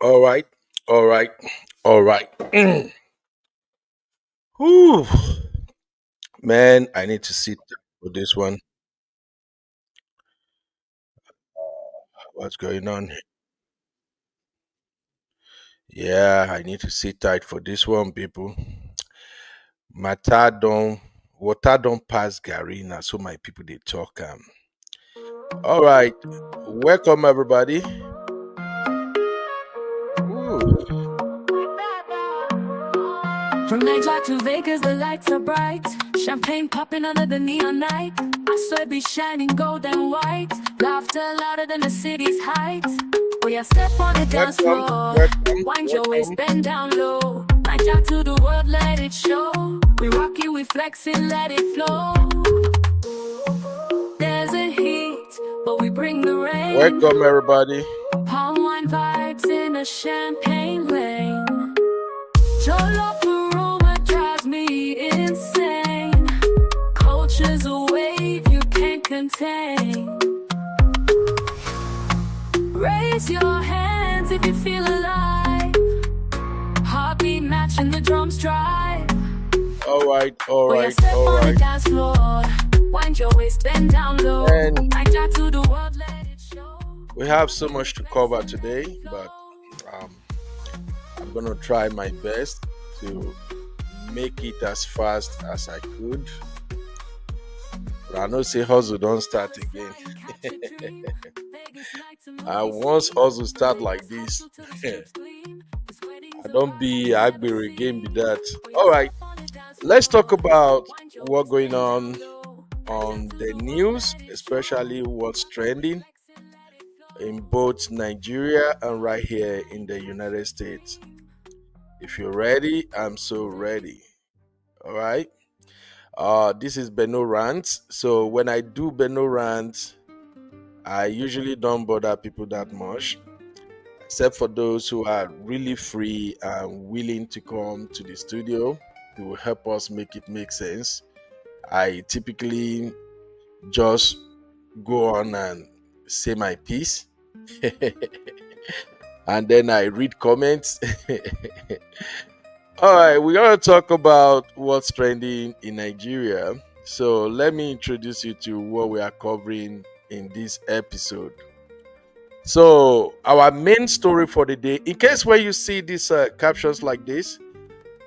All right, all right, all right. Whew. Man, I need to sit down for this one. What's going on? Yeah, I need to sit tight for this one, people. Matter don't water don't pass Gary now, so my people they talk. All right, welcome everybody. Ooh, From Nigeria to Vegas, the lights are bright. Champagne popping under the neon night. I saw it be shining gold and white. Laughter louder than the city's heights. Oh yeah, step on the dance welcome, floor. welcome, Wind your waist, welcome. bend down low. Nigeria to the world, let it show. We rock it, we flex it, let it flow. There's a heat, but we bring the rain. Welcome everybody. Palm wine vibes in a champagne lane. Your love aroma drives me insane. Culture's a wave you can't contain. Raise your hands if you feel alive. Heartbeat matching the drums drive. All right, all Boy, I right, step all on the right. dance floor. Wind your waist, bend down low. And I got to the world, let it show. we have so much to cover today, but um, I'm gonna try my best to make it as fast as I could. But I know say hustle don't start again. Once hustle start like this, I don't be Agbero again be that. All right, let's talk about what going on the news, especially what's trending in both Nigeria and right here in the United States. If you're ready, I'm so ready. All right. This is Beno Rant. So when I do Beno Rant, I usually don't bother people that much, except for those who are really free and willing to come to the studio to help us make it make sense. I typically just go on and say my piece, and then I read comments. All right, we're going to talk about what's trending in Nigeria. So let me introduce you to what we are covering in this episode. So, our main story for the day, in case when you see these captions like this,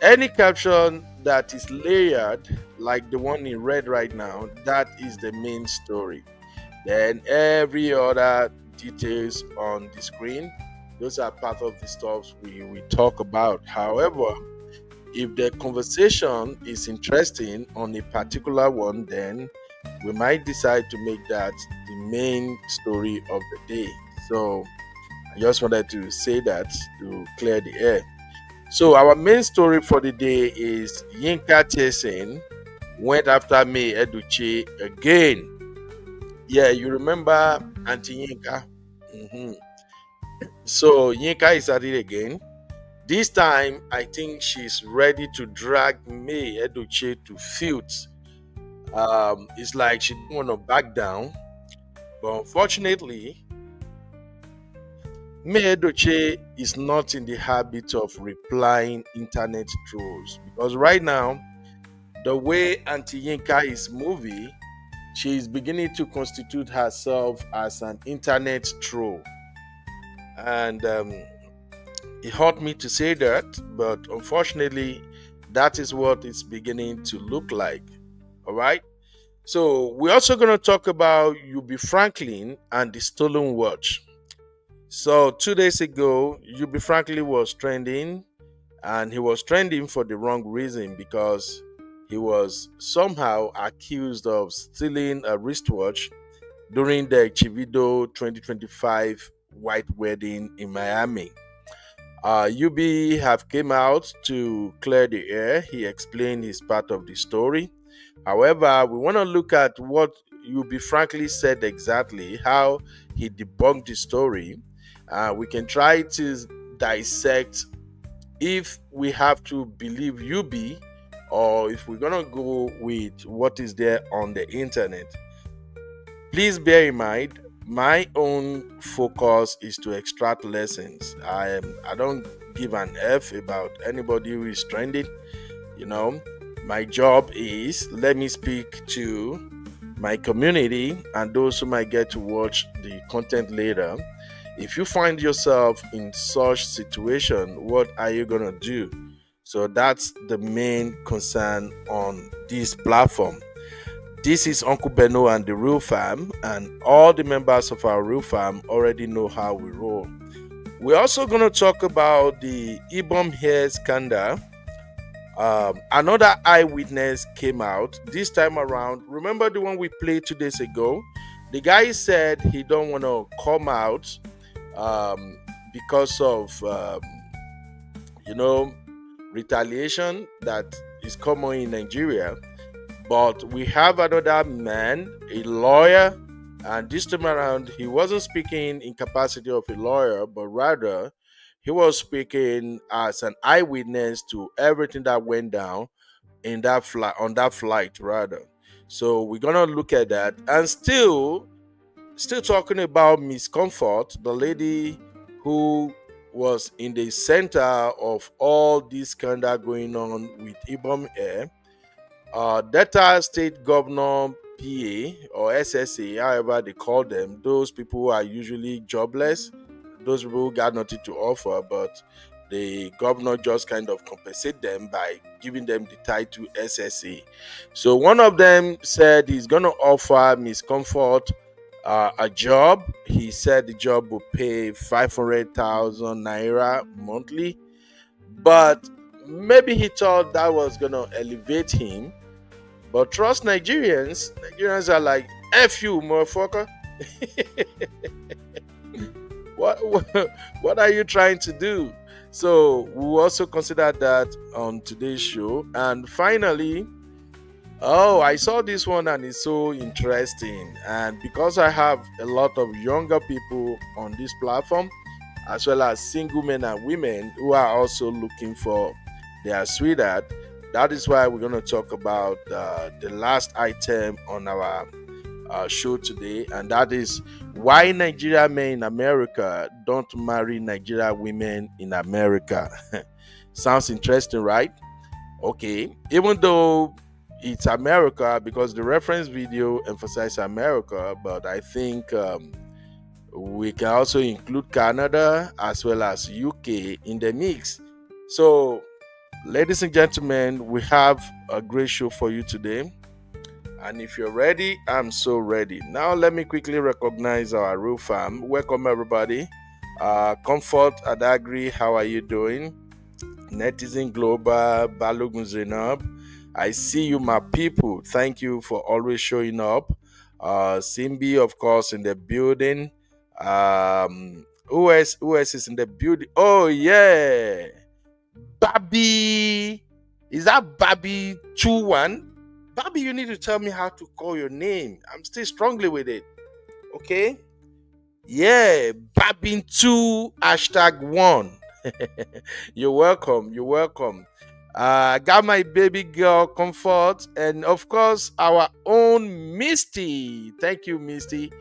any caption that is layered, like the one in red right now, that is the main story. Then every other details on the screen, those are part of the stuff we talk about. However, if the conversation is interesting on a particular one, then we might decide to make that the main story of the day. So I just wanted to say that to clear the air. So our main story for the day is Yinka Theisen went after May Edochie again. Yeah, you remember Auntie Yinka? Mhm. So Yinka is at it again. This time, I think she's ready to drag May Edochie to field. It's like she didn't want to back down, but unfortunately, May Edochie is not in the habit of replying internet trolls because right now, the way Auntie Yinka is moving, she is beginning to constitute herself as an internet troll, and it hurt me to say that, but unfortunately, that is what it's beginning to look like. All right. So we're also going to talk about Ubi Franklin and the stolen watch. So 2 days ago, Ubi Franklin was trending, and he was trending for the wrong reason because he was somehow accused of stealing a wristwatch during the Chivido 2025 white wedding in Miami. UB have came out to clear the air. He explained his part of the story. However, we want to look at what Ubi Frankly said exactly, how he debunked the story. We can try to dissect if we have to believe UB or if we're gonna go with what is there on the internet. Please bear in mind, my own focus is to extract lessons. I don't give an F about anybody who is trending. You know, my job is, let me speak to my community and those who might get to watch the content later. If you find yourself in such situation, what are you gonna do? So that's the main concern on this platform. This is Uncle Beno and the Real Fam, and all the members of our Real Fam already know how we roll. We're also going to talk about the Ibom Air scandal. Another eyewitness came out this time around. Remember the one we played 2 days ago? The guy said he don't want to come out because of you know, retaliation that is common in Nigeria. But we have another man, a lawyer, and this time around, he wasn't speaking in capacity of a lawyer, but rather he was speaking as an eyewitness to everything that went down in that flight, on that flight, rather. So we're gonna look at that, and still talking about Miss Comfort, the lady who was in the center of all this scandal going on with Ibom Air. Delta State Governor PA or SSA, however they call them, those people who are usually jobless, those people who got nothing to offer, but the governor just kind of compensate them by giving them the title SSA. So one of them said he's going to offer Miss Comfort a job. He said the job will pay 500,000 naira monthly, but maybe he thought that was going to elevate him. But trust Nigerians. Nigerians are like, F you, motherfucker. what are you trying to do? So we'll also consider that on today's show. And finally, I saw this one and it's so interesting. And because I have a lot of younger people on this platform, as well as single men and women who are also looking for their sweetheart, that is why we're going to talk about the last item on our show today, and that is why Nigerian men in America don't marry Nigerian women in America. Sounds interesting, right? Okay, even though it's America, because the reference video emphasizes America, but I think we can also include Canada as well as UK in the mix. So ladies and gentlemen, we have a great show for you today. And if you're ready, I'm so ready. Now, let me quickly recognize our real fam. Welcome, everybody. Comfort Adagri, how are you doing? Netizen Global, Balogun Zainab. I see you, my people. Thank you for always showing up. Simbi, of course, in the building. Who else is in the building? Oh, yeah. Babi, is that Babi 21? Babi, you need to tell me how to call your name. I'm still strongly with it. Okay? Yeah, Babin 2 #1. You're welcome. You're welcome. I got my baby girl Comfort, and of course our own Misty. Thank you, Misty.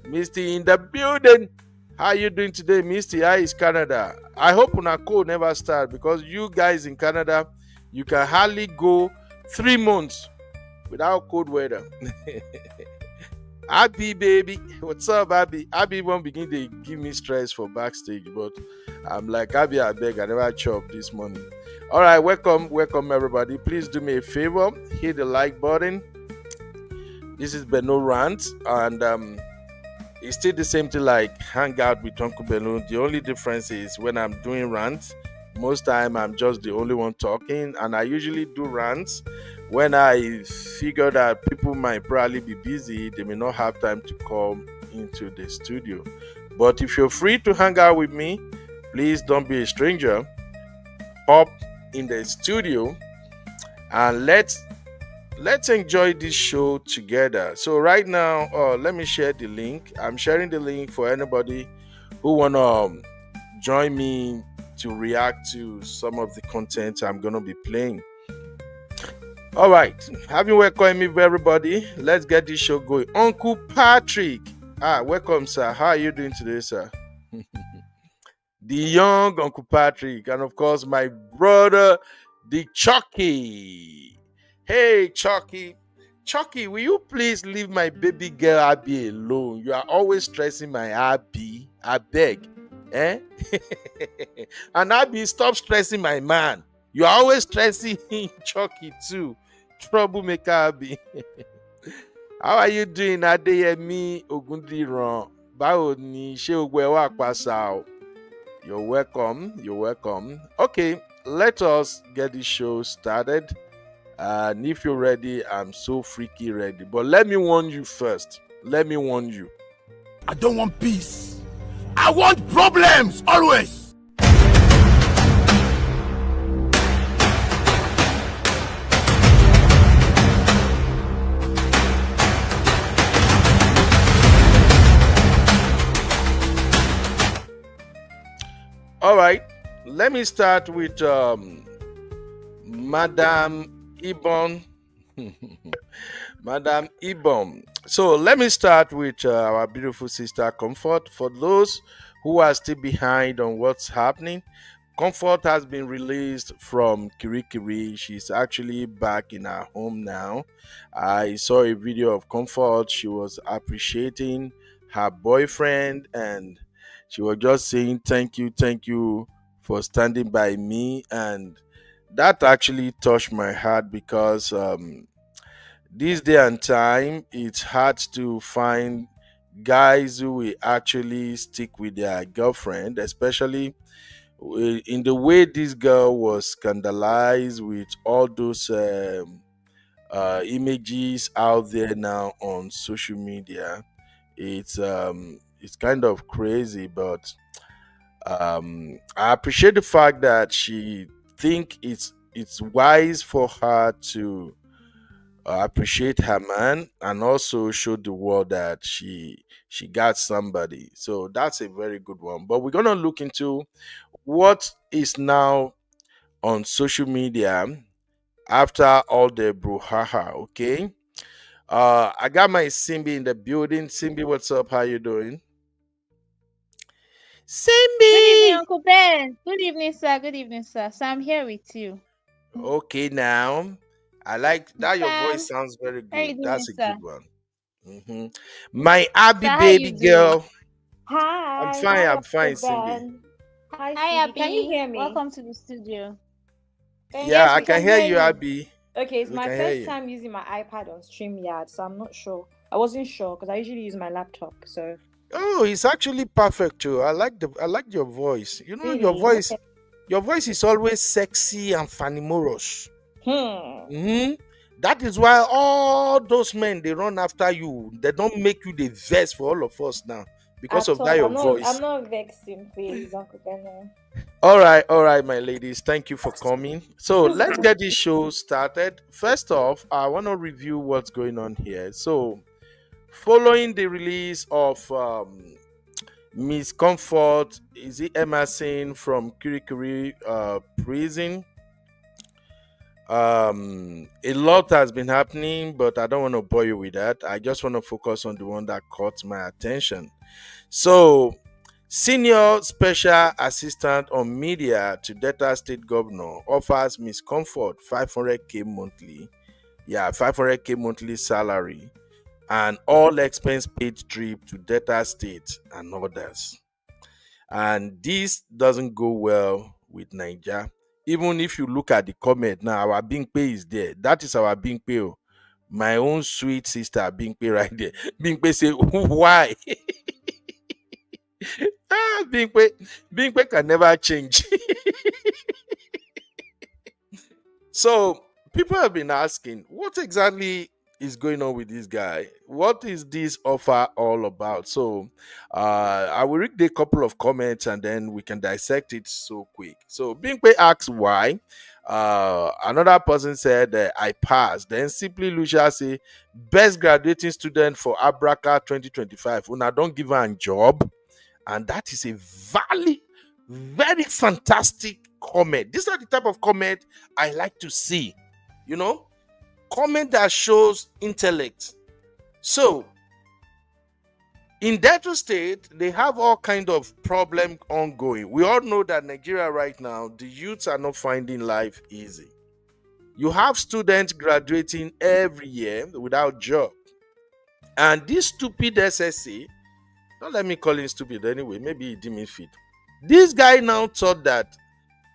Misty in the building. How you doing today, Misty? How is Canada? I hope una cold never start, because you guys in Canada, you can hardly go 3 months without cold weather. Abby, baby, what's up, Abby? Abby won't begin to give me stress for backstage, but I'm like, Abby, I beg, I never chop this morning. All right, welcome, everybody. Please do me a favor, hit the like button. This is Beno Rant, and it's still the same thing like hang out with Uncle Beno. The only difference is when I'm doing rants, most time I'm just the only one talking, and I usually do rants when I figure that people might probably be busy, they may not have time to come into the studio. But if you're free to hang out with me, please don't be a stranger. Pop in the studio and let's enjoy this show together. So right now, let me share the link. I'm sharing the link for anybody who wanna join me to react to some of the content I'm gonna be playing. All right, having welcomed me, everybody, let's get this show going. Uncle Patrick, Welcome, sir. How are you doing today, sir? The young Uncle Patrick, and of course, my brother, the Chucky. Hey, Chucky. Chucky, will you please leave my baby girl Abby alone? You are always stressing my Abby. I beg. Eh? And Abby, stop stressing my man. You are always stressing Chucky too. Troublemaker Abby. How are you doing, Adeyemi Ogundiran? Báwo ni ṣé gbogbo ẹ wà pàṣà o? You're welcome. You're welcome. Okay, let us get this show started. And if you're ready, I'm so freaky ready. But let me warn you first. Let me warn you. I don't want peace. I want problems always. All right, let me start with Madam Ibom. Madam Ibom. So let me start with our beautiful sister Comfort. For those who are still behind on what's happening, Comfort has been released from Kirikiri. She's actually back in her home now. I saw a video of Comfort. She was appreciating her boyfriend, and she was just saying thank you for standing by me. And that actually touched my heart because this day and time, it's hard to find guys who will actually stick with their girlfriend, especially in the way this girl was scandalized with all those images out there now on social media. It's kind of crazy, but I appreciate the fact that she think it's wise for her to appreciate her man and also show the world that she got somebody. So that's a very good one. But we're gonna look into what is now on social media after all the brouhaha. Okay. I got my Simbi in the building. Simbi, what's up? How you doing? Good evening, Simbi. Uncle Ben. Good evening, sir. Good evening, sir. So I'm here with you. Okay, now I like that. Your voice Sam, sounds very how you good. doing, That's a sir? good one. My Abby Sir, how you baby doing? girl. I'm Hi, fine. hi, I'm fine, Uncle Simbi. Ben. Hi, Hi, Cindy. Can you Abby. hear me? Welcome to the studio. Yeah, Yes, I we can can hear hear you, you. Abby. Okay, it's We my can hear first you. time using my iPad on StreamYard, so I'm not sure. I wasn't sure because I usually use my laptop. So Oh, it's actually perfect too. I like your voice. You know, really, okay. your voice is always sexy and fanimorous. Hmm. hmm That is why all those men they run after you. They don't make you the vest for all of us now because At of that all, your I'm not. I'm voice. not vexing, please, Uncle Ben. All right, my ladies. Thank you for coming. So let's get this show started. First off, I want to review what's going on here. So, following the release of Miss Comfort, is it Emerson from Kirikiri prison? A lot has been happening, but I don't want to bore you with that. I just want to focus on the one that caught my attention. So, Senior Special Assistant on Media to Delta State Governor offers Miss Comfort 500k monthly. Yeah, 500k monthly salary and all expense paid trip to Delta State and others. And this doesn't go well with Niger. Even if you look at the comment now, our Bing Pay is there. That is our Bing Pay. Oh. My own sweet sister Bing Pay right there. Bing Pay say, why? Bing Pay can never change. So people have been asking, what exactly is going on with this guy? What is this offer all about? So I will read a couple of comments and then we can dissect it so quick. So Bingpe asks why. Another person said I passed. Then Simply Lucia say best graduating student for Abraca 2025. Una don't give her a job, and that is a valid, very fantastic comment. These are the type of comment I like to see. You know, comment that shows intellect. So In Delta State, they have all kind of problem ongoing. We all know that Nigeria right now, the youths are not finding life easy. You have students graduating every year without job. And this stupid SSC, don't let me call him stupid anyway, maybe he didn't fit. This guy now thought that,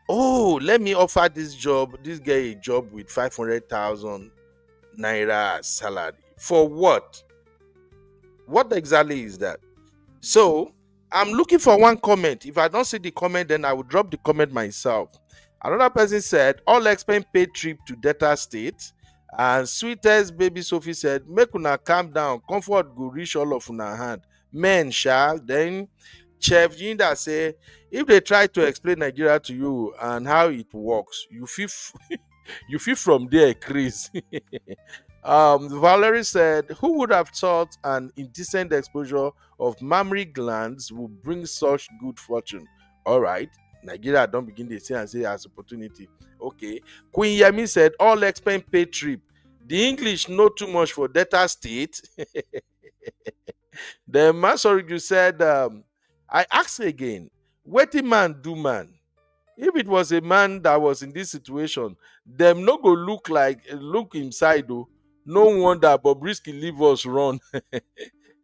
oh, let me offer this guy a job with 500,000 naira salary. For what? What exactly is that? So I'm looking for one comment. If I don't see the comment, then I will drop the comment myself. Another person said, all expense paid trip to Delta State. And sweetest baby Sophie said, make una calm down. Comfort go reach all of una hand. Men shall. Then Chef Jinda say, if they try to explain Nigeria to you and how it works, you feel you feel from there, Chris. Valerie said, who would have thought an indecent exposure of mammary glands would bring such good fortune? All right. Nigeria don't begin to say and say as opportunity. Okay. Queen Yemi said, all expense paid trip. The English know too much for Delta State. Then Masoriju said, I ask again, wetin man do man? If it was a man that was in this situation, them no go look inside though. No wonder Bobrisky leave us run.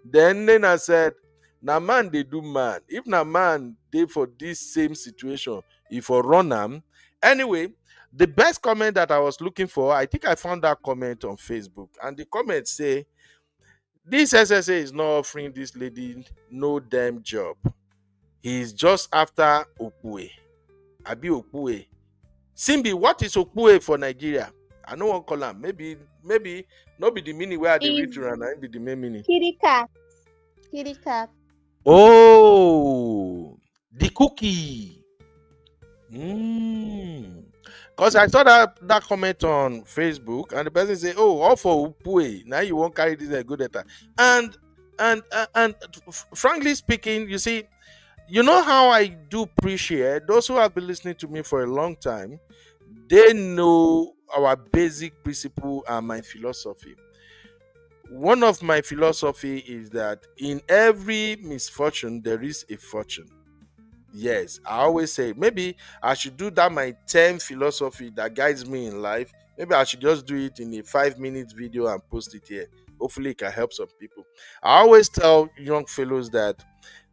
Then Nena said, na man they do man. If na man they for this same situation, if for run am. Anyway, the best comment that I was looking for, I think I found that comment on Facebook. And the comment say, this SSA is not offering this lady no damn job. He's just after Okwe. Abi Okwe. Simbi, what is Okwe for Nigeria? I know one call am. Maybe not be the meaning where they read Is to and be the main meaning. kitty cat. Kitty cat. Oh, the cookie. Because I saw that comment on Facebook, and the person say, "Oh, all for Upue. Now you won't carry this a good data." And frankly speaking, you see, you know how I do appreciate those who have been listening to me for a long time. They know our basic principle and my philosophy. One of my philosophy is that in every misfortune there is a fortune. Yes, I always say maybe I should do that my 10 philosophy that guides me in life. Maybe I should just do it in a 5 minute video and post it here. Hopefully it can help some people. I always tell young fellows that,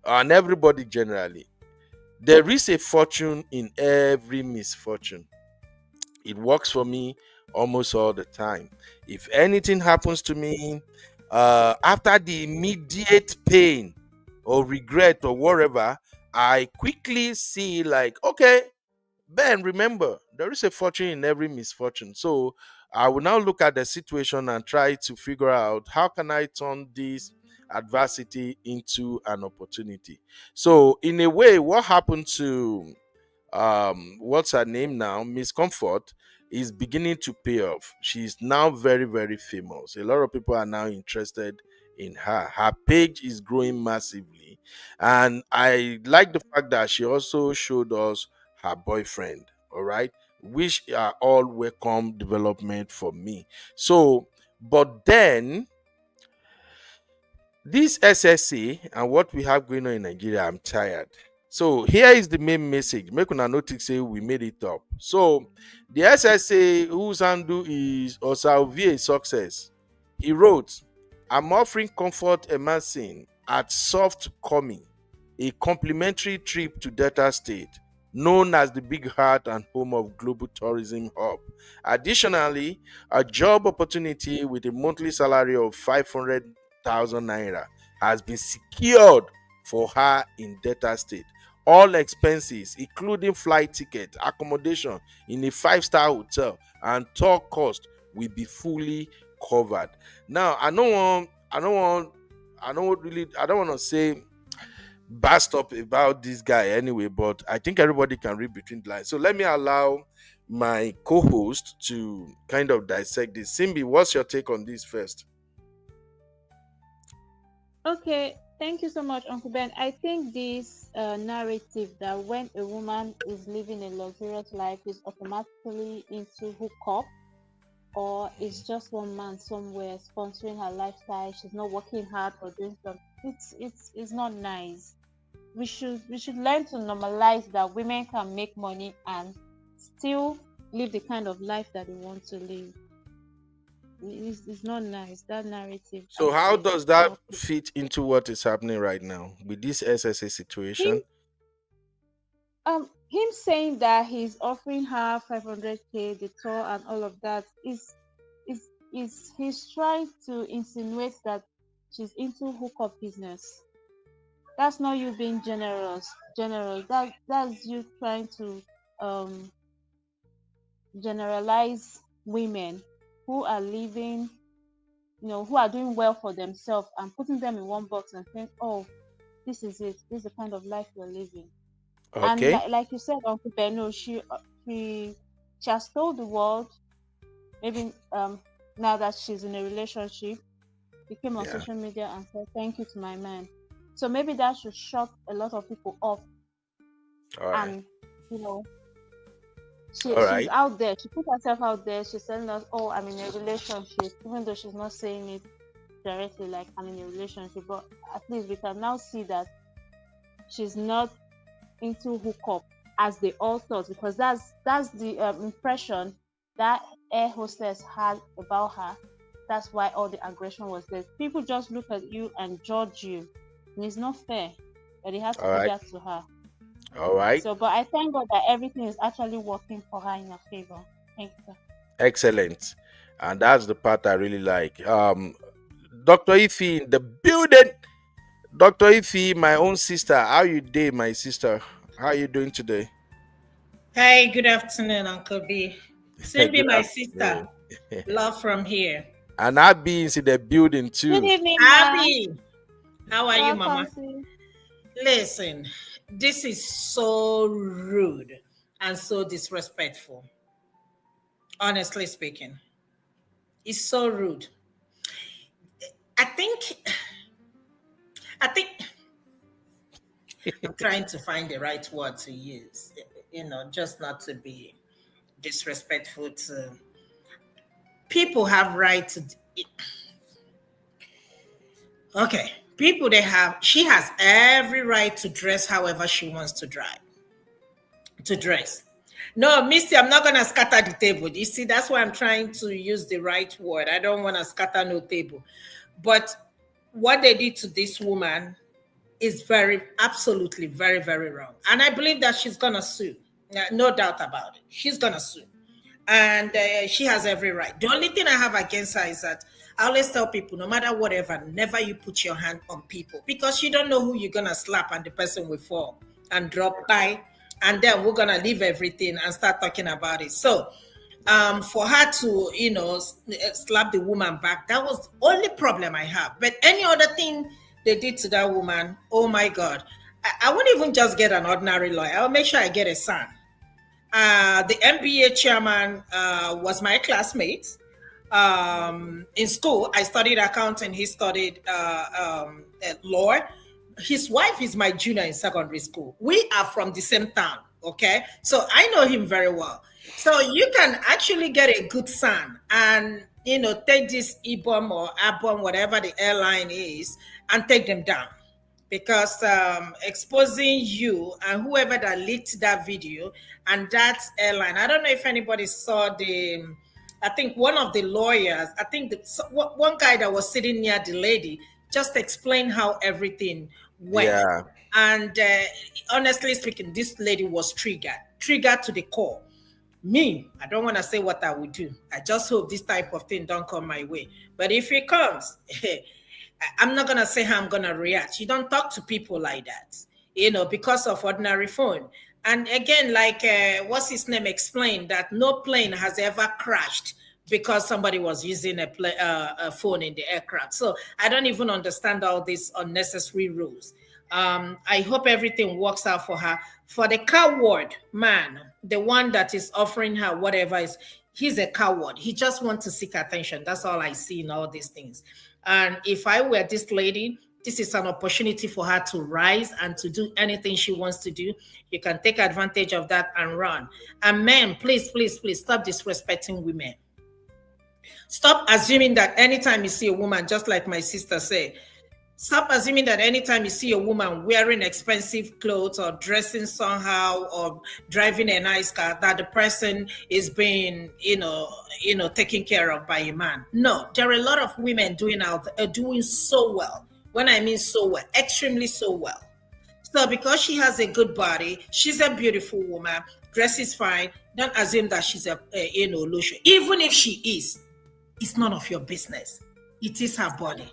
and everybody generally, there is a fortune in every misfortune. It works for me almost all the time. If anything happens to me, after the immediate pain or regret or whatever, I quickly see like, okay, Ben, remember, there is a fortune in every misfortune. So I will now look at the situation and try to figure out how can I turn this adversity into an opportunity. So in a way, what happened to what's her name now, Miss Comfort, is beginning to pay off. She's now very, very famous. A lot of people are now interested in her. Her page is growing massively. And I like the fact that she also showed us her boyfriend. All right. Which are all welcome development for me. So, but then this SSA and what we have going on in Nigeria, I'm tired. So here is the main message. Make una notice say we made it up. So the SSA whose handle is Osalvie Success. He wrote, I'm offering comfort immersing at Soft Coming, a complimentary trip to Delta State, known as the Big Heart and home of global tourism hub. Additionally, a job opportunity with a monthly salary of 500,000 naira has been secured for her in Delta State. All expenses, including flight ticket, accommodation in a five-star hotel, and tour cost will be fully covered. Now, I don't want to say bad stuff about this guy anyway, but I think everybody can read between the lines. So let me allow my co-host to kind of dissect this. Simbi, what's your take on this first? Okay, thank you so much, Uncle Ben. I think this narrative that when a woman is living a luxurious life is automatically into hookup, or it's just one man somewhere sponsoring her lifestyle. She's not working hard or doing something. it's not nice. We should learn to normalize that women can make money and still live the kind of life that they want to live. It's not nice. That narrative So how actually does that not fit into what is happening right now with this SSA him situation? him saying that he's offering her 500K, the tour and all of that is he's trying to insinuate that she's into hookup business. That's not you being generous. That's you trying to um generalize women who are living, who are doing well for themselves and putting them in one box and saying, oh, this is it. This is the kind of life you're living. And Okay. like you said, Uncle Beno, she has told the world, maybe now that she's in a relationship, she came on Yeah. social media and said, thank you to my man. So maybe that should shut a lot of people off. All right. And, you know, All she's right. out there. She put herself out there. She's telling us, "Oh, I'm in a relationship," even though she's not saying it directly, like I'm in a relationship. But at least we can now see that she's not into hookup as they all thought, because that's the impression that air hostess had about her. That's why all the aggression was there. People just look at you and judge you, and it's not fair. But they had to All do right. that to her. All right. So, but I thank God that everything is actually working for her in her favor. Thank you. Excellent. And that's the part I really like. Dr. Ife in the building. Dr. Ife, my own sister. How you doing, my sister? How you doing today? Hi, good afternoon, Uncle B. Soon be Good my sister. afternoon. Love from here. And Abby is in the building Good too. evening, ma. Abby, how are you, Welcome, Mama? sis. Listen, this is so rude and so disrespectful. Honestly speaking, it's so rude. I think, I think, I'm trying to find the right word to use, just not to be disrespectful to people have right to. Okay, people she has every right to dress however she wants to dress. No, Misty, I'm not gonna scatter the table. You see, that's why I'm trying to use the right word. I don't want to scatter no table. But what they did to this woman is absolutely very, very wrong. And I believe that she's gonna sue. No doubt about it. She's gonna sue. And she has every right. The only thing I have against her is that I always tell people, no matter whatever, never you put your hand on people, because you don't know who you're gonna slap and the person will fall and drop by, and then we're gonna leave everything and start talking about it. So for her to slap the woman back, that was the only problem I have. But any other thing they did to that woman, oh my God, I wouldn't even just get an ordinary lawyer. I'll make sure I get a son. The MBA chairman was my classmate. In school, I studied accounting. He studied law. His wife is my junior in secondary school. We are from the same town, okay? So I know him very well. So you can actually get a good son and, take this Ibom or Abom, whatever the airline is, and take them down. Because exposing you and whoever that leaked that video and that airline, I don't know if anybody saw I think one of the lawyers, I think one guy that was sitting near the lady just explained how everything went. Yeah. And honestly speaking, this lady was triggered to the core. Me, I don't want to say what I would do. I just hope this type of thing don't come my way. But if it comes, I'm not going to say how I'm going to react. You don't talk to people like that, because of ordinary phone. And again, like what's his name explained, that no plane has ever crashed because somebody was using a phone in the aircraft. So I don't even understand all these unnecessary rules. I hope everything works out for her. For the coward man, the one that is offering her whatever he's a coward. He just wants to seek attention. That's all I see in all these things. And if I were this lady, this is an opportunity for her to rise and to do anything she wants to do. You can take advantage of that and run. And men, please, please, please stop disrespecting women. Stop assuming that anytime you see a woman, just like my sister said, Stop assuming that anytime you see a woman wearing expensive clothes or dressing somehow or driving a nice car, that the person is being, taken care of by a man. No, there are a lot of women doing so well. When I mean so well, extremely so well. So because she has a good body, she's a beautiful woman, dresses fine. Don't assume that she's Lusho. Even if she is, it's none of your business. It is her body.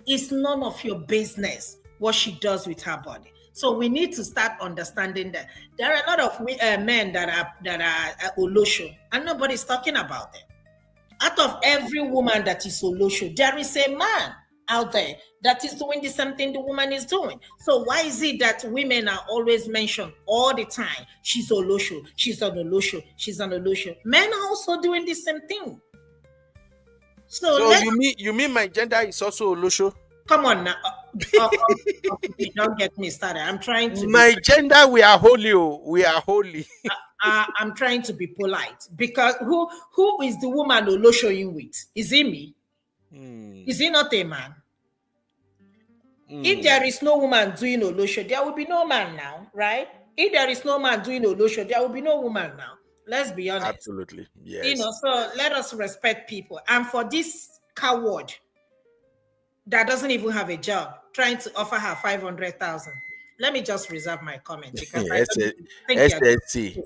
It's none of your business what she does with her body. So we need to start understanding that there are a lot of men that are Olosho, and nobody's talking about them. Out of every woman that is Olosho, there is a man out there that is doing the same thing the woman is doing. So why is it that women are always mentioned all the time? She's Olosho, she's an Olosho, she's an Olosho. Men are also doing the same thing. So you mean my gender is also Olosho? Come on now. Don't get me started. I'm trying to. My gender, we are holy. We are holy. I'm trying to be polite because who is the woman Olosho you with? Is it me? Is he not a man? If there is no woman doing Olosho, there will be no man now, right? If there is no man doing Olosho, there will be no woman now. Let's be honest. Absolutely. Yes. So let us respect people. And for this coward that doesn't even have a job, trying to offer her 500,000. Let me just reserve my comment because I don't think you're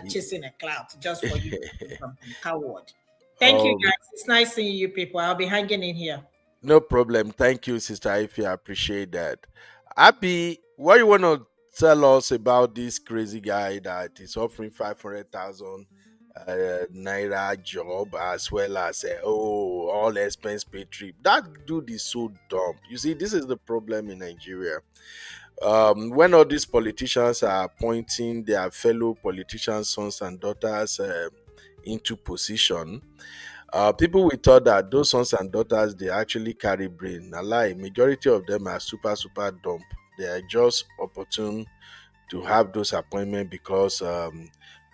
chasing a cloud just for you to do something. Coward. Thank you, guys. It's nice seeing you people. I'll be hanging in here. No problem. Thank you, Sister Ify. I appreciate that. Abby, what you want to tell us about this crazy guy that is offering 500,000 naira job as well as all expense paid trip? That dude is so dumb. You see, this is the problem in Nigeria. When all these politicians are appointing their fellow politicians' sons and daughters into position, people will thought that those sons and daughters, they actually carry brain. A lie. Majority of them are super dumb. They are just opportune to have those appointments because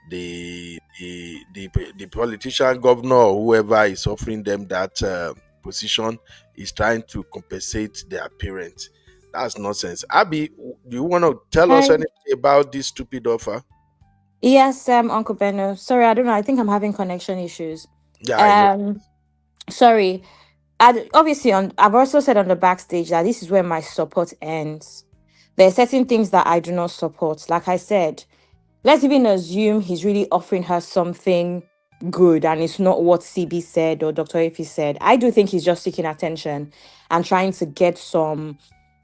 the politician, governor, or whoever is offering them that position is trying to compensate their parents. That's nonsense. Abby, do you want to tell us anything about this stupid offer? Yes, Uncle Benno. Sorry, I don't know. I think I'm having connection issues. Yeah. Sorry. Obviously, I've also said on the backstage that this is where my support ends. There are certain things that I do not support. Like I said, let's even assume he's really offering her something good and it's not what CB said or Dr. Ify said. I do think he's just seeking attention and trying to get some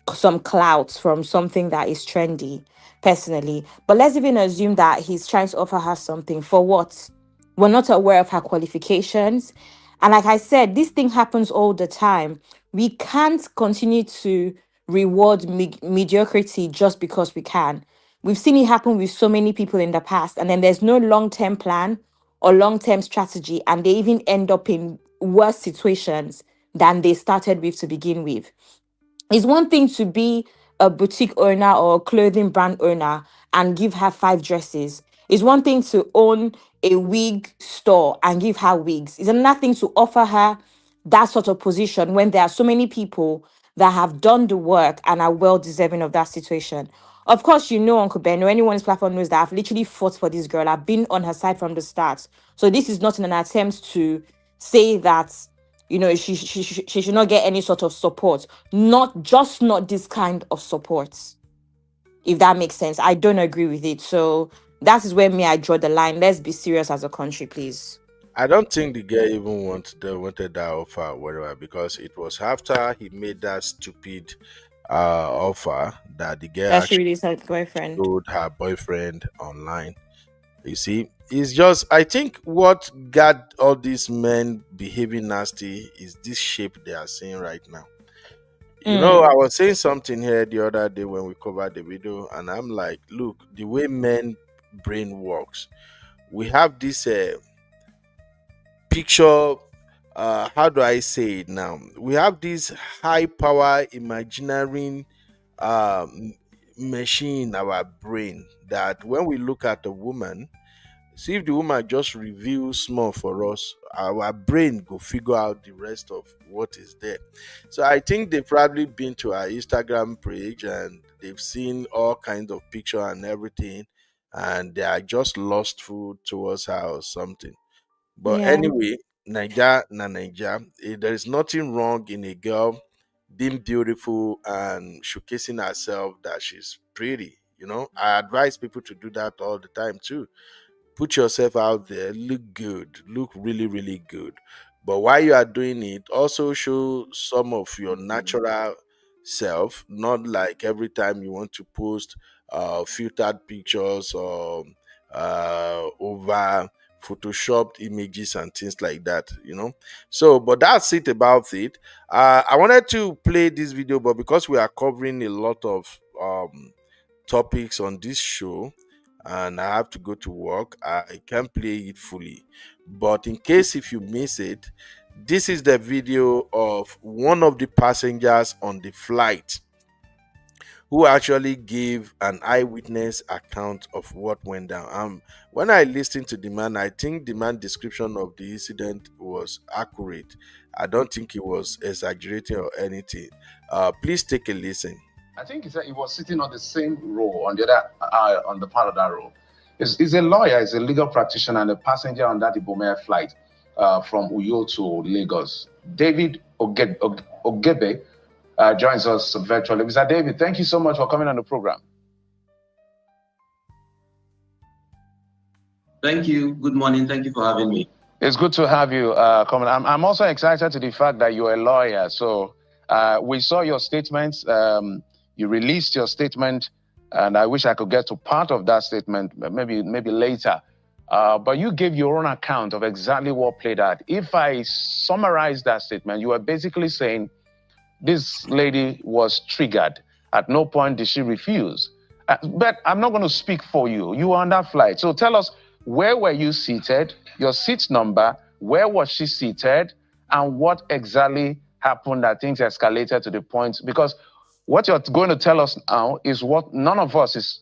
clout from something that is trendy, personally. But let's even assume that he's trying to offer her something. For what? We're not aware of her qualifications. And like I said, this thing happens all the time. We can't continue to reward mediocrity just because we can. We've seen it happen with so many people in the past, and then there's no long-term plan or long-term strategy, and they even end up in worse situations than they started with to begin with. It's one thing to be a boutique owner or a clothing brand owner and give her 5 dresses. It's one thing to own a wig store and give her wigs. It's another thing to offer her that sort of position when there are so many people that have done the work and are well deserving of that situation. Of course, Uncle Ben, or anyone on this platform knows that I've literally fought for this girl. I've been on her side from the start. So this is not an attempt to say that she should not get any sort of support. Not this kind of support. If that makes sense. I don't agree with it. So that is where I draw the line. Let's be serious as a country, please. I don't think the guy even wanted that offer or whatever, because it was after he made that stupid offer that the girl She actually released her boyfriend. told her boyfriend online. You see, it's just, I think what got all these men behaving nasty is this shape they are seeing right now. I was saying something here the other day when we covered the video, and I'm like, look, the way men brain works, we have this picture, how do I say it now? We have this high power imaginary machine in our brain that when we look at a woman, See if the woman just review small for us, our brain go figure out the rest of what is there. So I think they've probably been to our Instagram page and they've seen all kinds of picture and everything, and they are just lustful towards her or something. But Yeah. anyway, Naija na Naija. There is nothing wrong in a girl being beautiful and showcasing herself that she's pretty. I advise people to do that all the time too. Put yourself out there, look good, look really, really good. But while you are doing it, also show some of your natural self, not like every time you want to post filtered pictures or over photoshopped images and things like that. So but that's it about it. I wanted to play this video, but because we are covering a lot of topics on this show and I have to go to work, I can't play it fully. But in case if you miss it, this is the video of one of the passengers on the flight who actually gave an eyewitness account of what went down. When I listened to the man, I think the man description of the incident was accurate. I don't think he was exaggerating or anything. Please take a listen. I think he said he was sitting on the same row on the other on the part of that row. He's a lawyer, he's a legal practitioner, and a passenger on that Ibom Air flight from Uyo to Lagos. David Ogebe joins us virtually. Mr. David, thank you so much for coming on the program. Thank you. Good morning. Thank you for having me. It's good to have you coming. I'm also excited to the fact that you're a lawyer. So we saw your statements. You released your statement, and I wish I could get to part of that statement, maybe later. But you gave your own account of exactly what played out. If I summarize that statement, you were basically saying this lady was triggered. At no point did she refuse. But I'm not going to speak for you. You were on that flight. So tell us, where were you seated, your seat number, where was she seated, and what exactly happened that things escalated to the point? Because what you're going to tell us now is what none of us is.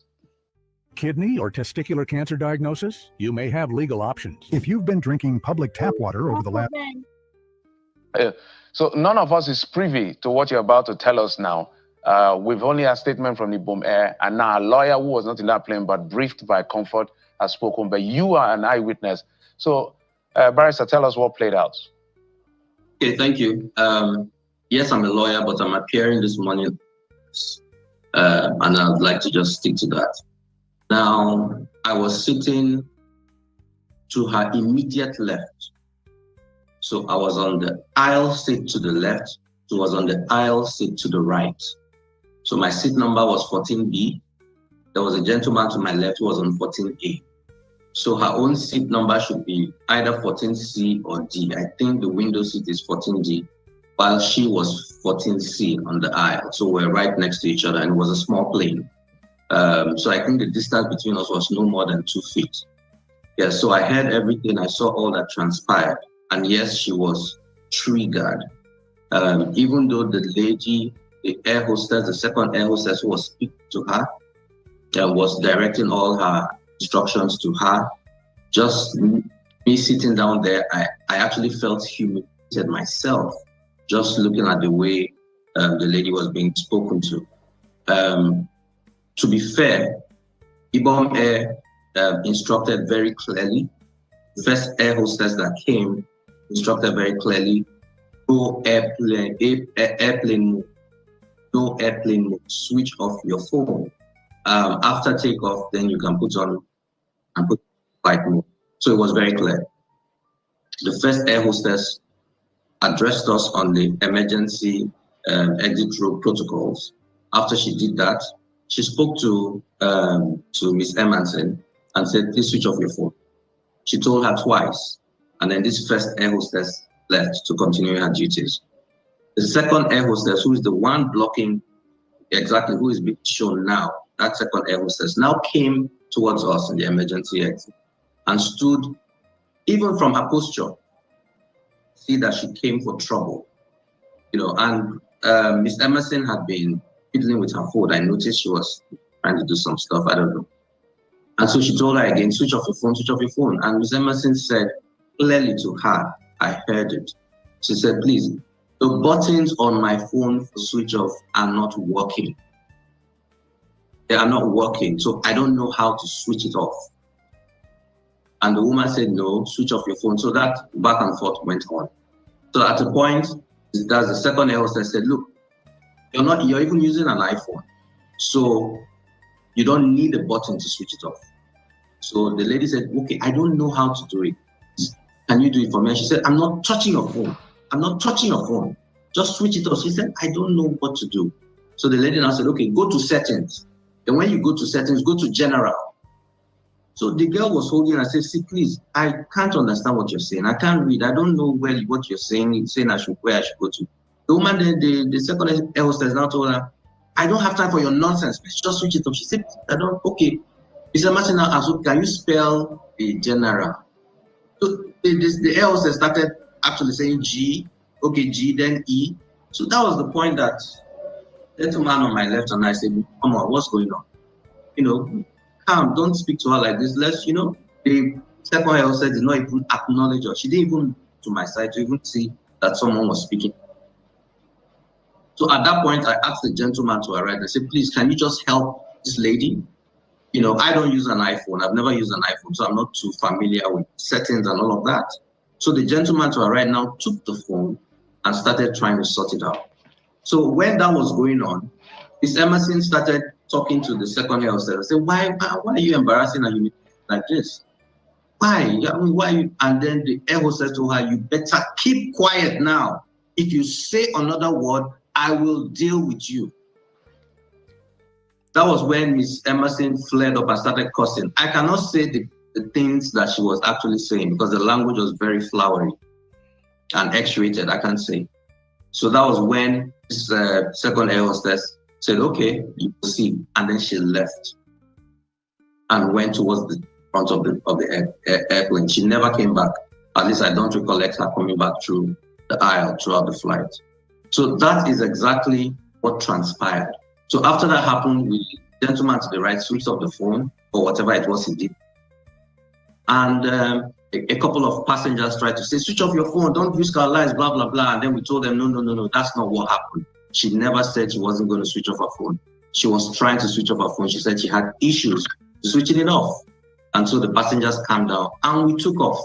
Kidney or testicular cancer diagnosis? You may have legal options. If you've been drinking public tap water over the last... So none of us is privy to what you're about to tell us now. We've only had a statement from Ibom Air, and now a lawyer who was not in that plane but briefed by Comfort has spoken, but you are an eyewitness. So, Barrister, tell us what played out. Okay, thank you. Yes, I'm a lawyer, but I'm appearing this morning, and I'd like to just stick to that. Now, I was sitting to her immediate left. So I was on the aisle seat to the left. She was on the aisle seat to the right. So my seat number was 14B. There was a gentleman to my left who was on 14A. So her own seat number should be either 14C or D. I think the window seat is 14D, while she was 14C on the aisle. So we're right next to each other, and it was a small plane. So I think the distance between us was no more than 2 feet. Yeah, so I heard everything. I saw all that transpired. And yes, she was triggered. Even though the lady, the air hostess, the second air hostess who was speaking to her, was directing all her instructions to her, just me sitting down there, I actually felt humiliated myself, just looking at the way the lady was being spoken to. To be fair, Ibom Air instructed very clearly. The first air hostess that came instructed very clearly, no airplane mode, no airplane mode, switch off your phone. After takeoff, then you can put on and put flight mode. So it was very clear. The first air hostess addressed us on the emergency exit road protocols. After she did that, she spoke to Miss Emerson and said, please switch off your phone. She told her twice, and then this first air hostess left to continue her duties. The second air hostess, who is the one blocking exactly who is being shown now, that second air hostess now came towards us in the emergency exit and stood, even from her posture, see that she came for trouble, and Miss Emerson had been fiddling with her phone. I noticed she was trying to do some stuff, I don't know. And so she told her again, switch off your phone, switch off your phone. And Miss Emerson said clearly to her, I heard it. She said, please, the buttons on my phone for switch off are not working. They are not working, so I don't know how to switch it off. And the woman said, no, switch off your phone. So that back and forth went on. So at a point, that's the second air hostess said, look, you're even using an iPhone. So you don't need a button to switch it off. So the lady said, okay, I don't know how to do it. Can you do it for me? And she said, I'm not touching your phone. I'm not touching your phone. Just switch it off. She said, I don't know what to do. So the lady now said, okay, go to settings. Then when you go to settings, go to general. So the girl was holding and said, see, please, I can't understand what you're saying. I can't read. I don't know what you're saying. You're saying where I should go to. The woman, the second air hostess now told her, I don't have time for your nonsense. Please just switch it off. She said, okay. Mr. Martin now asked, can you spell the general? So the air hostess started actually saying G, okay, G, then E. So that was the point that the gentleman on my left and I said, come on, what's going on? Calm, don't speak to her like this. Let's, the second air hostess did not even acknowledge her. She didn't even to my side to even see that someone was speaking. So at that point, I asked the gentleman to arrive. I said, please, can you just help this lady? I don't use an iPhone. I've never used an iPhone, so I'm not too familiar with settings and all of that. So the gentleman to arrive now took the phone and started trying to sort it out. So when that was going on, Miss Emerson started talking to the second air hostess. I said, why are you embarrassing her like this? Why? Why? And then the air hostess told her, you better keep quiet now. If you say another word, I will deal with you. That was when Miss Emerson flared up and started cursing. I cannot say the things that she was actually saying because the language was very flowery and X-rated, I can't say. So that was when this second air hostess said, okay, you will see. And then she left and went towards the front of the airplane. She never came back. At least I don't recollect her coming back through the aisle throughout the flight. So that is exactly what transpired. So after that happened, the gentleman to the right switched off the phone or whatever it was he did. And a couple of passengers tried to say, switch off your phone, don't risk our lives, blah, blah, blah. And then we told them, no, that's not what happened. She never said she wasn't going to switch off her phone. She was trying to switch off her phone. She said she had issues switching it off. And so the passengers calmed down and we took off.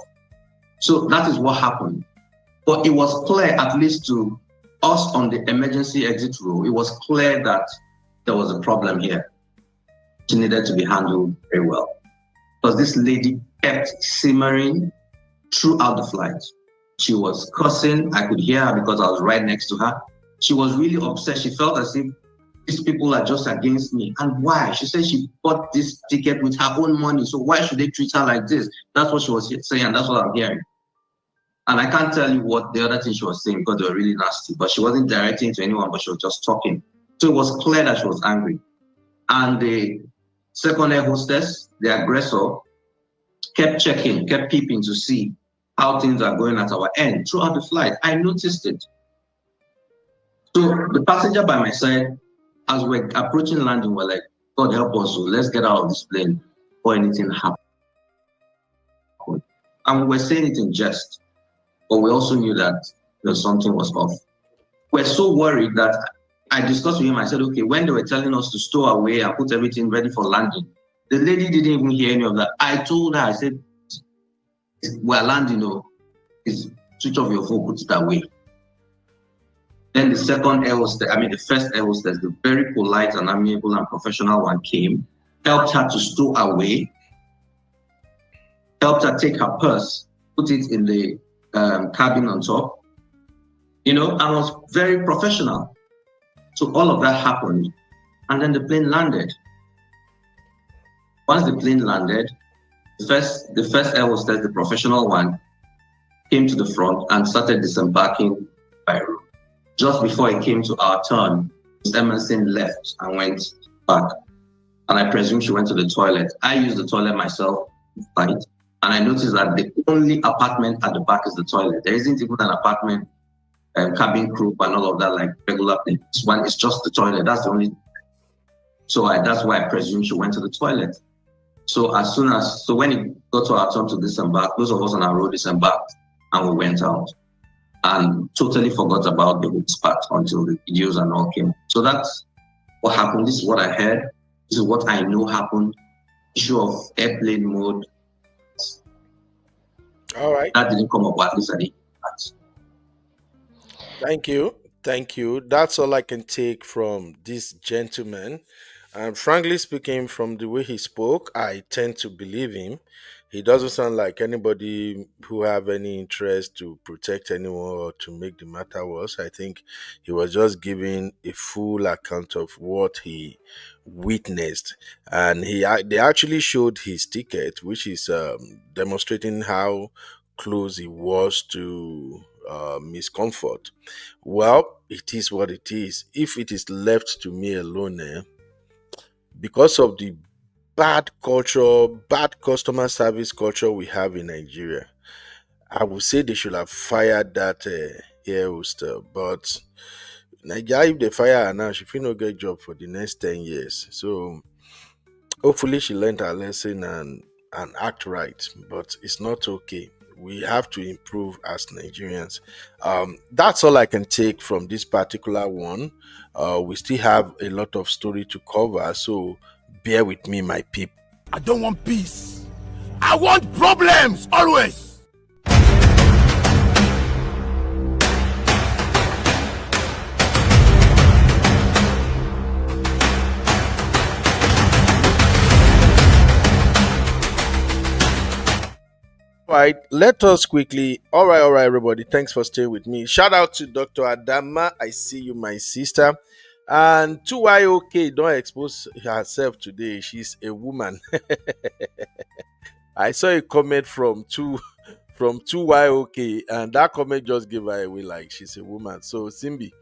So that is what happened. But it was clear, at least to us on the emergency exit row, it was clear that there was a problem here. She needed to be handled very well. Because this lady kept simmering throughout the flight. She was cursing. I could hear her because I was right next to her. She was really upset. She felt as if these people are just against me. And why? She said she bought this ticket with her own money. So why should they treat her like this? That's what she was saying. And that's what I'm hearing. And I can't tell you what the other thing she was saying because they were really nasty. But she wasn't directing to anyone, but she was just talking. So it was clear that she was angry. And the second air hostess, the aggressor, kept checking, kept peeping to see how things are going at our end throughout the flight. I noticed it. So the passenger by my side, as we're approaching landing, we're like, God help us, so let's get out of this plane before anything happens. And we were saying it in jest, but we also knew that something was off. We're so worried that I discussed with him. I said, okay, when they were telling us to stow away and put everything ready for landing, the lady didn't even hear any of that. I told her, I said, we're landing, switch off your phone, put it away. Then the second air hostess, the first air hostess, the very polite and amiable and professional one came, helped her to stow away, helped her take her purse, put it in the cabin on top, and was very professional. So all of that happened, and then the plane landed. Once the plane landed, the first air hostess, the professional one, came to the front and started disembarking by room. Just before it came to our turn, Ms. Emerson left and went back. And I presume she went to the toilet. I used the toilet myself, right? And I noticed that the only apartment at the back is the toilet. There isn't even an apartment, cabin crew and all of that like regular things. It's just the toilet. That's the only. So that's why I presume she went to the toilet. So so when it got to our turn to disembark, those of us on our road disembarked and we went out and totally forgot about the hooks part until the videos and all came. So that's what happened. This is what I heard. This is what I know happened. Issue of airplane mode. All right. That didn't come up, at least I didn't. Thank you. Thank you. That's all I can take from this gentleman. And frankly speaking, from the way he spoke, I tend to believe him. He doesn't sound like anybody who have any interest to protect anyone or to make the matter worse. I think he was just giving a full account of what he witnessed, and they actually showed his ticket, which is demonstrating how close he was to miscomfort. Well, it is what it is. If it is left to me alone, because of the bad culture, bad customer service culture we have in Nigeria, I would say they should have fired that air hoster. But Nigeria, if they fire her now, she will not get job for the next 10 years. So hopefully she learned her lesson and act right. But it's not okay. We have to improve as Nigerians. That's all I can take from this particular one. We still have a lot of story to cover, so bear with me, my people. I don't want peace. I want problems always. All right, let us quickly. All right, everybody. Thanks for staying with me. Shout out to Dr. Adama. I see you, my sister. And 2YOK, don't expose herself today. She's a woman. I saw a comment from 2YOK, and that comment just gave her away like she's a woman. So Simbi,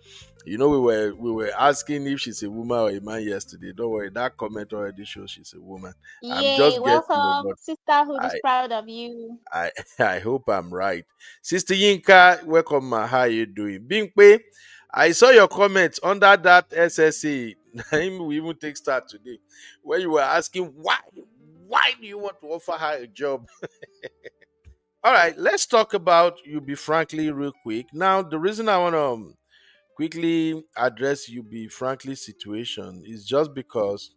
we were asking if she's a woman or a man yesterday. Don't worry, that comment already shows she's a woman. I'm Yay, just guessing, welcome. but Sisterhood is I proud of you. I I hope I'm right. Sister Yinka, welcome. How you doing? Bingpe, I saw your comment under that SSA. We even take start today, where you were asking why do you want to offer her a job? All right, let's talk about Ubi Frankly real quick. Now, the reason I want to quickly address Ubi Frankly situation is just because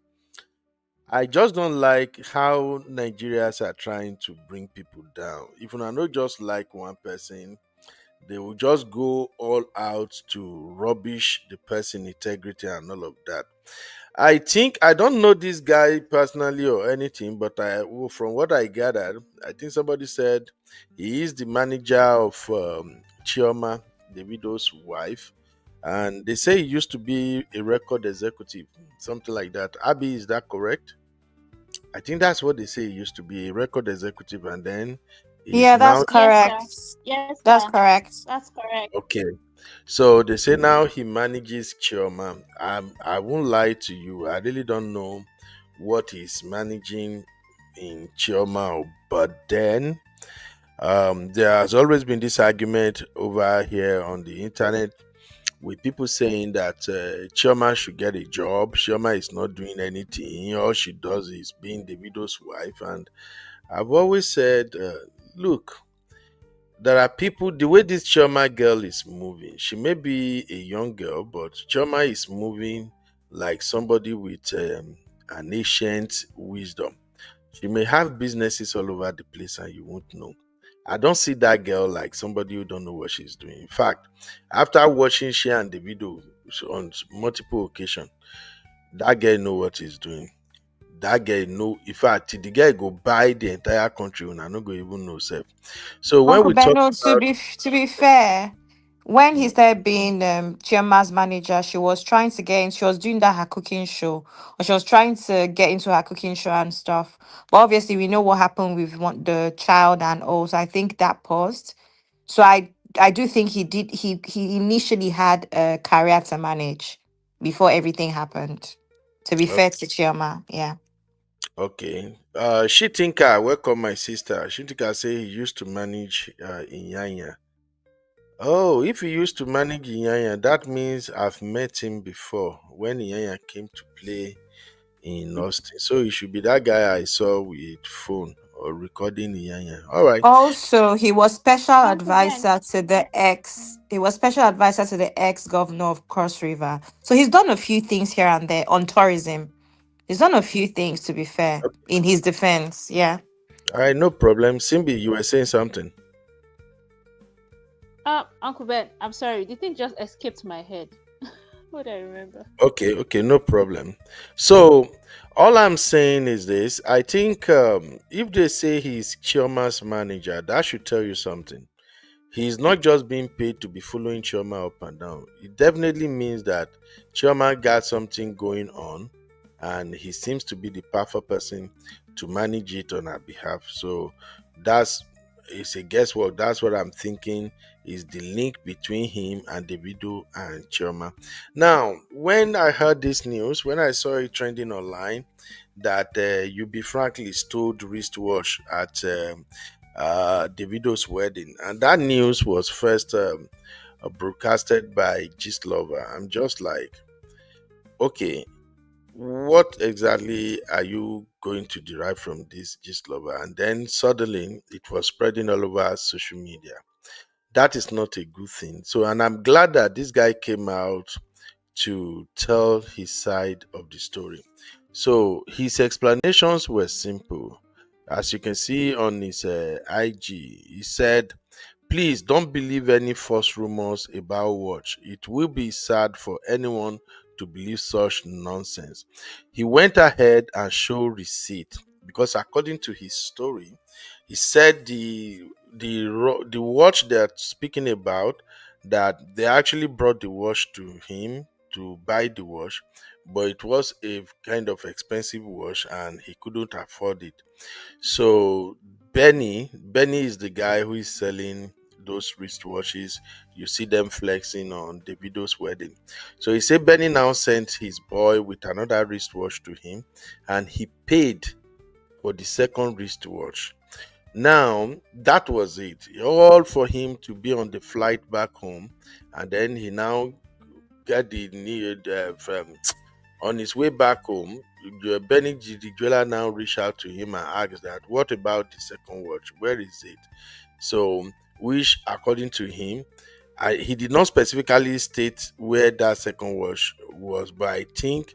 I just don't like how Nigerians are trying to bring people down. If I not just like one person, they will just go all out to rubbish the person integrity and all of that. I think I don't know this guy personally or anything, but from what I gathered, I think somebody said he is the manager of Chioma, the widow's wife, and they say he used to be a record executive, something like that. Abby, is that correct? I think that's what they say. He used to be a record executive, and then he's Yeah, that's now Yes, sir. correct. Yes, That's sir. correct. That's correct. okay. So they say now he manages Chioma. I won't lie to you. I really don't know what he's managing in Chioma, but then there has always been this argument over here on the internet with people saying that Chioma should get a job. Chioma is not doing anything. All she does is being the widow's wife. And I've always said, look, there are people, the way this Chioma girl is moving, she may be a young girl, but Chioma is moving like somebody with an ancient wisdom. She may have businesses all over the place and you won't know. I don't see that girl like somebody who don't know what she's doing. In fact, after watching she and the video on multiple occasions, that girl know what he's doing. That girl know. In fact, the guy go buy the entire country and I not go even know self. So when Uncle we talk Beno, about to be fair, when he mm, started being Chiama's manager, she was trying to get in, she was doing that her cooking show, or she was trying to get into her cooking show and stuff. But obviously, we know what happened with the child and all. So I think that paused. So I do think he initially had a career to manage before everything happened. To be fair to Chioma, yeah. okay, Shitinka, welcome my sister. Shitinka say he used to manage Inyanya. Oh, if he used to manage Inyanya, that means I've met him before when Inyanya came to play in Austin. So it should be that guy I saw with phone or recording Yanya. All right. Also, he was special Uncle Ben. advisor to the ex. He was special advisor to the ex-governor of Cross River. So he's done a few things here and there on tourism. He's done a few things, to be fair, in his defense. Yeah. All right, no problem. Simbi, you were saying something. Uncle Ben, I'm sorry. The thing just escaped my head. What do I remember? Okay, no problem. So all I'm saying is this. I think if they say he's Chioma's manager, that should tell you something. He's not just being paid to be following Chioma up and down. It definitely means that Chioma got something going on and he seems to be the perfect person to manage it on her behalf. So that's it's a guesswork. That's what I'm thinking is the link between him and Davido and Chioma. Now, when I heard this news, when I saw it trending online, that Ubi Frankly stole wristwatch at Davido's wedding, and that news was first broadcasted by Gist Lover. I'm just like, okay, what exactly are you going to derive from this Gist Lover? And then suddenly it was spreading all over social media. That is not a good thing. So, and I'm glad that this guy came out to tell his side of the story. So his explanations were simple. As you can see on his IG, he said, please don't believe any false rumors about watch. It will be sad for anyone to believe such nonsense. He went ahead and showed receipt because according to his story, he said the watch they're speaking about, that they actually brought the watch to him to buy the watch, but it was a kind of expensive watch and he couldn't afford it. So Benny is the guy who is selling those wristwatches. You see them flexing on Davido's wedding. So he said Benny now sent his boy with another wristwatch to him, and he paid for the second wristwatch. Now that was it, all for him to be on the flight back home, and then he now get the need from on his way back home. Benny the jeweler now reached out to him and asked that, what about the second watch? Where is it? So, which according to him, he did not specifically state where that second watch was, but I think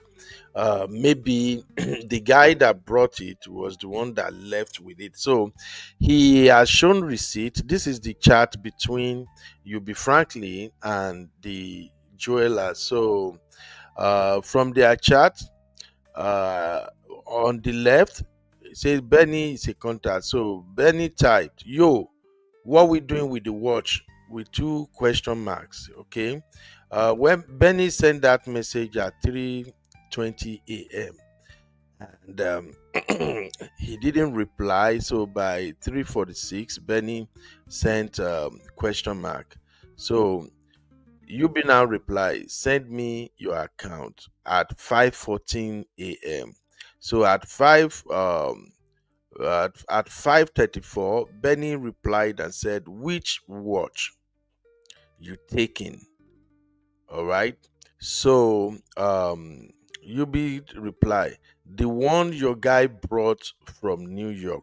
maybe the guy that brought it was the one that left with it. So he has shown receipt. This is the chat between Ubi Frankly and the jeweler. So from their chat, on the left, it says Benny is a contact. So Benny typed, yo, what we doing with the watch? With two question marks. Okay. When Benny sent that message at 3:20 a.m. and he didn't reply. So by 3:46, Benny sent question mark. So Yubi now reply, send me your account at 5:14 a.m. So at 5:34, Benny replied and said, which watch you taking? All right. So Yubi reply, the one your guy brought from New York.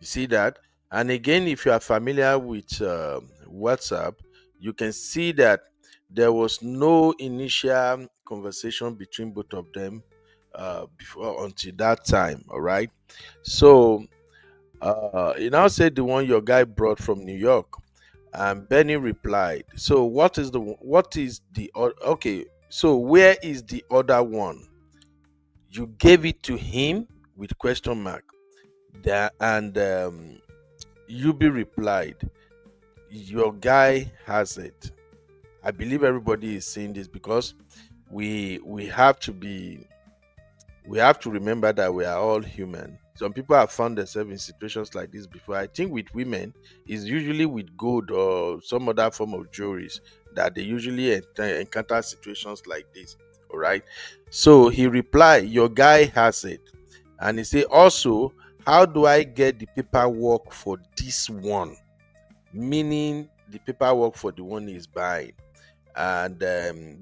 You see that? And again, if you are familiar with WhatsApp, you can see that there was no initial conversation between both of them before until that time. All right. So he now said the one your guy brought from New York, and Benny replied, so what is the okay? So where is the other one? You gave it to him with question mark. That and Yubi replied, your guy has it. I believe everybody is saying this because we have to remember that we are all human. Some people have found themselves in situations like this before. I think with women, it's usually with gold or some other form of jewelries that they usually encounter situations like this. All right. So he replied, your guy has it. And he said, also, how do I get the paperwork for this one? Meaning the paperwork for the one he's buying. And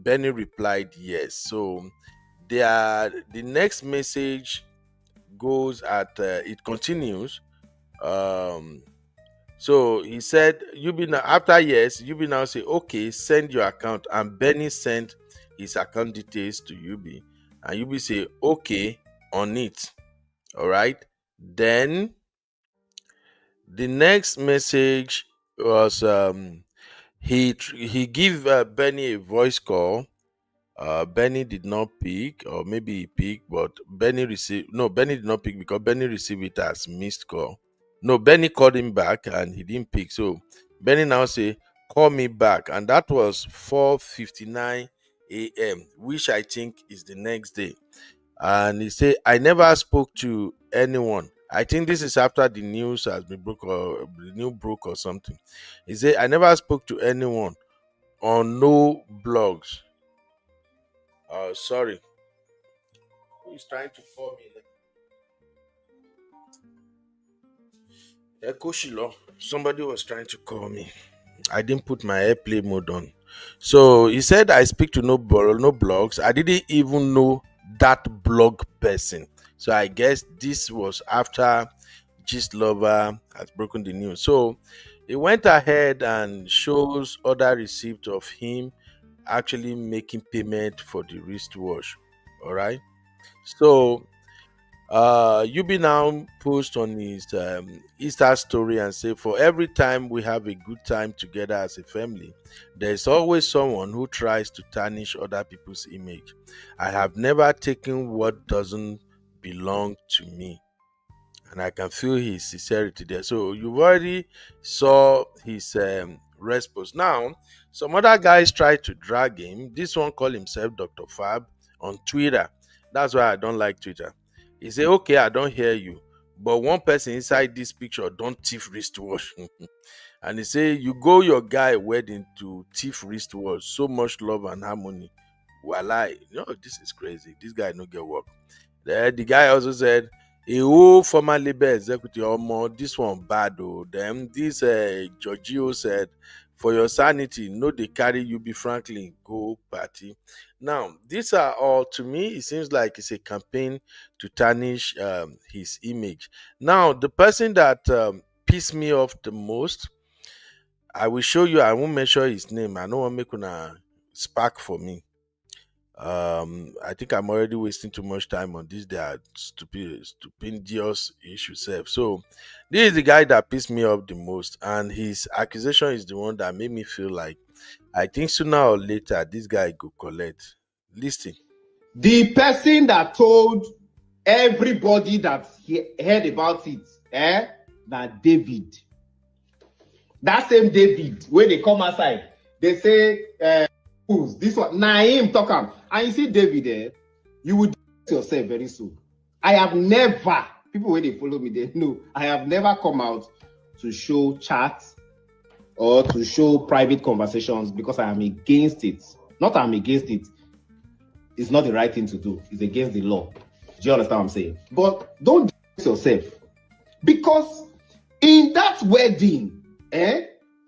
Benny replied, yes. So the next message goes at it continues. Um, so he said, Ubi now after years, Ubi now say, okay, send your account, and Benny sent his account details to Ubi, and Ubi say, okay, on it. All right. Then the next message was he give Benny a voice call. Benny did not pick, or maybe he picked, but Benny did not pick because Benny received it as missed call. No, Benny called him back and he didn't pick. So Benny now say, call me back. And that was 4:59 a.m., which I think is the next day. And he said, I never spoke to anyone. I think this is after the news has been broke, or the new broke or something. He said, I never spoke to anyone on no blogs. Sorry. Who is trying to call me? Koshilo. Somebody was trying to call me. I didn't put my airplay mode on. So he said I speak to no blogs. I didn't even know that blog person. So I guess this was after Gist Lover has broken the news. So he went ahead and shows other receipt of him actually making payment for the wristwatch. All right. So Yubi now post on his Easter story and say, for every time we have a good time together as a family, there is always someone who tries to tarnish other people's image. I have never taken what doesn't belong to me. And I can feel his sincerity there. So you've already saw his response. Now, some other guys try to drag him. This one called himself Dr. Fab on Twitter. That's why I don't like Twitter. He say, okay, I don't hear you, but one person inside this picture don't thief wristwatch. And he say, you go your guy wedding to thief wristwatch. So much love and harmony. Walai, this is crazy. This guy no get work. The guy also said, a whole former labor executive, this one bad though. Then this Giorgio said, for your sanity, no they carry Ubi Franklin go party. Now, these are all, to me, it seems like it's a campaign to tarnish his image. Now, the person that pissed me off the most, I will show you, I won't mention his name. I don't want to make una spark for me. I think I'm already wasting too much time on this. They are stupendous issue self. So this is the guy that pissed me off the most, and his accusation is the one that made me feel like I think sooner or later this guy go collect. Listen. The person that told everybody that he heard about it, that David. That same David, when they come outside, they say, who's this one? Naim Tokam. And you see David, you will do yourself very soon. I have never, people when they follow me, they know, I have never come out to show chats or to show private conversations because I am against it. Not I'm against it. It's not the right thing to do. It's against the law. Do you understand what I'm saying? But don't do it yourself. Because in that wedding,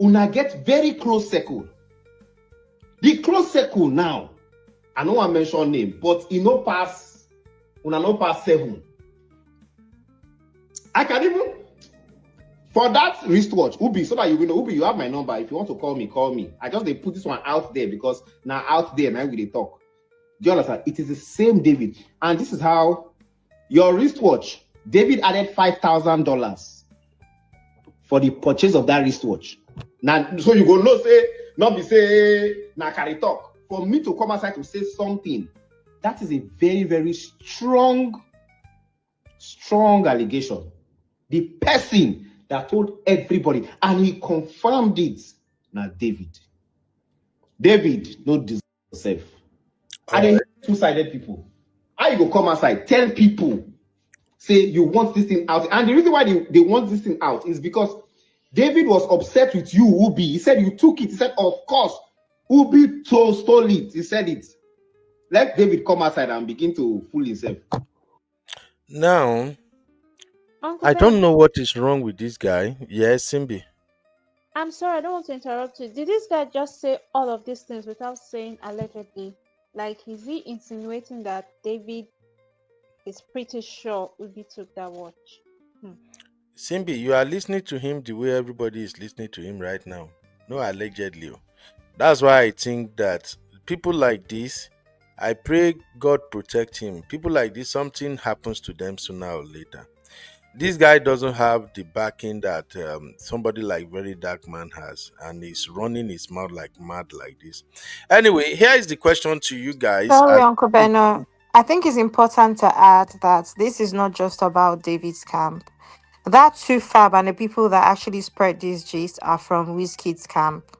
una get very close circle. The close circle now, I don't want to mention name, but una no pass 7. I can even, for that wristwatch, Ubi, so that you know, Ubi, you have my number. If you want to call me, call me. I just they put this one out there because now out there, now we they talk. Do you understand? It is the same David. And this is how your wristwatch, David added $5,000 for the purchase of that wristwatch. Now, so you go no say, not be say, na carry talk. For me to come outside to say something, that is a very, very strong allegation. The person that told everybody, and he confirmed it, now David. David, no deserve yourself. And then two-sided people. How you go come outside, tell people, say you want this thing out. And the reason why they want this thing out is because David was upset with you, Ubi. He said you took it. He said, of course, Ubi stole it. He said it. Let David come outside and begin to fool himself. Now, Uncle I don't Ben, know what is wrong with this guy. Yes, Simbi. I'm sorry, I don't want to interrupt you. Did this guy just say all of these things without saying allegedly? Like, is he insinuating that David is pretty sure Ubi took that watch? Hmm. Simbi, you are listening to him the way everybody is listening to him right now. No, allegedly. Oh. That's why I think that people like this, I pray God protect him. People like this, something happens to them sooner or later. This guy doesn't have the backing that somebody like Very Dark Man has, and he's running his mouth like mad like this. Anyway, here is the question to you guys. Sorry, Uncle Beno. I think it's important to add that this is not just about David's camp. That too fab and the people that actually spread these gist are from Wizkid's camp.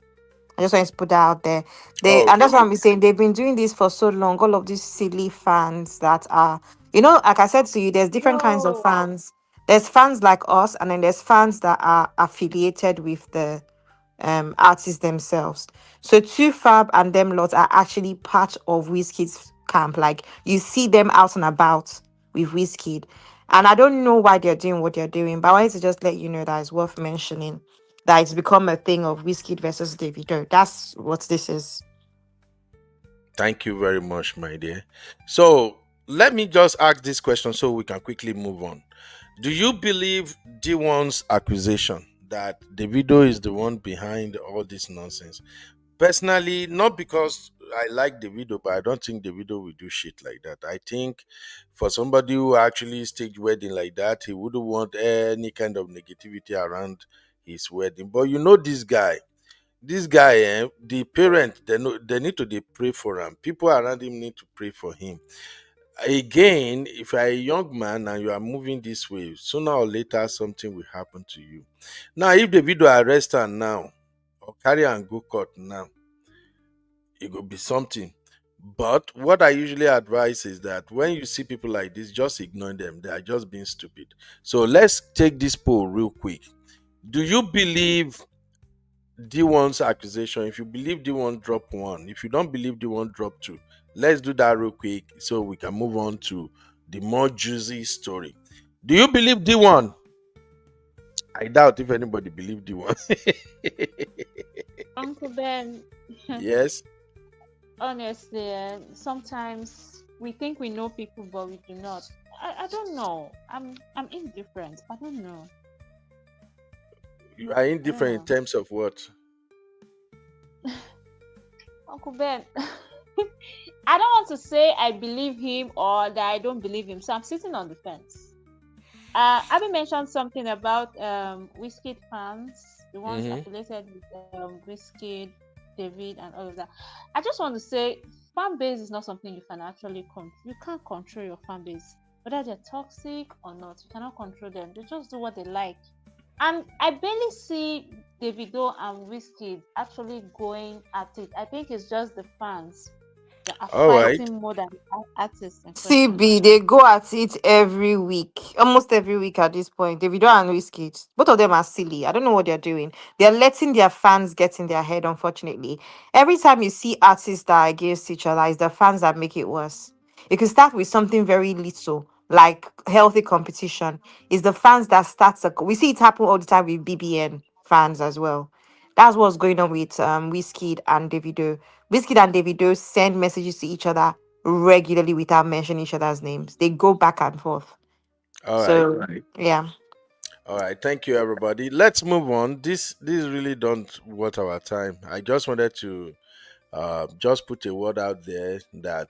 I just want to put that out there. Oh, And that's what I'm saying. They've been doing this for so long. All of these silly fans that are, like I said to you, there's different kinds of No. fans. There's fans like us, and then there's fans that are affiliated with the artists themselves. So Two Fab and them lots are actually part of Wizkid's camp. Like you see them out and about with Wizkid. And I don't know why they're doing what they're doing, but I wanted to just let you know that it's worth mentioning that it's become a thing of Wizkid versus Davido. That's what this is. thank you very much, my dear. So let me just ask this question so we can quickly move on. Do you believe D1's accusation that Davido is the one behind all this nonsense? Personally, not because I like Davido, but I don't think Davido will do shit like that. I think for somebody who actually staged wedding like that, he wouldn't want any kind of negativity around his wedding. But you know this guy, the parent, they need to they pray for him. People around him need to pray for him. Again, if you're a young man and you are moving this way, sooner or later something will happen to you. Now, if the video arrest her now or carry her and go court now, it will be something. But what I usually advise is that when you see people like this, just ignore them. They are just being stupid. So let's take this poll real quick. Do you believe D1's accusation? If you believe D1, drop one. If you don't believe D1, drop two. Let's do that real quick so we can move on to the more juicy story. Do you believe D1? I doubt if anybody believed D1. Uncle Ben, Yes. honestly, sometimes we think we know people, but we do not. I don't know. I'm indifferent. I don't know. You are I indifferent in don't terms of what? know. Uncle Ben, I don't want to say I believe him or that I don't believe him. So I'm sitting on the fence. Abby mentioned something about Wizkid fans, the ones Mm-hmm. affiliated with Wizkid, David, and all of that. I just want to say, fan base is not something you can actually you can't control your fan base, whether they're toxic or not. You cannot control them. They just do what they like. And I barely see Davido and Wizkid actually going at it. I think it's just the fans that are All right. fighting more than the artists in question. CB, they go at it every week, almost every week at this point. Davido and Wizkid, both of them are silly. I don't know what they're doing. They're letting their fans get in their head, unfortunately. Every time you see artists that are against each other, it's the fans that make it worse. You can start with something very little, like healthy competition. It's the fans that starts. We see it happen all the time with BBN fans as well. That's what's going on with Wizkid and Davido. Wizkid and Davido send messages to each other regularly without mentioning each other's names. They go back and forth. All right. So yeah. All right. Thank you, everybody. Let's move on. This really don't worth our time. I just wanted to just put a word out there that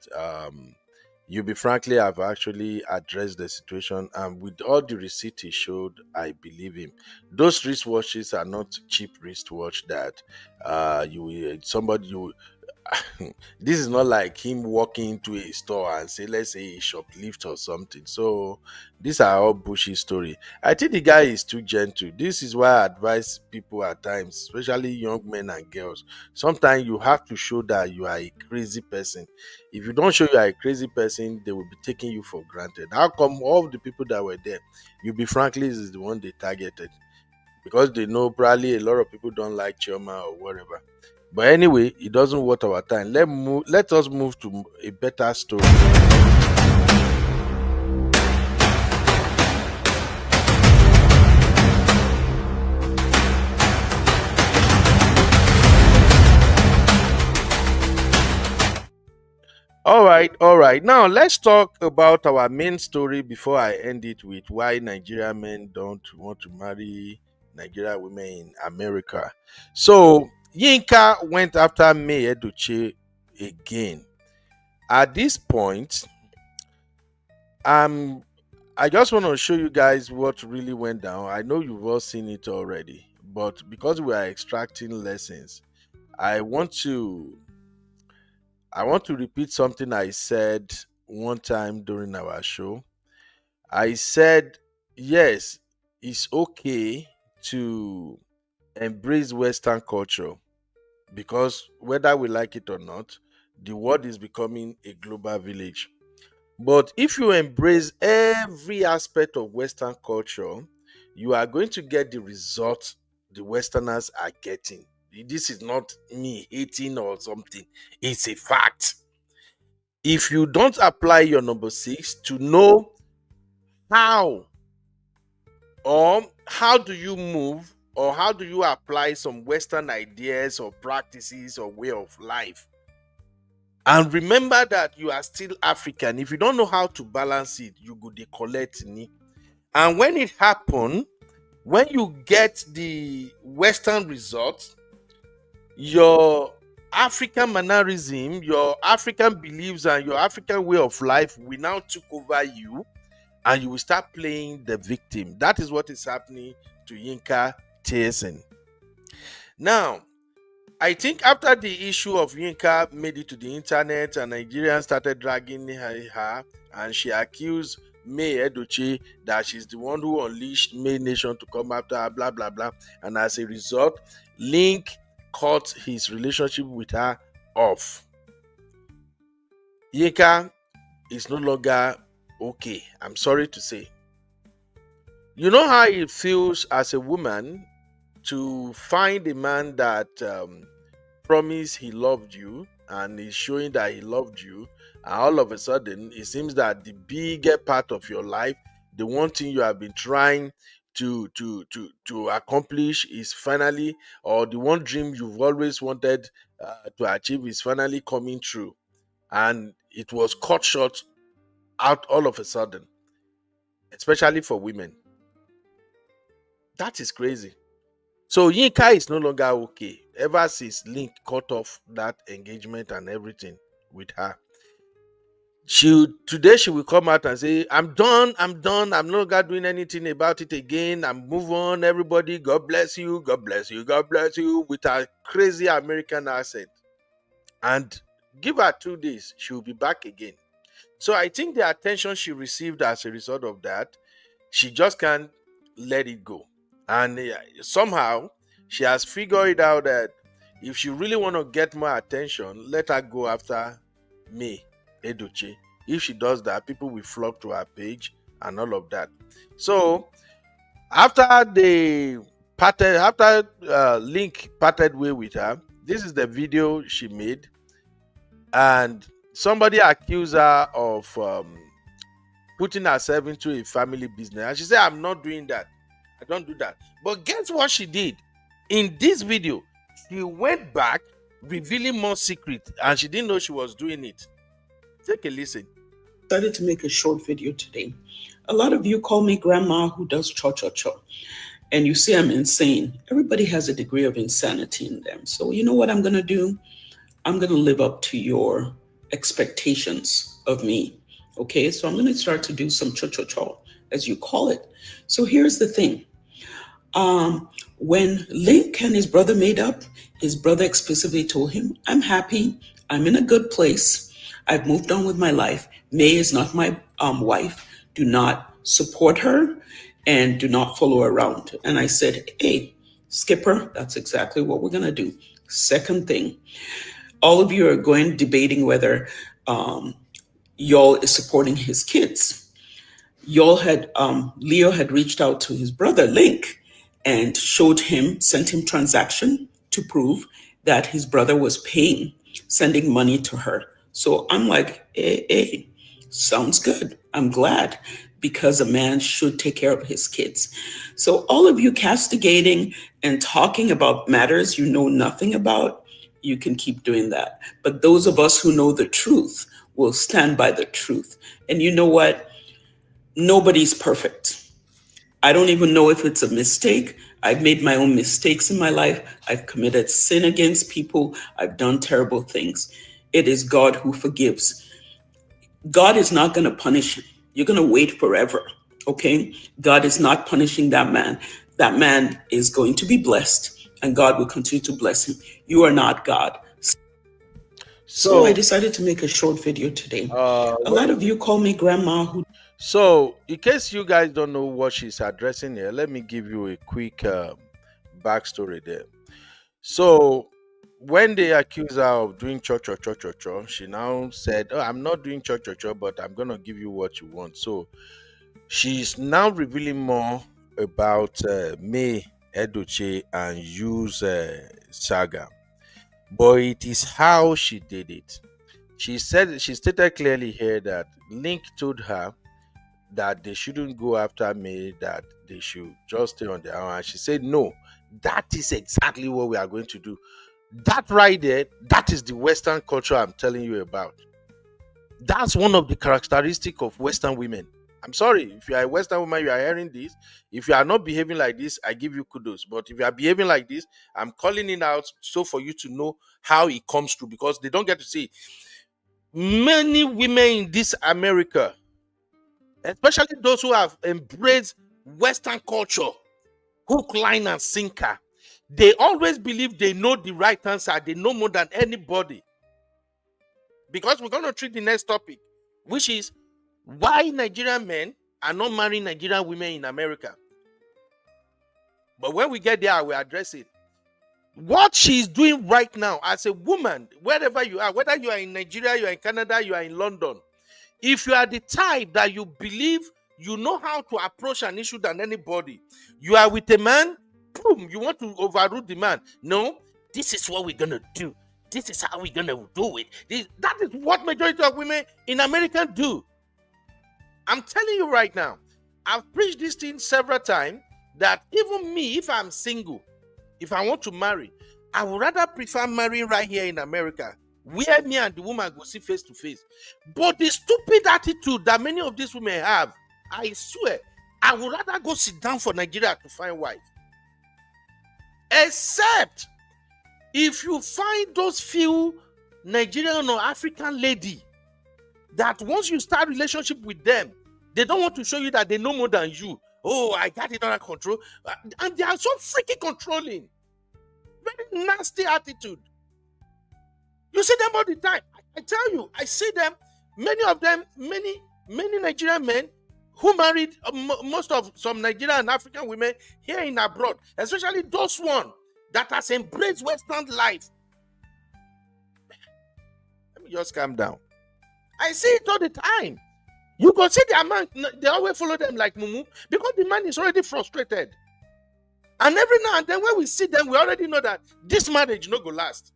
Ubi Frankly have actually addressed the situation, and with all the receipt he showed, I believe him. Those wristwatches are not cheap wristwatch that somebody you this is not like him walking into a store and say, let's say, he shoplift or something. So these are all bushy story. I think the guy is too gentle. This is why I advise people at times, especially young men and girls. Sometimes you have to show that you are a crazy person. If you don't show you are a crazy person, they will be taking you for granted. How come all the people that were there, Ubi Frankly is the one they targeted? Because they know probably a lot of people don't like Chioma or whatever. But anyway, it doesn't worth our time. Let us move to a better story. right, all right. Now let's talk about our main story before I end it with why Nigerian men don't want to marry Nigerian women in America. So Yinka went after May Edochie again. At this point, I just want to show you guys what really went down. I know you've all seen it already, but because we are extracting lessons, I want to repeat something I said one time during our show. I said, yes, it's okay to embrace Western culture because whether we like it or not, the world is becoming a global village. But if you embrace every aspect of Western culture, you are going to get the result the Westerners are getting. This is not me hating or something, it's a fact. If you don't apply your number 6 to know how how do you move or how do you apply some Western ideas or practices or way of life, and remember that you are still African. If you don't know how to balance it, you go dey collect ni. And when it happen, when you get the Western result, your African mannerism, your African beliefs, and your African way of life will now take over you, and you will start playing the victim. That is what is happening to Yinka Theisen. Now, I think after the issue of Yinka made it to the internet and Nigerians started dragging her, and she accused May Edochie that she's the one who unleashed May Nation to come after her, blah, blah, blah. And as a result, Link cut his relationship with her off. Yinka is no longer okay, I'm sorry to say. You know how it feels as a woman to find a man that promised he loved you and is showing that he loved you, and all of a sudden it seems that the bigger part of your life, the one thing you have been trying to accomplish is finally, or the one dream you've always wanted to achieve is finally coming true, and it was cut short out all of a sudden, especially for women. That is crazy. So Yinka is no longer okay ever since Link cut off that engagement and everything with her. Today she will come out and say, I'm done, I'm no longer doing anything about it again, I'm move on, everybody, God bless you, God bless you, God bless you, with her crazy American accent. And give her 2 days, she will be back again. So I think the attention she received as a result of that, she just can't let it go. And somehow she has figured out that if she really want to get more attention, let her go after May Edochie. If she does that, people will flock to her page and all of that. So after Link parted way with her, this is the video she made, and somebody accused her of putting herself into a family business, and she said, I'm not doing that, I don't do that. But guess what she did in this video? She went back revealing more secret, and she didn't know she was doing it. Take a listen. Decided to make a short video today. A lot of you call me grandma who does cha-cha-cha, and you say I'm insane. Everybody has a degree of insanity in them. So you know what I'm gonna do? I'm gonna live up to your expectations of me. Okay, so I'm gonna start to do some cha-cha-cha, as you call it. So here's the thing. When Link and his brother made up, his brother explicitly told him, I'm happy, I'm in a good place, I've moved on with my life. May is not my wife. Do not support her and do not follow her around. And I said, hey, Skipper, that's exactly what we're gonna do. Second thing, all of you are going debating whether y'all is supporting his kids. Y'all had, Leo had reached out to his brother, Link, and sent him transaction to prove that his brother was sending money to her. So I'm like, hey, sounds good. I'm glad, because a man should take care of his kids. So all of you castigating and talking about matters you know nothing about, you can keep doing that. But those of us who know the truth, will stand by the truth. And you know what? Nobody's perfect. I don't even know if it's a mistake. I've made my own mistakes in my life. I've committed sin against people. I've done terrible things. It is God who forgives. God is not going to punish him. You're going to wait forever. Okay? God is not punishing that man. That man is going to be blessed, and God will continue to bless him. You are not God. So I decided to make a short video today. A lot of you call me grandma who. So, in case you guys don't know what she's addressing here, let me give you a quick backstory there. So, when they accuse her of doing church, she now said, "Oh, I'm not doing church, but I'm gonna give you what you want." So, she's now revealing more about May Edochie and Yu's saga, but it is how she did it. She stated clearly here that Link told her that they shouldn't go after May, that they should just stay on their own. And she said, no, that is exactly what we are going to do. That right there, that is the Western culture I'm telling you about. That's one of the characteristics of Western women. I'm sorry, if you are a Western woman, you are hearing this. If you are not behaving like this, I give you kudos. But if you are behaving like this, I'm calling it out so for you to know how it comes through, because they don't get to see. Many women in this America, especially those who have embraced Western culture, hook, line, and sinker, they always believe they know the right answer. They know more than anybody. Because we're going to treat the next topic, which is why Nigerian men are not marrying Nigerian women in America. But when we get there, I will address it. What she's doing right now as a woman, wherever you are, whether you are in Nigeria, you are in Canada, you are in London, if you are the type that you believe you know how to approach an issue than anybody, you are with a man, boom, you want to overrule the man. No, this is what we're going to do. This is how we're going to do it. That is what majority of women in America do. I'm telling you right now, I've preached this thing several times, that even me, if I'm single, if I want to marry, I would rather prefer marrying right here in America, where me and the woman go see face to face. But the stupid attitude that many of these women have, I swear, I would rather go sit down for Nigeria to find wife. Except if you find those few Nigerian or African lady that once you start relationship with them, they don't want to show you that they know more than you. Oh, I got it under control. And they are so freaking controlling. Very nasty attitude. You see them all the time. I tell you, I see them, many of them, many Nigerian men who married some Nigerian and African women here in abroad, especially those one that has embraced Western life. Let me just calm down. I see it all the time. You can see their man, they always follow them like mumu, because the man is already frustrated. And every now and then when we see them, we already know that this marriage no go last.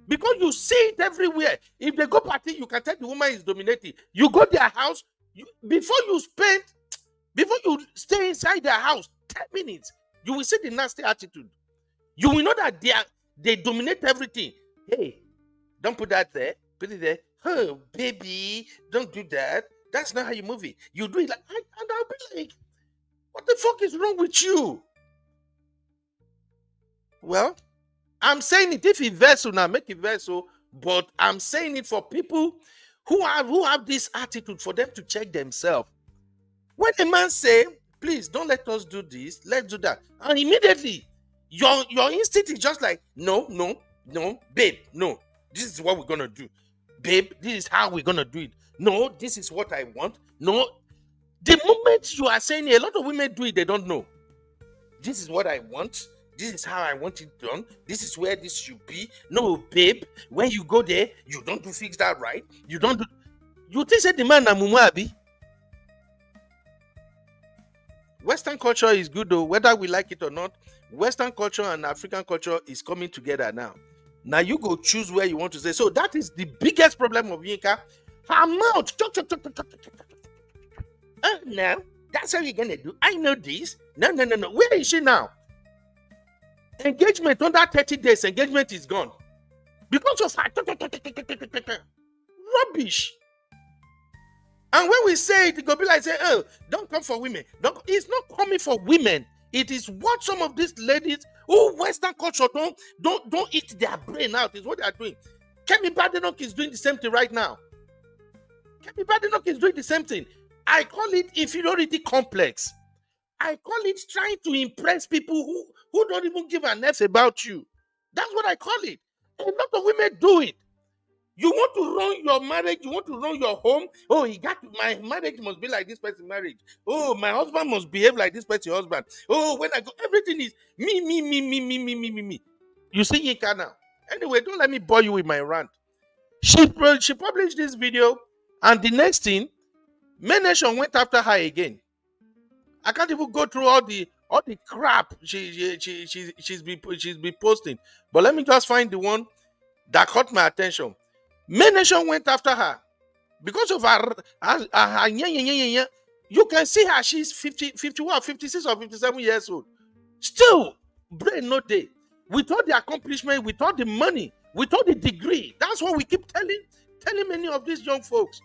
Because you see it everywhere. If they go party, you can tell the woman is dominating. You go to their house, before you stay inside their house 10 minutes, you will see the nasty attitude. You will know that they dominate everything. Hey, don't put that there. Put it there. Oh, baby, don't do that. That's not how you move it. You do it like, and I'll be like, what the fuck is wrong with you? Well, I'm saying it. If it vessel now, make it vessel. But I'm saying it for people who have this attitude, for them to check themselves. When a man say, please don't let us do this, let's do that, and immediately your instinct is just like, no, babe, no, this is what we're gonna do. Babe, this is how we're gonna do it. No, this is what I want. No, the moment you are saying, a lot of women do it, they don't know. This is what I want. This is how I want it done. This is where this should be. No, babe, when you go there, you don't do fix that right. You don't do. You think say the man na mumu abi? Western culture is good though, whether we like it or not. Western culture and African culture is coming together now. Now you go choose where you want to say. So that is the biggest problem of Yinka. Her mouth. No, that's how you're gonna do. I know this. No. Where is she now? Engagement under 30 days, engagement is gone. Because of her. Rubbish. And when we say it, it go be like say, oh, don't come for women. It's not coming for women. It is what some of these ladies who Western culture don't eat their brain out is what they are doing. Kemi Badenoch is doing the same thing right now. Kemi Badenoch is doing the same thing. I call it inferiority complex. I call it trying to impress people who don't even give an F about you. That's what I call it. A lot of women do it. You want to run your marriage, you want to run your home. Oh, my marriage must be like this person's marriage. Oh, my husband must behave like this person's husband. Oh, when I go, everything is me. You see Yinka now. Anyway, don't let me bore you with my rant. She published this video, and the next thing, May Nation went after her again. I can't even go through all the crap she's been posting. But let me just find the one that caught my attention. May Nation went after her because of her you can see her, she's 51, 56 or 57 years old. Still, brain no day. With all the accomplishment, with all the money, with all the degree. That's what we keep telling many of these young folks.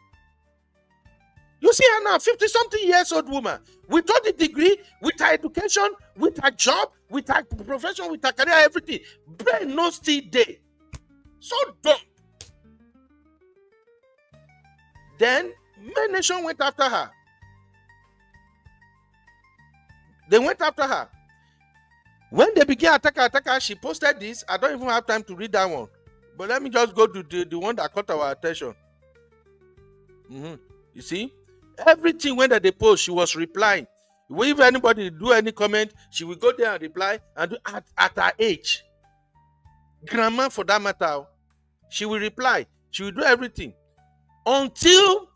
You see her now, 50-something years old woman, with all the degree, with her education, with her job, with her profession, with her career, everything. Brain no still day. So dumb. Then May Nation went after her. They went after her. When they began attack her, she posted this. I don't even have time to read that one. But let me just go to the one that caught our attention. You see? Everything when they post, she was replying. If anybody do any comment, she will go there and reply and do at her age. Grandma for that matter. She will reply. She will do everything. Until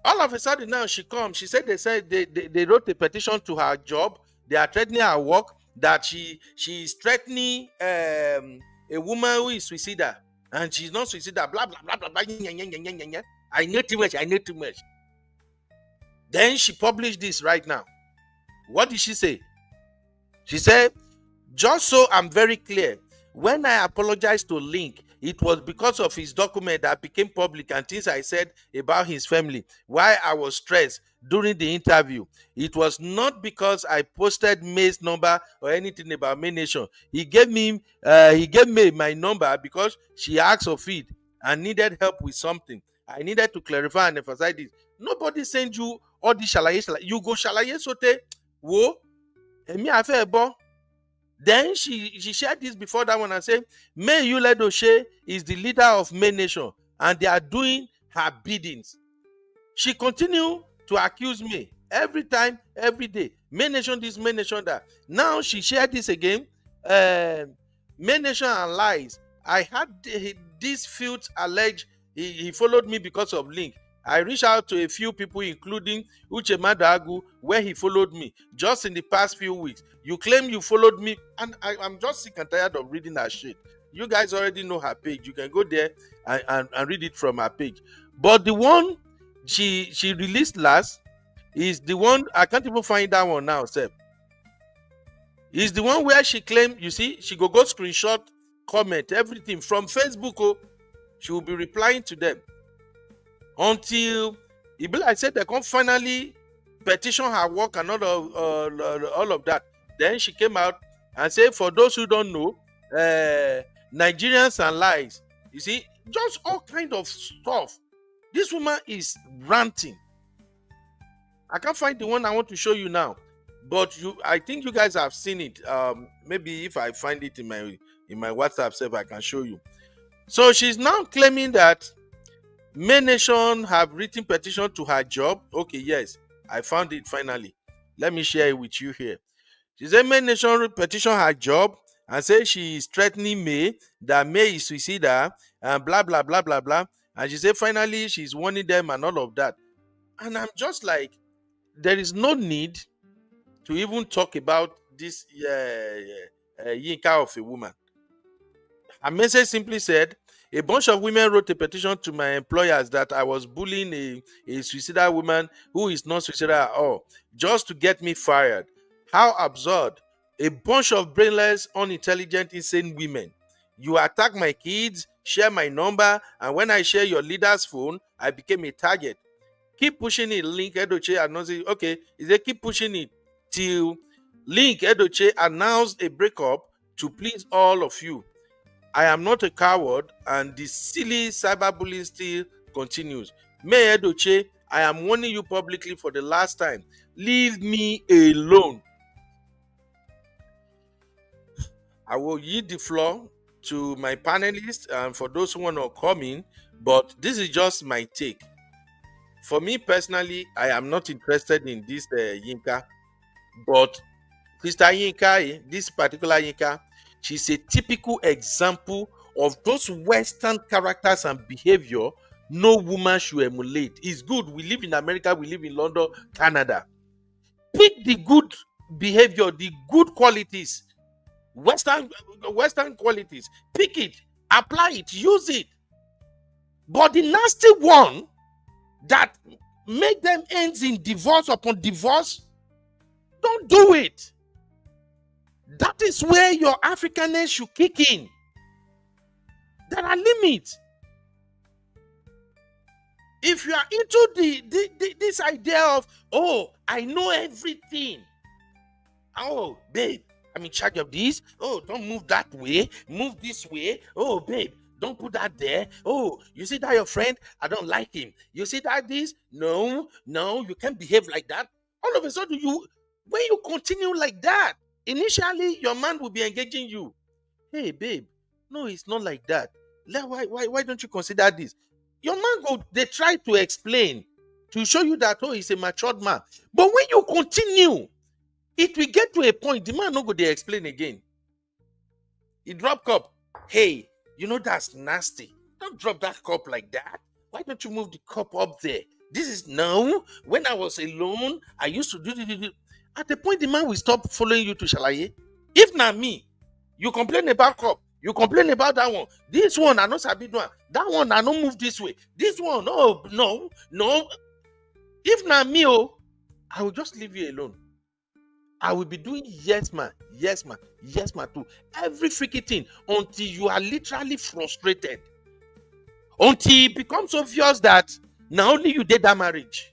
all of a sudden now she comes. She said they wrote a petition to her job. They are threatening her work, that she is threatening a woman who is suicidal. And she's not suicidal. Blah, blah, blah, blah, blah. I know too much. Then she published this right now. What did she say? She said, just so I'm very clear, when I apologized to Link, it was because of his document that became public and things I said about his family, why I was stressed during the interview. It was not because I posted May's number or anything about May Nation. He gave me my number because she asked of it and needed help with something. I needed to clarify and emphasize this. Nobody send you all the shalaye. You go shalaye sote. Wo. Emi afe ebo. Then she shared this before that one and said, May Edochie is the leader of May Nation and they are doing her biddings. She continued to accuse me every time, every day. May Nation this, May Nation that. Now she shared this again. May Nation and lies. I had this field alleged he followed me because of Link. I reached out to a few people, including Uche Madagu, where he followed me just in the past few weeks. You claim you followed me, and I'm just sick and tired of reading that shit. You guys already know her page. You can go there and read it from her page. But the one she released last is the one, I can't even find that one now, Seb. Is the one where she claimed, you see, she go screenshot, comment, everything from Facebook. Oh, she will be replying to them. Until I said they can finally petition her work and all of that. Then she came out and said, for those who don't know, Nigerians and lies. You see, just all kind of stuff. This woman is ranting. I can't find the one I want to show you now, but I think you guys have seen it. Maybe if I find it in my WhatsApp server, I can show you. So she's now claiming that May Nation have written petition to her job. Okay, yes, I found it finally. Let me share it with you here. She said May Nation petition her job and say she is threatening May, that May is suicidal and blah, blah, blah, blah, blah. And she said finally she's warning them and all of that. And I'm just like, there is no need to even talk about this Yinka of a woman. Her message simply said, a bunch of women wrote a petition to my employers that I was bullying a suicidal woman who is not suicidal at all, just to get me fired. How absurd. A bunch of brainless, unintelligent, insane women. You attack my kids, share my number, and when I share your leader's phone, I became a target. Keep pushing it, Link Edochie announcing, okay, they keep pushing it till Link Edochie announced a breakup to please all of you. I am not a coward, and the silly cyberbullying still continues. May Edochie, I am warning you publicly for the last time. Leave me alone. I will yield the floor to my panelists and for those who want to come in, but this is just my take. For me personally, I am not interested in this Yinka, but Sister Yinka, this particular Yinka, she's a typical example of those Western characters and behavior no woman should emulate. It's good. We live in America, we live in London, Canada. Pick the good behavior, the good qualities, Western qualities. Pick it, apply it, use it. But the nasty one that make them ends in divorce upon divorce, don't do it. That is where your Africanness should kick in. There are limits. If you are into this idea of, oh, I know everything. Oh, babe, I'm in charge of this. Oh, don't move that way. Move this way. Oh, babe, don't put that there. Oh, you see that your friend? I don't like him. You see that this? No, you can't behave like that. All of a sudden, when you continue like that, initially your man will be engaging you. Hey, babe, no, it's not like that. Why don't you consider this? Your man they try to explain to show you that, oh, he's a matured man. But when you continue, it will get to a point, the man not go they explain again. He drop cup. Hey, you know that's nasty. Don't drop that cup like that. Why don't you move the cup up there? This is no. When I was alone, I used to do. At the point, the man will stop following you to Shalaye. If not me, you complain about cup. You complain about that one. This one, I know sabi do am. That one, I don't move this way. This one, oh, no. If not me, I will just leave you alone. I will be doing yes, man too. Every freaking thing until you are literally frustrated. Until it becomes obvious that not only you did that marriage.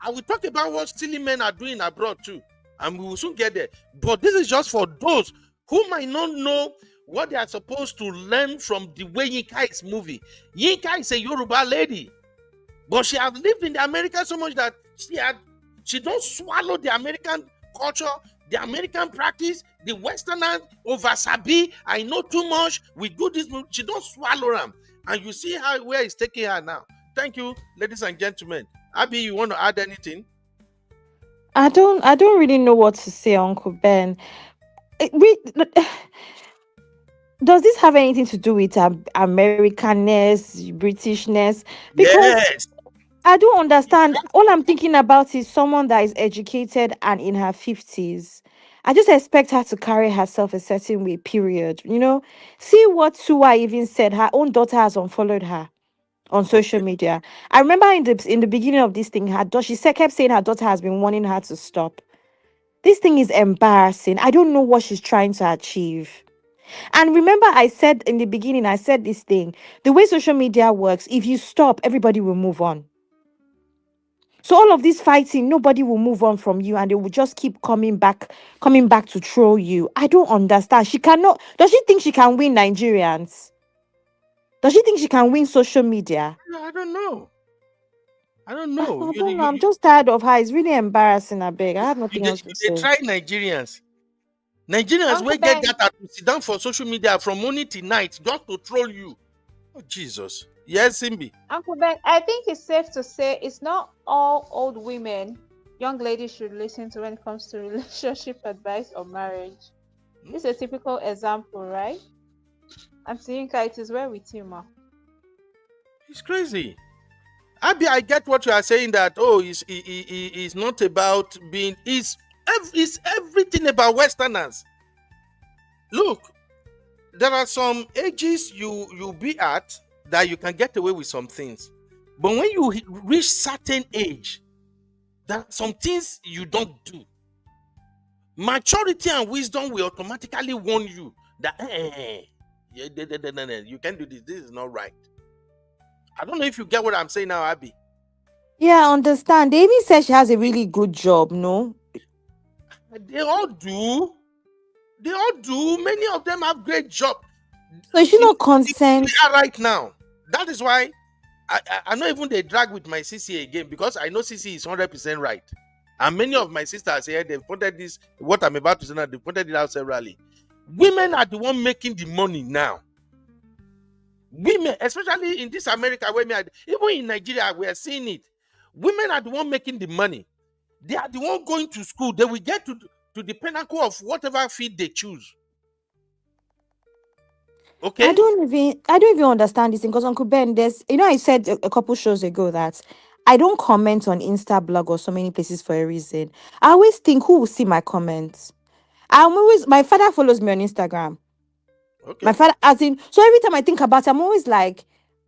I will talk about what silly men are doing abroad too. And we will soon get there. But this is just for those who might not know what they are supposed to learn from the way Yinka is moving. Yinka is a Yoruba lady. But she has lived in the America so much that she don't swallow the American culture, the American practice, the Westerners over Sabi. I know too much. We do this. She don't swallow them. And you see where it's taking her now. Thank you, ladies and gentlemen. Abby, you want to add anything? I don't really know what to say, Uncle Ben. Does this have anything to do with Americanness, Britishness? Because yes. I don't understand. All I'm thinking about is someone that is educated and in her 50s. I just expect her to carry herself a certain way, period. See what Suwa even said. Her own daughter has unfollowed her on social media. I remember in the beginning of this thing, she kept saying her daughter has been warning her to stop. This thing is embarrassing. I don't know what she's trying to achieve. And remember, I said in the beginning, I said this thing. The way social media works, if you stop, everybody will move on. So all of this fighting, nobody will move on from you, and they will just keep coming back to troll you. I don't understand. She cannot. Does she think she can win Nigerians? Does she think she can win social media? I don't know. I don't know. I don't know. I'm just tired of her. It's really embarrassing. I beg. I have nothing else to say. They try Nigerians. Nigerians will get that to sit down for social media from morning till night just to troll you. Oh, Jesus. Yes, Simbi. Uncle Ben, I think it's safe to say it's not all old women young ladies should listen to when it comes to relationship advice or marriage. This is a typical example, right? Auntie Yinka, it is well with you, ma. It's crazy. Abby, I get what you are saying that, it's not about being, it's everything about Westerners. Look, there are some ages you be at that you can get away with some things. But when you reach certain age, there are some things you don't do. Maturity and wisdom will automatically warn you that, You can't do this. This is not right. I don't know if you get what I'm saying now, Abby. Yeah, I understand. They even said she has a really good job, no? They all do. They all do. Many of them have great jobs. So is she not consent? They are right now. That is why I know even they drag with my CC again, because I know CC is 100% right. And many of my sisters here, they've pointed this, what I'm about to say now, they pointed it out severally. Women are the one making the money now. Women, especially in this America, where even in Nigeria, we are seeing it. Women are the one making the money. They are the one going to school. They will get to the pinnacle of whatever field they choose. Okay. I don't even understand this thing, because Uncle Ben, I said a couple shows ago that I don't comment on Insta blog or so many places for a reason. I always think, who will see my comments? My father follows me on Instagram. Okay. My father, so every time I think about it, I'm always like,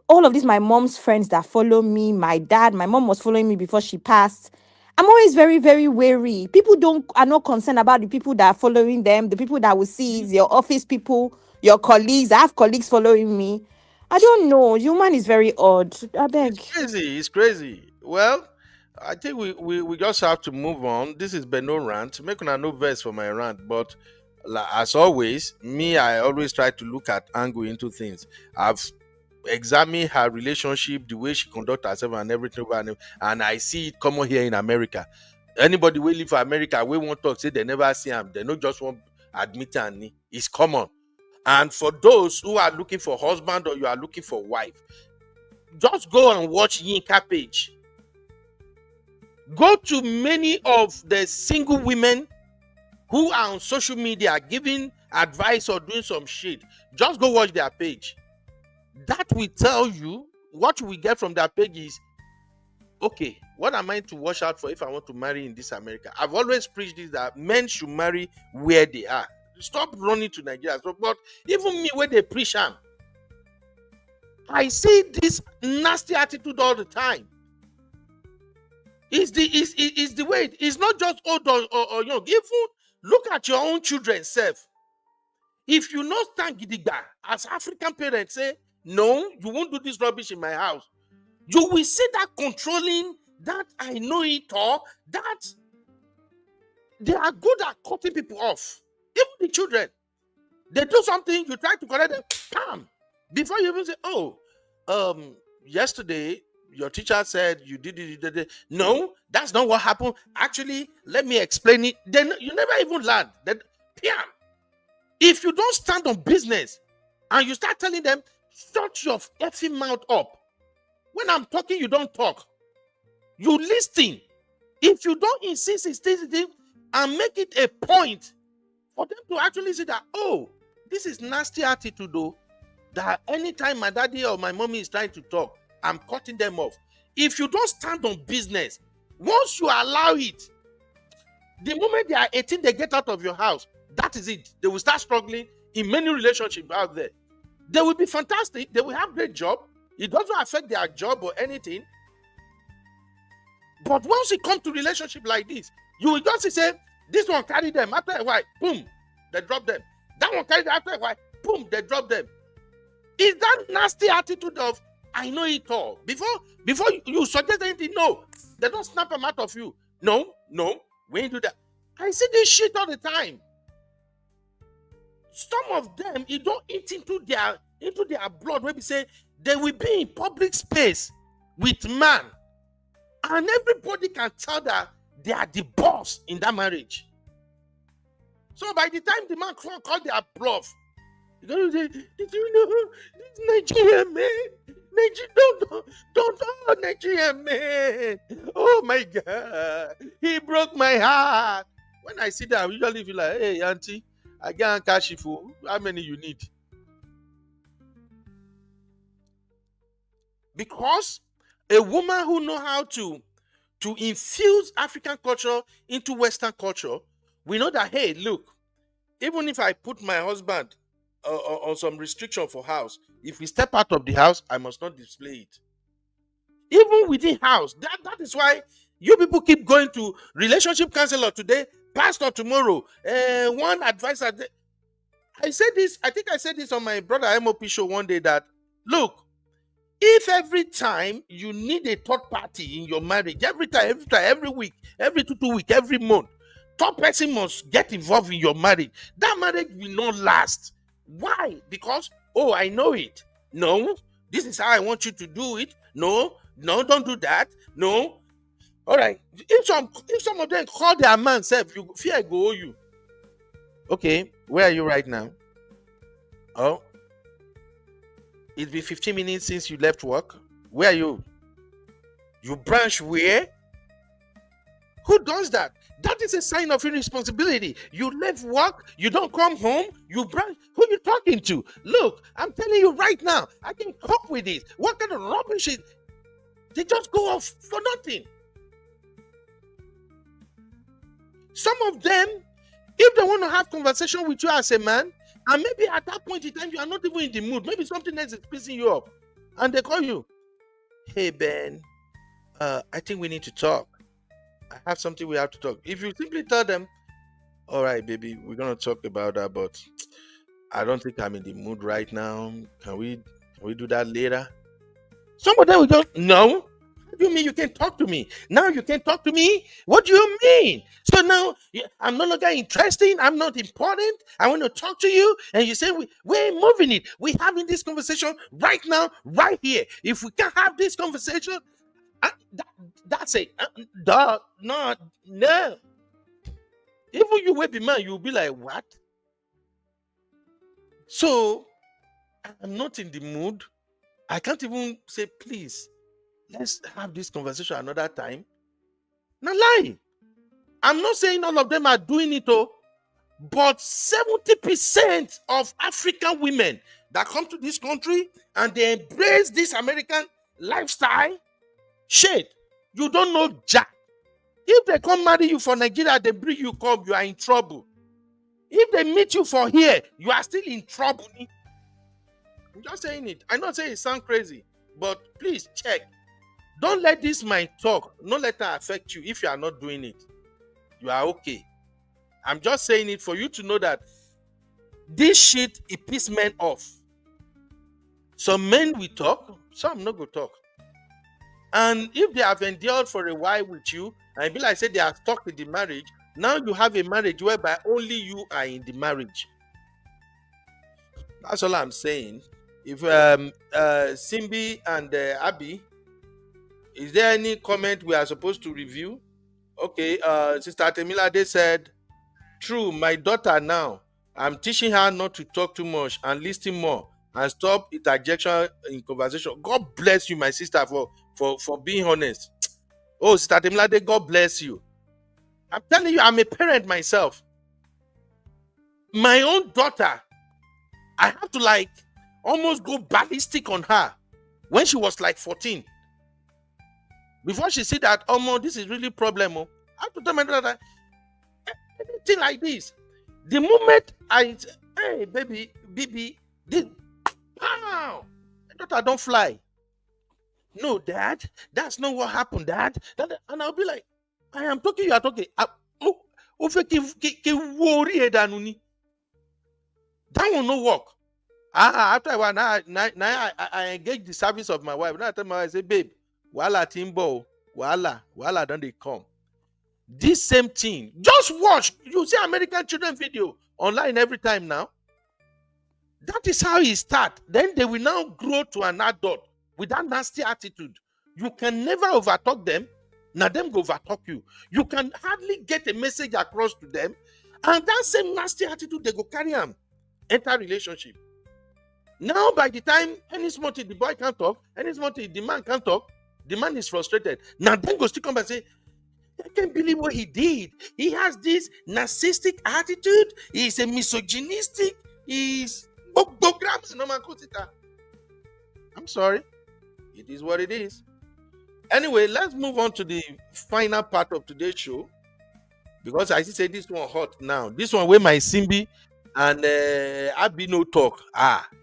all of these, my mom's friends that follow me, my mom was following me before she passed. I'm always very, very wary. People are not concerned about the people that are following them, the people that will see is your office people, your colleagues. I have colleagues following me. I don't know. Human is very odd. I beg. It's crazy. Well, I think we just have to move on. This is Beno rant. Make una no verse for my rant, but as always, I always try to look at angle into things. I've examined her relationship, the way she conducts herself and everything, and I see it common here in America. Anybody will live for America, we won't talk, say they never see him. They not just want admit and it's common. And for those who are looking for husband or you are looking for wife, just go and watch Yinka page. Go to many of the single women who are on social media giving advice or doing some shit. Just go watch their page. That will tell you what we get from their page is, okay, what am I to watch out for if I want to marry in this America? I've always preached this, that men should marry where they are. Stop running to Nigeria. But even me, when they preach them, I see this nasty attitude all the time. It's the way it's not just old or young. Even look at your own children self. If you not stand gidigba as African parents say, no, you won't do this rubbish in my house, you will see that controlling, that I know it all, that they are good at cutting people off. Even the children, they do something, you try to correct them, bam, before you even say, oh, yesterday your teacher said you did it. No, that's not what happened. Actually, let me explain it. Then you never even learn that. Bam. If you don't stand on business and you start telling them, shut your effing mouth up. When I'm talking, you don't talk. You listen. If you don't insist and make it a point for them to actually see that, oh, this is nasty attitude though, that anytime my daddy or my mommy is trying to talk, I'm cutting them off. If you don't stand on business, once you allow it, the moment they are 18, they get out of your house. That is it. They will start struggling in many relationships out there. They will be fantastic. They will have great job. It doesn't affect their job or anything. But once it comes to relationship like this, you will just say, this one carry them. After a while, boom, they drop them. That one carry them. After a while, boom, they drop them. Is that nasty attitude of, I know it all? Before you suggest anything, no, they don't snap them out of you. No, we ain't do that. I see this shit all the time. Some of them, it don't eat into their blood. Maybe say they will be in public space with man, and everybody can tell that they are the boss in that marriage. So by the time the man call their bluff, you're gonna say, did you know this Nigerian man? Don't Nigerian man. Oh my God, he broke my heart. When I see that, I usually feel like, hey, auntie, I can't cash you for how many you need. Because a woman who know how to infuse African culture into Western culture, we know that, hey, look, even if I put my husband on some restriction for house, if we step out of the house, I must not display it. Even within house, that is why you people keep going to relationship counselor today, pastor tomorrow, one advisor. I said this, I think I said this on my brother MOP show one day that, look, if every time you need a third party in your marriage, every time, every week, every two weeks, every month, third person must get involved in your marriage, that marriage will not last. Why? Because, oh, I know it. No, this is how I want you to do it. No, don't do that. No. All right. If some of them call their man self, you fear I go owe you. Okay, where are you right now? Oh, it's been 15 minutes since you left work. Where are you? You branch where? Who does that? That is a sign of irresponsibility. You left work, you don't come home, you branch. Who are you talking to? Look, I'm telling you right now, I can cope with it. What kind of rubbish is? They just go off for nothing. Some of them, if they want to have conversation with you as a man, and maybe at that point in time you are not even in the mood, maybe something else is pissing you up, and they call you, hey Ben, I think we need to talk. I have something we have to talk. If you simply tell them, all right, baby, we're gonna talk about that, but I don't think I'm in the mood right now. Can we do that later? Some of them will go, no. What do you mean you can't talk to me? Now you can't talk to me? What do you mean? So now I'm no longer interesting. I'm not important. I want to talk to you. And you say, we're moving it. We're having this conversation right now, right here. If we can't have this conversation, that's it. No. Even you will be man, you'll be like, what? So I'm not in the mood. I can't even say, please, let's have this conversation another time. Now lie. I'm not saying all of them are doing it, but 70% of African women that come to this country and they embrace this American lifestyle, shit, you don't know jack. If they come marry you for Nigeria, they bring you come, you are in trouble. If they meet you for here, you are still in trouble. I'm just saying it. I'm not saying it sounds crazy, but please check. Don't let this my talk, not let that affect you if you are not doing it. You are okay. I'm just saying it for you to know that this shit, it pisses men off. Some men will talk, some not go talk. And if they have endured for a while with you, and be like say they are stuck in the marriage, now you have a marriage whereby only you are in the marriage. That's all I'm saying. If Simbi and Abby, is there any comment we are supposed to review? Okay, Sister Temila, they said, true, my daughter now, I'm teaching her not to talk too much and listen more and stop interjection in conversation. God bless you, my sister, for being honest. Oh, Sister Temila, God bless you. I'm telling you, I'm a parent myself. My own daughter, I had to like almost go ballistic on her when she was like 14. Before she see that, oh, this is really a problem. I have to tell my daughter, anything like this. The moment I, hey, baby, this, pow, my daughter don't fly. No, Dad, that's not what happened, Dad. And I'll be like, I am talking, you are talking. That will not work. After a while, now I engage the service of my wife. Now I tell my wife, I say, babe, wala timbo, wala don't they come. This same thing, just watch. You see American children video online every time now. That is how it starts. Then they will now grow to an adult with that nasty attitude. You can never overtalk them. Now them go overtalk you. You can hardly get a message across to them. And that same nasty attitude, they go carry them. Enter relationship. Now, by the time any small thing the boy can't talk, any small thing the man can't talk, the man is frustrated. Now then go still come and say, I can't believe what he did. He has this narcissistic attitude. He's a misogynistic. He's... I'm sorry. It is what it is. Anyway, let's move on to the final part of today's show. Because I say this one hot now. This one where my Simbi and Abi no talk.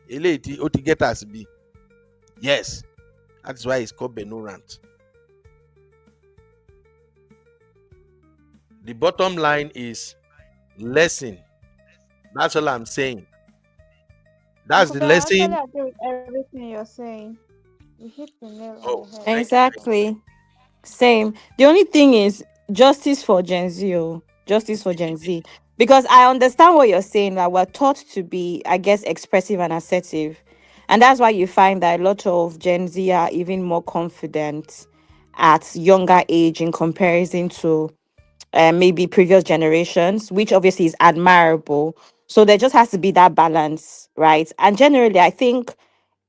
Eleti oti get us be. Yes. That's why it's called Benorant. The bottom line is lesson. That's all I'm saying. That's Uncle the Ben, I actually lesson. agree with everything you're saying. You hit the nail on Oh, the head. thank you. Exactly. Same. The only thing is justice for Gen Z. Oh, justice for Gen Z. Because I understand what you're saying, that we're taught to be, I guess, expressive and assertive. And that's why you find that a lot of Gen Z are even more confident at younger age in comparison to maybe previous generations, which obviously is admirable. So there just has to be that balance, right? And generally, I think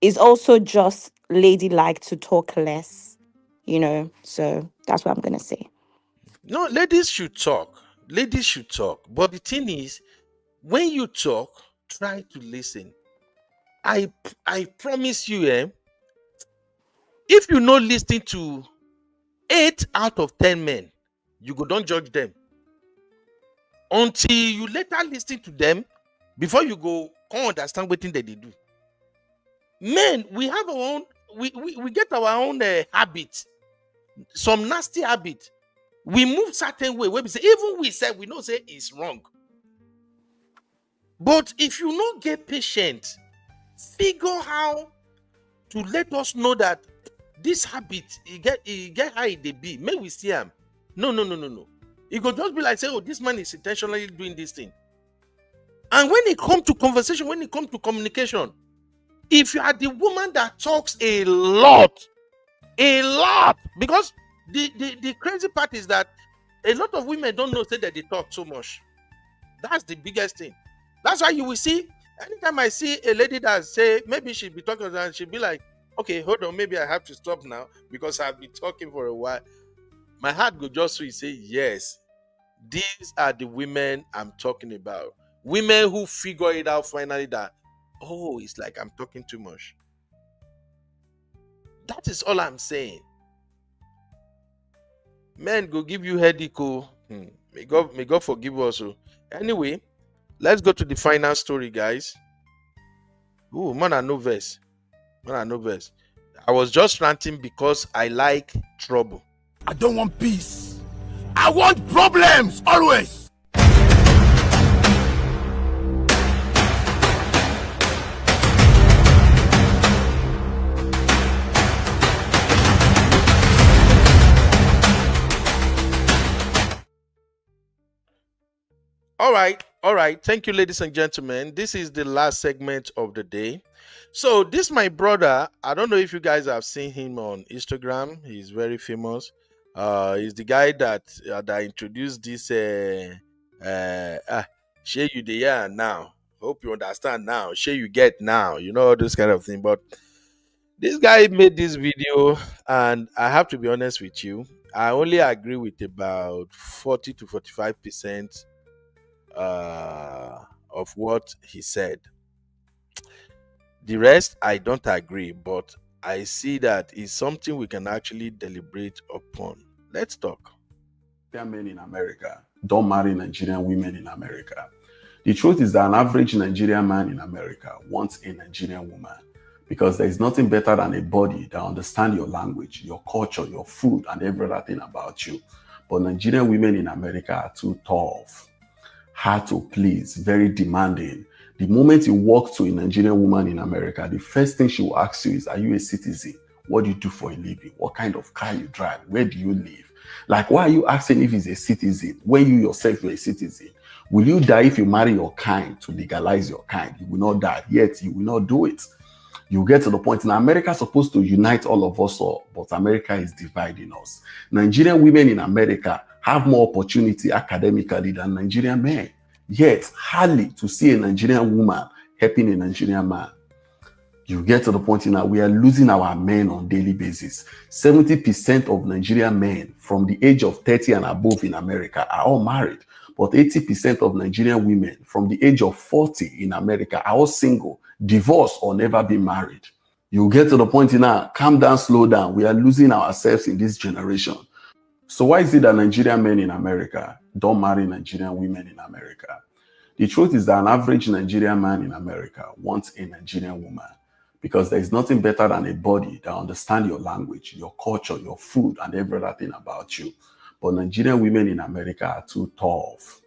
it's also just ladylike to talk less, you know. So that's what I'm gonna say. No, ladies should talk. Ladies should talk. But the thing is, when you talk, try to listen. I promise you, if you not listen to 8 out of 10 men, you go don't judge them until you later listen to them before you go come understand what thing that they do. Men, we have our own, we get our own habit, some nasty habit. We move certain way where we say, even we say we know say it's wrong. But if you not get patient, figure how to let us know that this habit, it get how it dey be. May we see him. No. It could just be like say, oh, this man is intentionally doing this thing. And when it comes to conversation, when it comes to communication, if you are the woman that talks a lot, because the crazy part is that a lot of women don't know say that they talk so much. That's the biggest thing. That's why you will see anytime I see a lady that say maybe she'll be talking and she'll be like, okay, hold on, maybe I have to stop now because I've been talking for a while. My heart go just so you say, yes, these are the women I'm talking about. Women who figure it out finally that, oh, it's like I'm talking too much. That is all I'm saying. Men go give you headache. Oh. May God forgive us. Oh. Anyway, let's go to the final story, guys. Oh, man, I know verse. I was just ranting because I like trouble. I don't want peace. I want problems always. All right. Thank you, ladies and gentlemen. This is the last segment of the day. So this my brother. I don't know if you guys have seen him on Instagram. He's very famous. He's the guy that introduced this. Share you the year now. Hope you understand now. Share you get now. You know all this kind of thing. But this guy made this video, and I have to be honest with you. I only agree with about 40 to 45% of what he said. The rest, I don't agree, but I see that it's something we can actually deliberate upon. Let's talk. Men in America don't marry Nigerian women in America. The truth is that an average Nigerian man in America wants a Nigerian woman because there is nothing better than a body that understands your language, your culture, your food, and everything about you. But Nigerian women in America are too tough, hard to please, very demanding. The moment you walk to a Nigerian woman in America, the first thing she will ask you is, are you a citizen? What do you do for a living? What kind of car you drive? Where do you live? Like, why are you asking if he's a citizen when you yourself are a citizen? Will you die if you marry your kind to legalize your kind? You will not die, yet you will not do it. You get to the point. Now, America is supposed to unite all of us all, but America is dividing us. Nigerian women in America have more opportunity academically than Nigerian men. Yet, hardly to see a Nigerian woman helping a Nigerian man. You get to the point now, we are losing our men on a daily basis. 70% of Nigerian men from the age of 30 and above in America are all married. But 80% of Nigerian women from the age of 40 in America are all single, divorced, or never been married. You get to the point now, calm down, slow down. We are losing ourselves in this generation. So why is it that Nigerian men in America don't marry Nigerian women in America? The truth is that an average Nigerian man in America wants a Nigerian woman because there is nothing better than a body that understands your language, your culture, your food, and everything about you. But Nigerian women in America are too tough,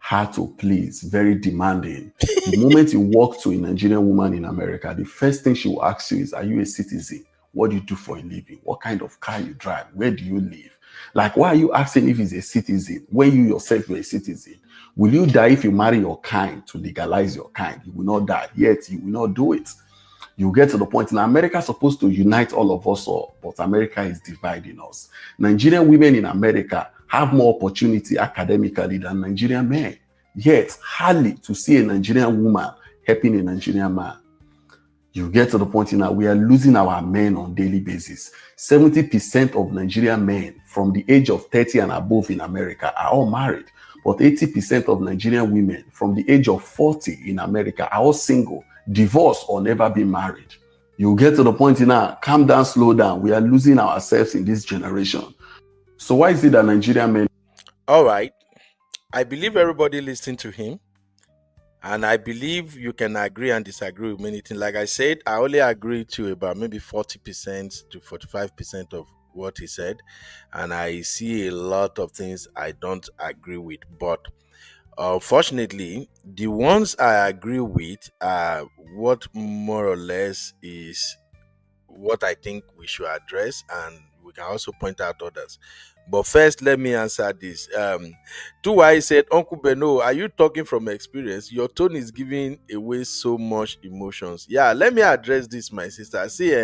hard to please, very demanding. The moment you walk to a Nigerian woman in America, the first thing she will ask you is, are you a citizen? What do you do for a living? What kind of car you drive? Where do you live? Like, why are you asking if he's a citizen when you yourself are a citizen? Will you die if you marry your kind to legalize your kind? You will not die, yet you will not do it. You get to the point in America supposed to unite all of us all, but America is dividing us. Nigerian women in America have more opportunity academically than Nigerian men. Yet, hardly to see a Nigerian woman helping a Nigerian man. You get to the point now, we are losing our men on a daily basis. 70% of Nigerian men from the age of 30 and above in America are all married. But 80% of Nigerian women from the age of 40 in America are all single, divorced, or never been married. You get to the point now, calm down, slow down. We are losing ourselves in this generation. So why is it that Nigerian men... All right. I believe everybody listening to him. And I believe you can agree and disagree with many things. Like I said, I only agree to about maybe 40% to 45% of what he said. And I see a lot of things I don't agree with. But fortunately, the ones I agree with are what more or less is what I think we should address. And we can also point out others. But first, let me answer this. To why I said, Uncle Beno, are you talking from experience? Your tone is giving away so much emotions. Yeah, let me address this, my sister. See,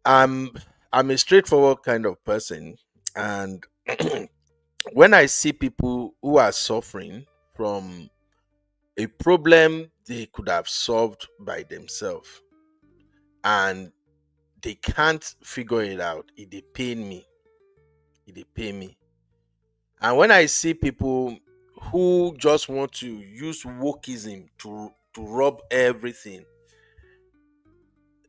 I'm a straightforward kind of person. And when I see people who are suffering from a problem they could have solved by themselves and they can't figure it out, it dey pain me. They pay me. And when I see people who just want to use wokeism to rub everything,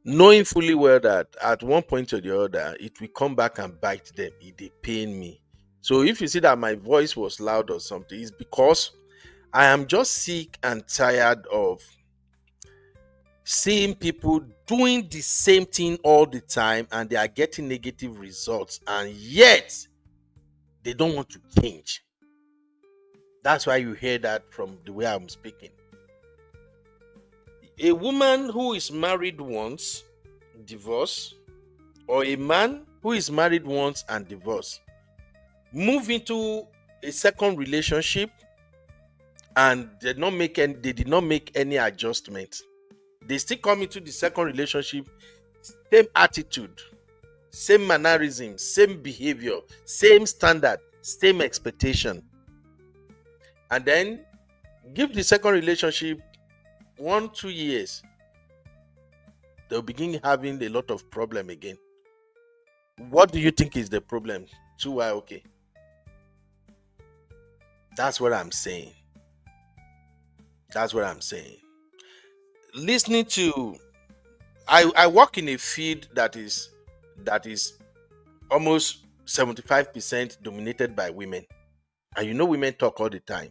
knowing fully well that at one point or the other, it will come back and bite them, it dey pain me. So if you see that my voice was loud or something, it's because I am just sick and tired of seeing people doing the same thing all the time and they are getting negative results, and yet they don't want to change. That's why you hear that from the way I'm speaking. A woman who is married once, divorce, or a man who is married once and divorce, move into a second relationship and they did not make any adjustment. They still come into the second relationship, same attitude, same mannerism, same behavior, same standard, same expectation. And then give the second relationship 1-2 years, they'll begin having a lot of problem again. What do you think is the problem? Too why okay? That's what I'm saying. That's what I'm saying. Listening to, I work in a field that is almost 75% dominated by women. And you know women talk all the time.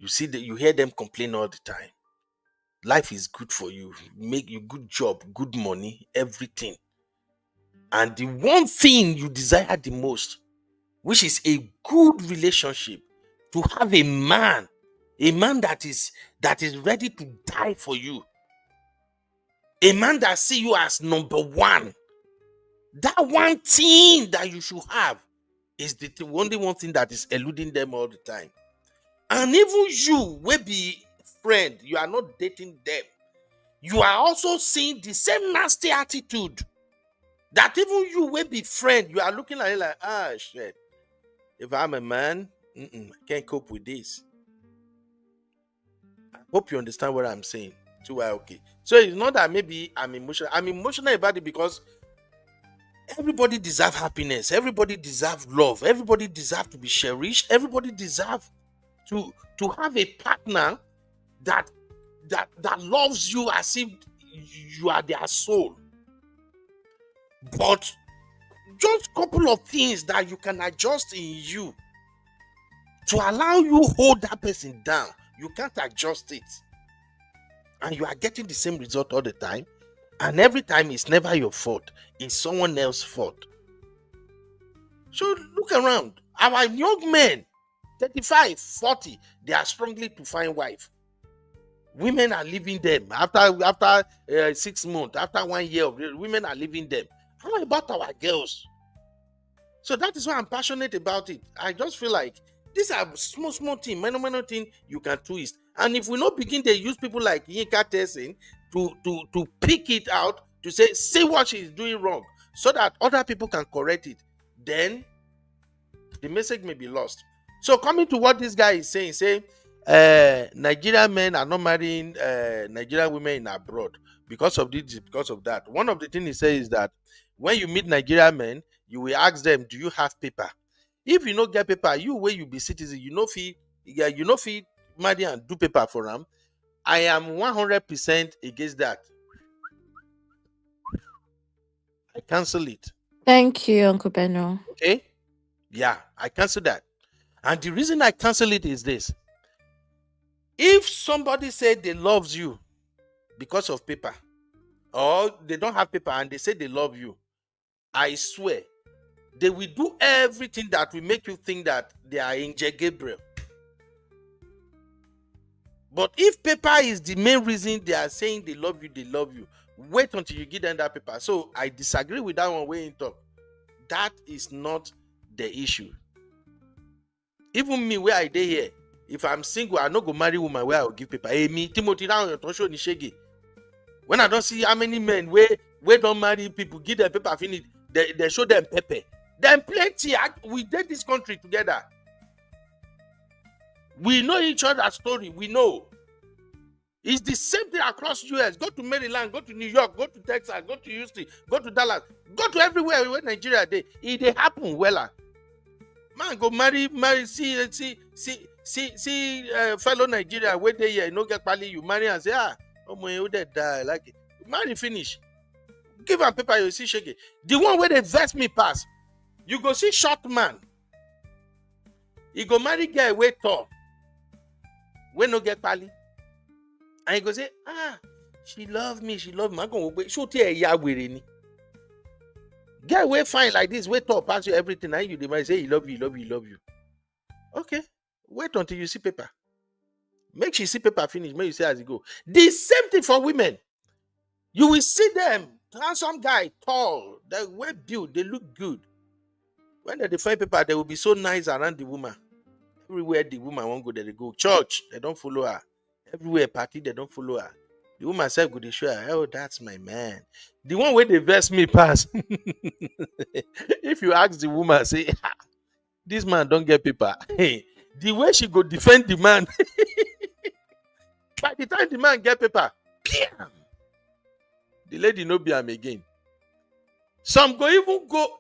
You see that, you hear them complain all the time. Life is good for you. Make you good job, good money, everything. And the one thing you desire the most, which is a good relationship, to have a man that is ready to die for you. A man that see you as number one. That one thing that you should have is the only one thing that is eluding them all the time. And even you will be friend, you are not dating them. You are also seeing the same nasty attitude. That even you will be friend, you are looking at it like, shit. If I'm a man, I can't cope with this. I hope you understand what I'm saying. So okay. So it's not that maybe I'm emotional. I'm emotional about it because everybody deserves happiness. Everybody deserves love. Everybody deserves to be cherished. Everybody deserves to have a partner that loves you as if you are their soul. But just a couple of things that you can adjust in you to allow you hold that person down. You can't adjust it. And you are getting the same result all the time. And every time it's never your fault. It's someone else's fault. So look around. Our young men, 35, 40, they are struggling to find wife. Women are leaving them after 6 months, after 1 year of women are leaving them. How about our girls? So that is why I'm passionate about it. I just feel like these are small thing, minor thing you can twist. And if we not begin to use people like Yinka Theisen to pick it out, to say what she's doing wrong, so that other people can correct it, then the message may be lost. So coming to what this guy is saying, Nigerian men are not marrying Nigerian women in abroad because of this, because of that. One of the things he says is that when you meet Nigerian men, you will ask them, do you have paper? If you don't get paper, you where you be citizen, you know fee marry and do paper for them. I am 100% against that. I cancel it. Thank you, Uncle Beno. Okay? Yeah, I cancel that. And the reason I cancel it is this. If somebody said they loves you because of paper, or they don't have paper and they say they love you, I swear, they will do everything that will make you think that they are Angel Gabriel. But if paper is the main reason they are saying they love you, wait until you give them that paper. So I disagree with that one way in talk. That is not the issue. Even me, where I dey here, if I'm single, I not go marry woman where I will give paper. Hey, me, Timothy, now you don't show ni shege. When I don't see how many men where don't marry people, give them paper, finish, they show them pepper. Then plenty. We did this country together. We know each other's story. We know. It's the same thing across US. Go to Maryland, go to New York, go to Texas, go to Houston, go to Dallas, go to everywhere where Nigeria dey. It dey happen wella. Man, go marry, see fellow Nigeria where they here, no get pali, you marry and say, oh my, who dey die, like it. Marry finish. Give am paper, you see shake it. The one where they vex me pass, you go see short man. You go marry girl way tall, we no get pali. And you go say, she love me. I'm going to show you a yawere ni. Girl way fine like this, way tall, pass you everything, and you might say he love you. Okay, wait until you see paper. Make she see paper finish, make you say as you go. The same thing for women. You will see them, handsome guy, tall, they well built, they look good. When they find paper, they will be so nice around the woman. Everywhere the woman won't go, they go. Church, they don't follow her. Everywhere party, they don't follow her. The woman self go, they show her, oh, that's my man. The one where they verse me pass. If you ask the woman, say, this man don't get paper. Hey, the way she go defend the man, by the time the man get paper, bam, the lady no be him again. Some go even go.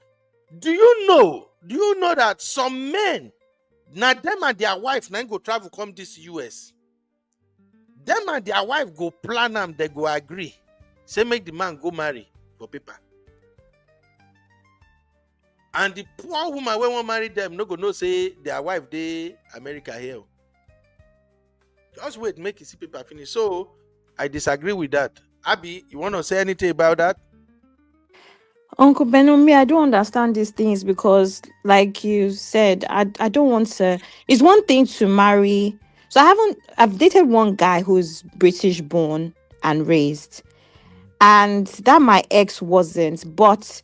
Do you know that some men, now them and their wife now go travel come this US. Them and their wife go plan them, they go agree. Say make the man go marry for paper. And the poor woman when want marry them, no go no say their wife they America here. Just wait, make you see paper finish. So I disagree with that. Abby, you want to say anything about that? Uncle Benomi, I don't understand these things because, like you said, I don't want to. It's one thing to marry. So I've dated one guy who's British born and raised, and that my ex wasn't. But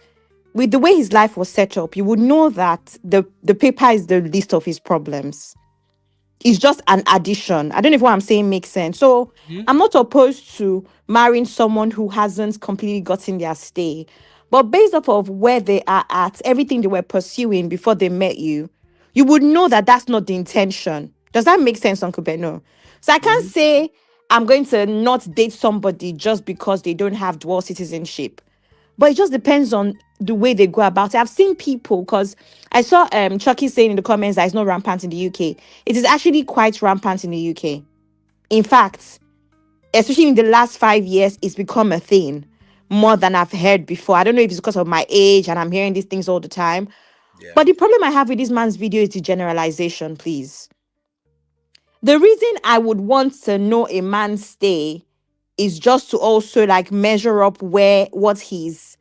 with the way his life was set up, you would know that the paper is the least of his problems. It's just an addition. I don't know if what I'm saying makes sense. So I'm not opposed to marrying someone who hasn't completely gotten their stay. But based off of where they are at, everything they were pursuing before they met you, you would know that that's not the intention. Does that make sense, Uncle Beno? So I can't say I'm going to not date somebody just because they don't have dual citizenship. But it just depends on the way they go about it. I've seen people, because I saw Chucky saying in the comments that it's not rampant in the UK. It is actually quite rampant in the UK. In fact, especially in the last 5 years, it's become a thing more than I've heard before. I don't know if it's because of my age and I'm hearing these things all the time. Yeah. But the problem I have with this man's video is the generalization, please. The reason I would want to know a man's stay is just to also like measure up what his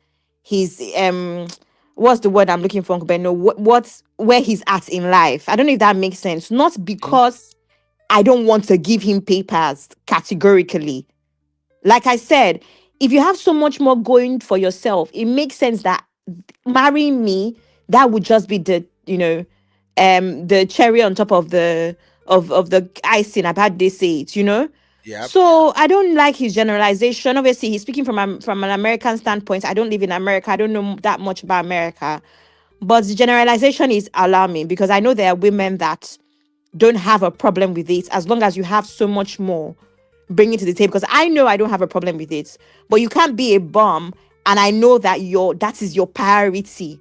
what's the word I'm looking for, Uncle Beno? What's where he's at in life. I don't know if that makes sense. Not because I don't want to give him papers categorically. Like I said, if you have so much more going for yourself, it makes sense that marrying me, that would just be the, the cherry on top of the icing. I've had they say it, Yep. So I don't like his generalization. Obviously, he's speaking from an American standpoint. I don't live in America. I don't know that much about America. But the generalization is alarming because I know there are women that don't have a problem with it as long as you have so much more bringing to the table. Because I know I don't have a problem with it, but you can't be a bum and I know that that is your priority,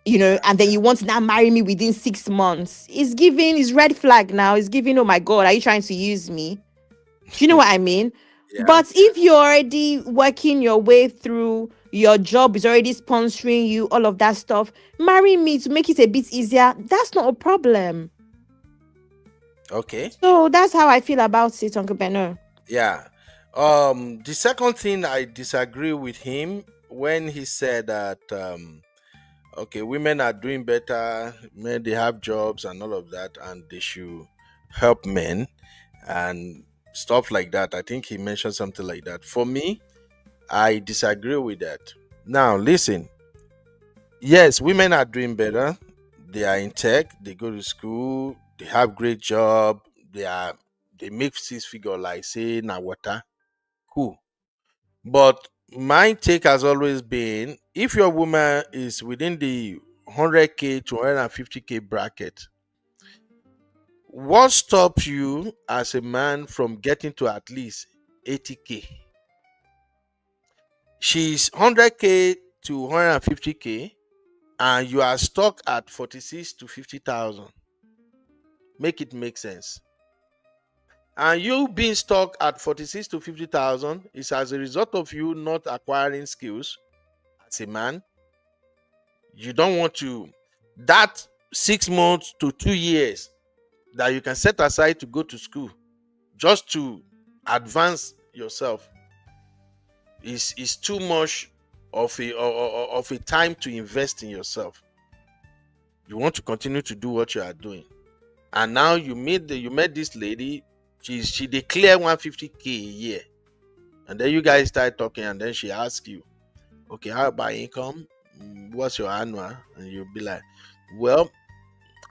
and then you want to now marry me within 6 months. It's red flag now. It's giving, oh my God, are you trying to use me? Do you know what I mean? Yeah. But if you're already working your way through, your job is already sponsoring you, all of that stuff, marry me to make it a bit easier, that's not a problem. Okay. So that's how I feel about it, Uncle Beno. Yeah. The second thing I disagree with him when he said that okay, women are doing better, men they have jobs and all of that, and they should help men and stuff like that. I think he mentioned something like that. For me, I disagree with that. Now, listen. Yes, women are doing better. They are in tech. They go to school. They have great job. They make 6 figure like say na water. Cool. But my take has always been if your woman is within the 100K to 150K bracket, what stops you as a man from getting to at least 80K? She's 100K to 150K and you are stuck at 46 to 50,000. Make it make sense. And you being stuck at 46 to 50,000 is as a result of you not acquiring skills as a man. You don't want to, that 6 months to 2 years that you can set aside to go to school just to advance yourself is too much of a time to invest in yourself. You want to continue to do what you are doing, and now you met this lady. She declared 150K a year, and then you guys start talking, and then she asks you, okay, how about income? What's your annual? And you'll be like, well,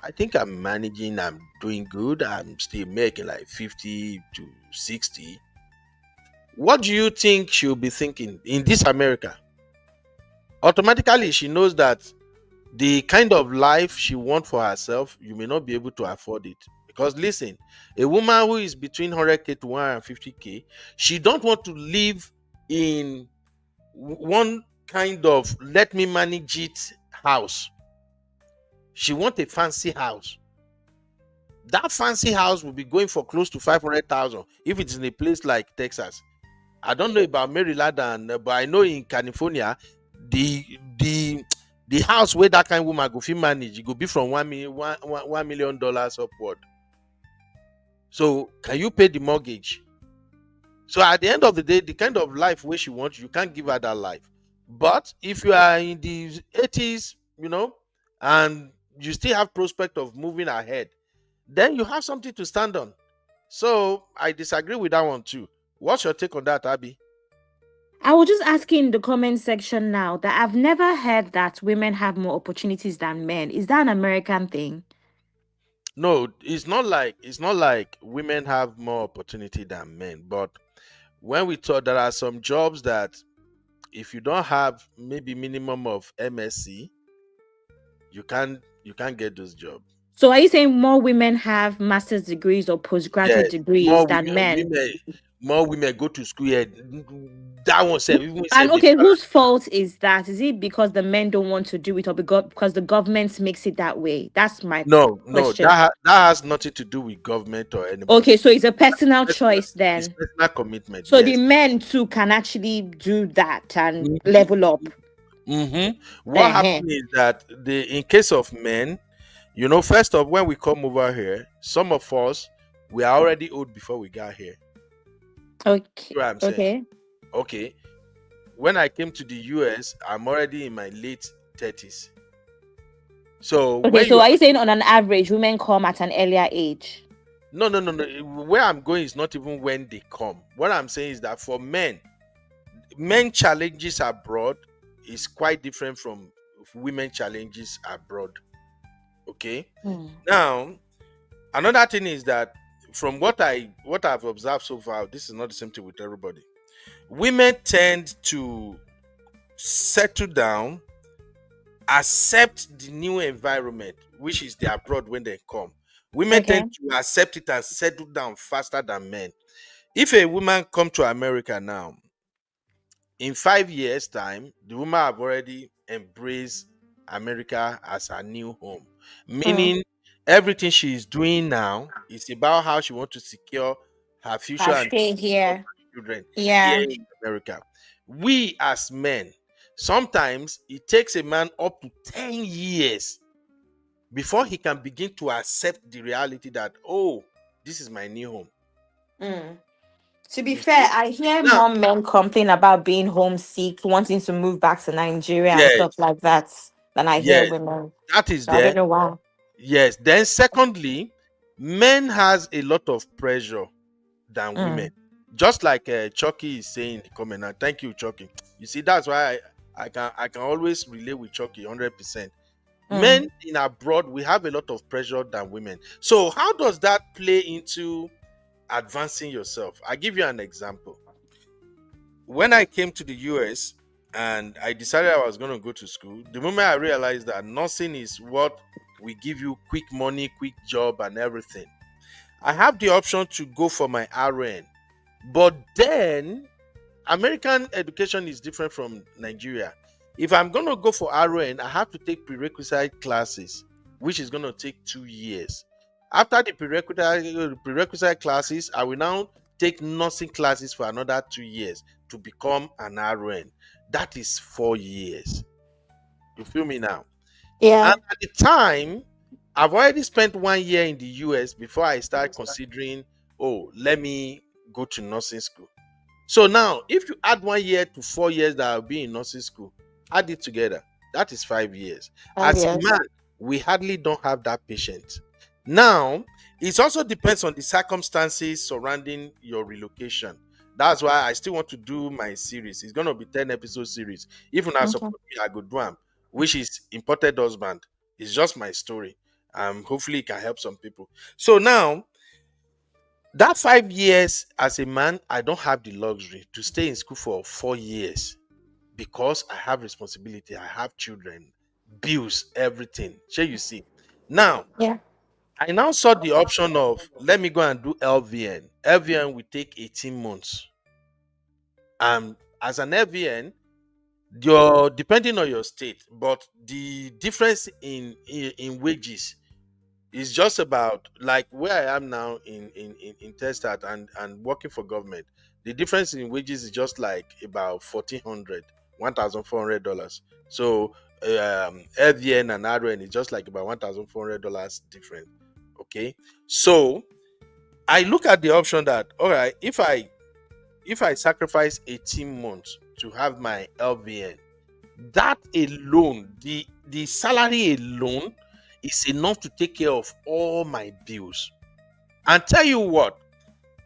I think I'm managing, I'm doing good, I'm still making like 50 to 60. What do you think she'll be thinking in this America? Automatically, she knows that the kind of life she wants for herself, you may not be able to afford it. Because listen, a woman who is between 100K to 150K, she don't want to live in one kind of let me manage it house. She wants a fancy house. That fancy house will be going for close to 500,000 if it's in a place like Texas. I don't know about Maryland, but I know in California, the house where that kind of woman go fit manage, it go be from $1 million upward. So can you pay the mortgage? So at the end of the day, the kind of life where she wants, you can't give her that life. But if you are in the 80s, and you still have prospect of moving ahead, then you have something to stand on. So I disagree with that one too. What's your take on that, Abby? I will just ask you in the comment section now that I've never heard that women have more opportunities than men. Is that an American thing? No, it's not like women have more opportunity than men. But when we talk, there are some jobs that if you don't have maybe minimum of MSc, you can't get those jobs. So are you saying more women have master's degrees or postgraduate Yes, degrees than men? more women go to school here. That one said, And okay, whose fault is that? Is it because the men don't want to do it, or because the government makes it that way? That's my question. that has nothing to do with government or anybody. Okay, so it's a personal choice then. It's personal commitment. So yes. the men too can actually do that and level up. What happens is that in case of men, first off, when we come over here, some of us we are already old before we got here. Okay. You know what I'm saying? Okay. When I came to the US, I'm already in my late 30s. So Okay, when so you are you saying on an average, women come at an earlier age? no. Where I'm going is not even when they come. What I'm saying is that for men challenges abroad is quite different from women challenges abroad. Okay. Now, another thing is that from what I've observed so far, this is not the same thing with everybody. Women tend to settle down, accept the new environment, which is the abroad when they come. Women Okay. tend to accept it and settle down faster than men. If a woman come to America now, in 5 years' time, the woman have already embraced America as her new home. Meaning everything she is doing now is about how she wants to secure her future I and stay of here. her children here Yeah. in America. We as men, sometimes it takes a man up to 10 years before he can begin to accept the reality that, oh, this is my new home. To be You fair, see? I hear Now, more men complain about being homesick, wanting to move back to Nigeria and yes, stuff like that than I hear yes, women. that is So I don't there. know why. Yes. Then secondly, men has a lot of pressure than women. Mm. Just like Chucky is saying in the comment. And thank you, Chucky. You see, that's why I can always relate with Chucky 100%. Mm. Men in abroad, we have a lot of pressure than women. So how does that play into advancing yourself? I give you an example. When I came to the US and I decided I was going to go to school, the moment I realized that nursing is what we give you quick money, quick job, and everything, I have the option to go for my RN. But then American education is different from Nigeria. If I'm going to go for RN, I have to take prerequisite classes, which is going to take 2 years. After the prerequisite classes, I will now take nursing classes for another 2 years to become an RN. That is 4 years. You feel me now? Yeah. And at the time, I've already spent 1 year in the US before I start considering, oh, let me go to nursing school. So now, if you add 1 year to 4 years that I'll be in nursing school, add it together. That is 5 years. As a Yes. man, we hardly don't have that patience. Now, it also depends on the circumstances surrounding your relocation. That's why I still want to do my series. It's going to be 10 episode series. Even I Okay. support me, I go do them, which is Imported Husband. It's just my story. Hopefully it can help some people. So now, that 5 years as a man, I don't have the luxury to stay in school for 4 years because I have responsibility. I have children, bills, everything. Shall you see? Now, Yeah. I now saw the option of let me go and do LVN. LVN will take 18 months. As an LVN, your depending on your state, but the difference in wages is just about like where I am now in Testat and working for government. The difference in wages is just like about $1,400. So LVN and RN is just like about $1,400 different. Okay, so I look at the option that all right, if I sacrifice 18 months to have my LVN, that alone, the salary alone is enough to take care of all my bills. And tell you what,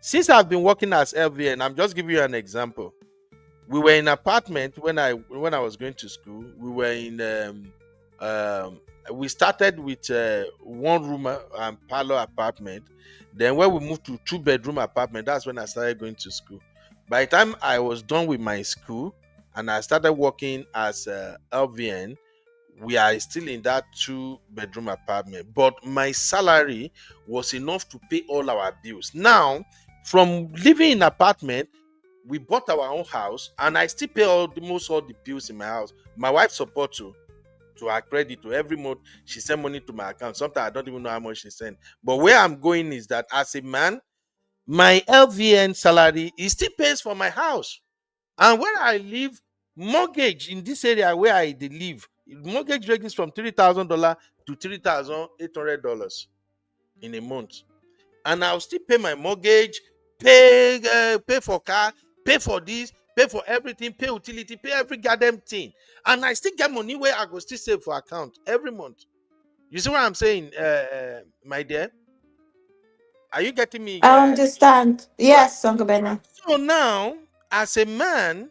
since I've been working as LVN, I'm just giving you an example. We were in apartment when I was going to school. We were in we started with one room and parlor apartment. Then when we moved to 2 bedroom apartment, that's when I started going to school. By the time I was done with my school and I started working as LVN, we are still in that 2 bedroom apartment, but my salary was enough to pay all our bills. Now, from living in apartment, we bought our own house, and I still pay almost all the bills in my house. My wife support to her credit. To every month she send money to my account. Sometimes I don't even know how much she send. But where I'm going is that as a man, my LVN salary is still pays for my house. And where I live, mortgage in this area where I live, mortgage ranges from $3,000 to $3,800 in a month. And I'll still pay my mortgage, pay for car, pay for this, pay for everything, pay utility, pay every goddamn thing. And I still get money where I go still save for account every month. You see what I'm saying, my dear? Are you getting me? I understand. Yes, Uncle Beno. So now, as a man,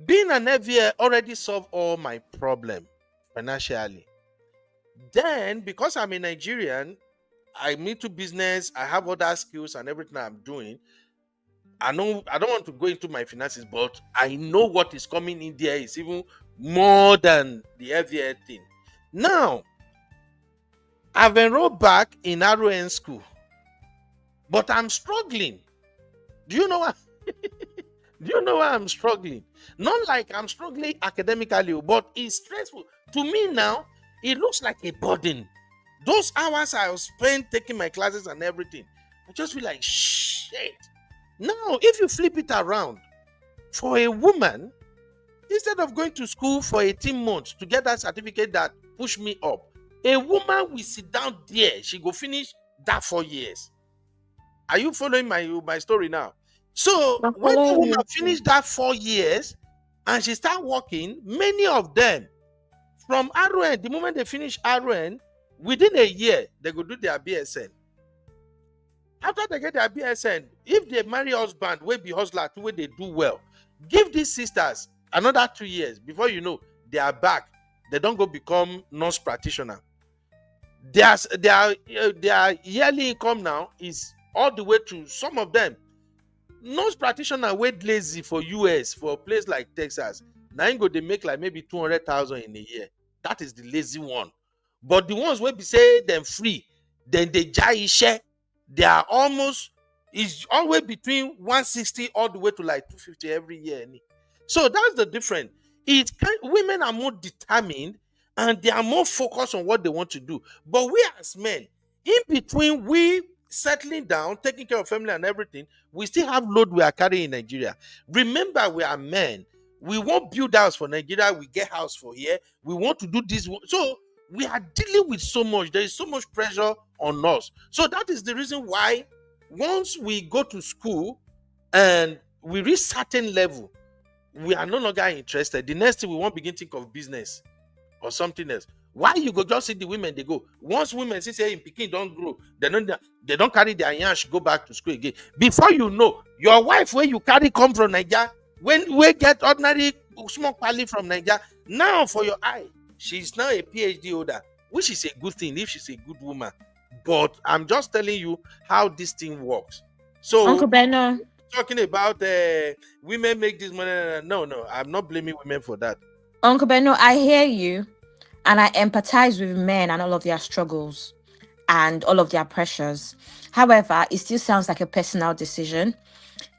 being an FVA already solved all my problem financially. Then, because I'm a Nigerian, I'm into business, I have other skills and everything I'm doing. I don't want to go into my finances, but I know what is coming in there is even more than the FVA thing. Now, I've enrolled back in RON school, but I'm struggling. Do you know what? Do you know why I'm struggling? Not like I'm struggling academically, but it's stressful. To me now, it looks like a burden. Those hours I spent taking my classes and everything, I just feel like shit. Now, if you flip it around, for a woman, instead of going to school for 18 months to get that certificate that push me up, a woman will sit down there. She go finish that 4 years. Are you following my story now? So when the woman finish that 4 years and she start working, many of them from RON, the moment they finish RON, within a year, they go do their BSN. After they get their BSN, if they marry husband, will be hustler, to where they do well, give these sisters another 2 years. Before you know, they are back. They don't go become nurse practitioner. Their yearly income now is all the way to some of them. Nurse practitioner wait lazy for US, for a place like Texas. Now go they make like maybe 200,000 in a year. That is the lazy one. But the ones where be say them free, then they share. They are almost is always between 160 all the way to like 250 every year. So that's the difference. Women are more determined and they are more focused on what they want to do. But we as men, in between we settling down, taking care of family and everything, we still have load we are carrying in Nigeria. Remember, we are men. We won't build house for Nigeria. We get house for here. We want to do this. So we are dealing with so much. There is so much pressure on us. So that is the reason why once we go to school and we reach certain level, we are no longer interested. The next thing we won't begin to think of business or something else. Why you go just see the women, they go. Once women see say in Peking don't grow, they don't carry their yansh, go back to school again. Before you know, your wife where you carry come from Nigeria, when we get ordinary small quality from Nigeria, now for your eye, she's now a PhD holder, which is a good thing if she's a good woman. But I'm just telling you how this thing works. So Uncle Beno, talking about women make this money. No, I'm not blaming women for that. Uncle Beno, I hear you. And I empathize with men and all of their struggles and all of their pressures. However, it still sounds like a personal decision.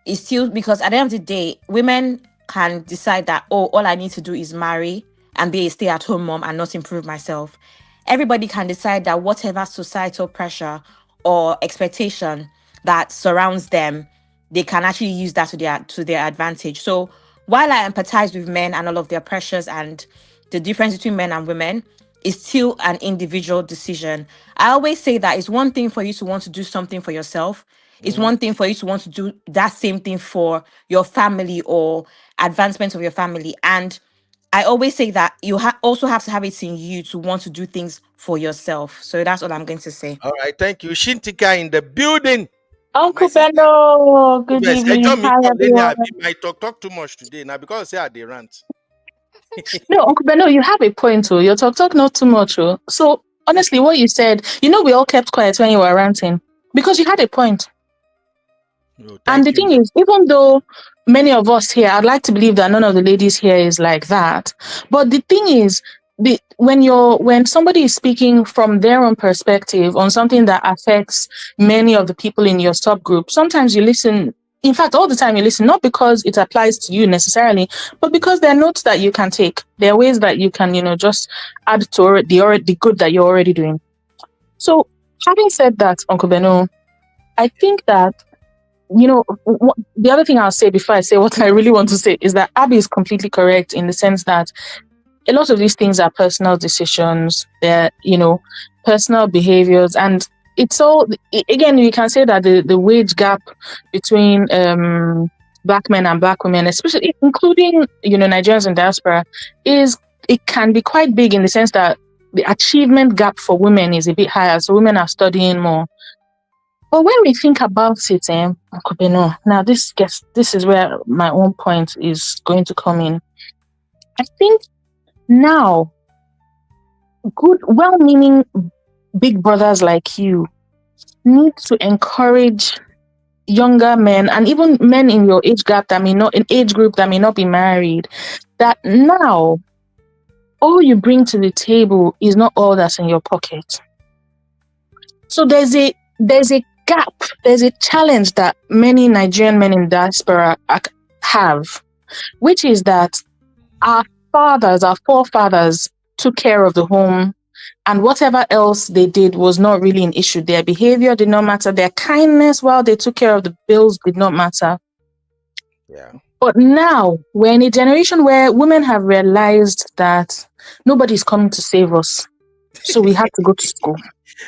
It's still because at the end of the day, women can decide that, oh, all I need to do is marry and be a stay-at-home mom and not improve myself. Everybody can decide that whatever societal pressure or expectation that surrounds them, they can actually use that to their advantage. So while I empathize with men and all of their pressures and the difference between men and women, is still an individual decision. I always say that it's one thing for you to want to do something for yourself. It's one thing for you to want to do that same thing for your family or advancement of your family. And I always say that you also have to have it in you to want to do things for yourself. So that's all I'm going to say. All right, thank you. Shintika in the building. Uncle Bello, good Yes, evening. Hi, everyone. I talk too much today now because I say I dey rant. No, Uncle Bello, you have a point, too. Your talk not too much. Oh. So, honestly, what you said, we all kept quiet when you were ranting because you had a point. And the thing is, even though many of us here, I'd like to believe that none of the ladies here is like that. But the thing is, when somebody is speaking from their own perspective on something that affects many of the people in your subgroup, sometimes you listen. In fact, all the time you listen, not because it applies to you necessarily, but because there are notes that you can take. There are ways that you can, just add to the good that you're already doing. So, having said that, Uncle Beno, I think that, the other thing I'll say before I say what I really want to say is that Abby is completely correct in the sense that a lot of these things are personal decisions. They're, personal behaviors, and it's all, again, you can say that the wage gap between black men and black women, especially including, Nigerians in diaspora, is it can be quite big in the sense that the achievement gap for women is a bit higher. So women are studying more. But when we think about it, now this is where my own point is going to come in. I think now good, well-meaning big brothers like you need to encourage younger men and even men in your age group that may not be married, that now all you bring to the table is not all that's in your pocket. So there's a gap, there's a challenge that many Nigerian men in diaspora have, which is that our forefathers took care of the home, and whatever else they did was not really an issue. Their behavior did not matter. Their kindness while they took care of the bills did not matter. Yeah. But now we're in a generation where women have realized that nobody's coming to save us. So we have to go to school.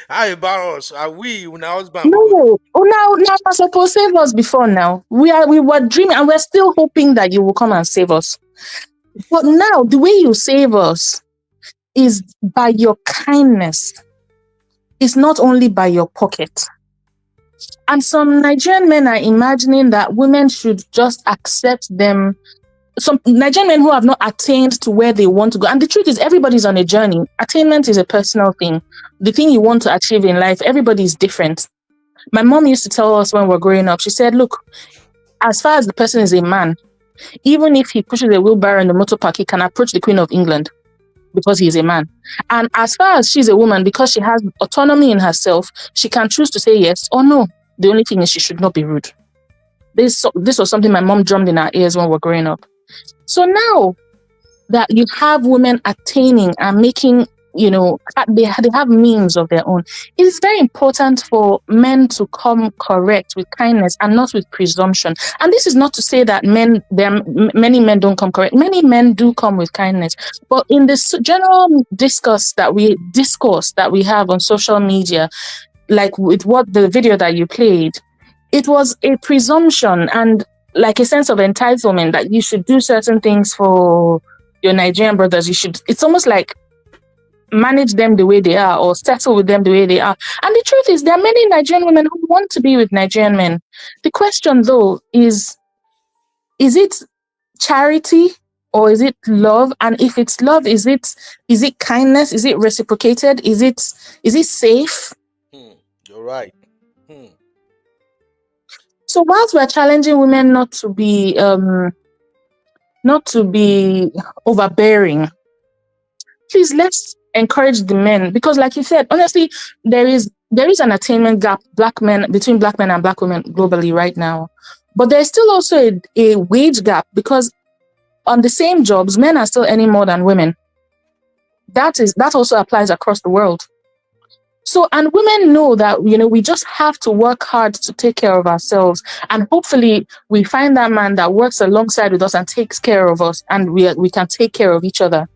How about us? Are we now husband? No. Oh, now you're supposed to save us before now. We were dreaming and we're still hoping that you will come and save us. But now the way you save us is by your kindness. It's not only by your pocket. And some Nigerian men are imagining that women should just accept them. Some Nigerian men who have not attained to where they want to go. And the truth is, everybody's on a journey. Attainment is a personal thing. The thing you want to achieve in life, everybody is different. My mom used to tell us when we were growing up, she said, look, as far as the person is a man, even if he pushes a wheelbarrow in the motor park, he can approach the Queen of England because he is a man. And as far as she's a woman, because she has autonomy in herself, she can choose to say yes or no. The only thing is she should not be rude. This was something my mom drummed in our ears when we were growing up. So now that you have women attaining and making, they have means of their own, it is very important for men to come correct with kindness and not with presumption. And this is not to say that many men don't come correct. Many men do come with kindness. But in this general discourse that we have on social media, like with what the video that you played, it was a presumption and like a sense of entitlement that you should do certain things for your Nigerian brothers. It's almost like manage them the way they are or settle with them the way they are. And the truth is, there are many Nigerian women who want to be with Nigerian men. The question though is it charity or is it love? And if it's love, is it kindness? Is it reciprocated? Is it safe? You're right. So whilst we're challenging women not to be overbearing, please let's encourage the men, because like you said, honestly, there is an attainment gap between black men and black women globally right now. But there's still also a wage gap, because on the same jobs, men are still earning more than women. That also applies across the world. So, and women know that, we just have to work hard to take care of ourselves. And hopefully we find that man that works alongside with us and takes care of us, and we can take care of each other.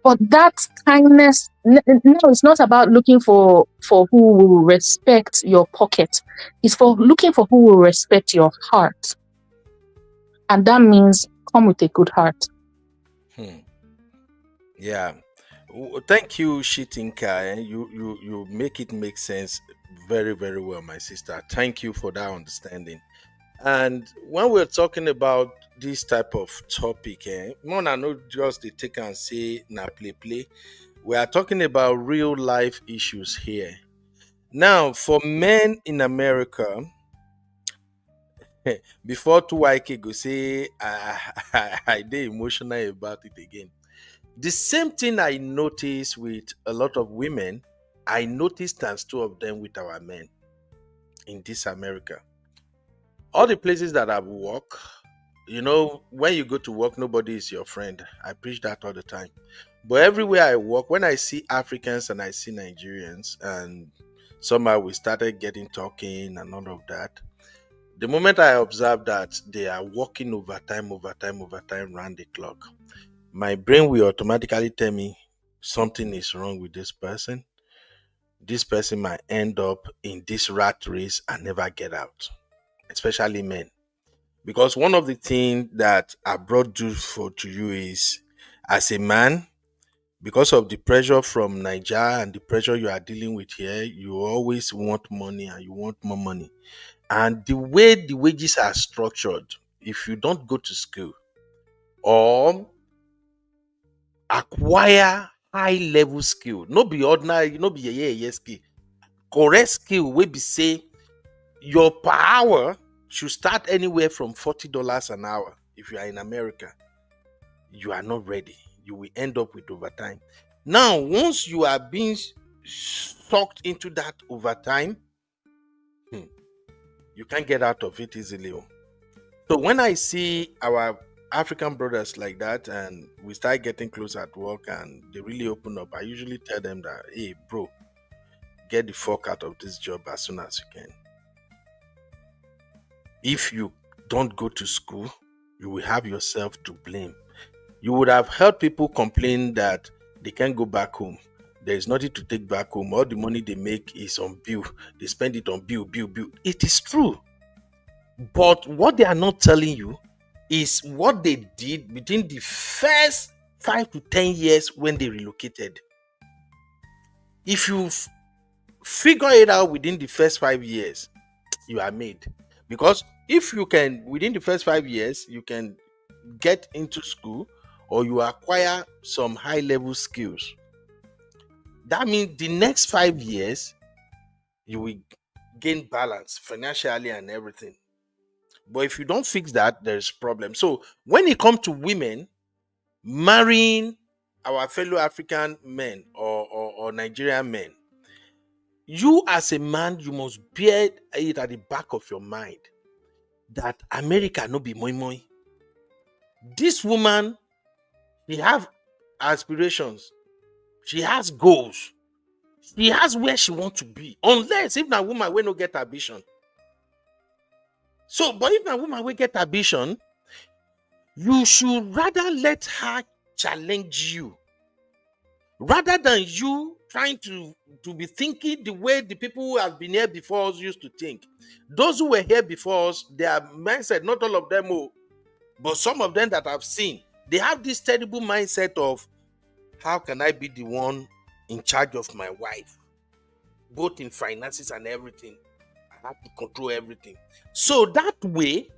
But that kindness, no, it's not about looking for who will respect your pocket. It's for looking for who will respect your heart. And that means come with a good heart. Yeah. Thank you, Yinka. You make it make sense very, very well, my sister. Thank you for that understanding. And when we're talking about this type of topic, more than not just the take and say na play. We are talking about real life issues here. Now, for men in America, before 2YK go say I dey emotional about it again. The same thing I noticed with a lot of women, I noticed times two of them with our men in this America. All the places that I've worked, when you go to work, nobody is your friend. I preach that all the time. But everywhere I work, when I see Africans and I see Nigerians, and somehow we started getting talking and all of that, the moment I observe that they are working overtime round the clock, my brain will automatically tell me something is wrong with this person. This person might end up in this rat race and never get out, especially men. Because one of the things that abroad do to you is, as a man, because of the pressure from Nigeria and the pressure you are dealing with here, you always want money and you want more money. And the way the wages are structured, if you don't go to school or acquire high level skill, no be ordinary, no be skill, correct skill wey be say your per hour should start anywhere from $40 an hour. If you are in America, you are not ready. You will end up with overtime. Now, once you are being sucked into that overtime, you can't get out of it easily. So when I see our African brothers like that and we start getting close at work and they really open up, I usually tell them that, hey, bro, get the fuck out of this job as soon as you can. If you don't go to school, you will have yourself to blame. You would have heard people complain that they can't go back home. There is nothing to take back home. All the money they make is on bill. They spend it on bill. It is true. But what they are not telling you is what they did within the first 5 to 10 years when they relocated. If you figure it out within the first 5 years, you are made. Because if you can, within the first 5 years, you can get into school or you acquire some high level skills, that means the next 5 years, you will gain balance financially and everything. But if you don't fix that, there's problem. So when it comes to women marrying our fellow African men or Nigerian men, you as a man, you must bear it at the back of your mind that America no be moi moi. This woman, she have aspirations. She has goals. She has where she wants to be. Unless if that woman will not get ambition. So, but if that woman will get ambition, you should rather let her challenge you rather than you trying to be thinking the way the people who have been here before us used to think. Those who were here before us, their mindset, not all of them, but some of them that I've seen, they have this terrible mindset of, how can I be the one in charge of my wife, both in finances and everything? I have to control everything. So that way,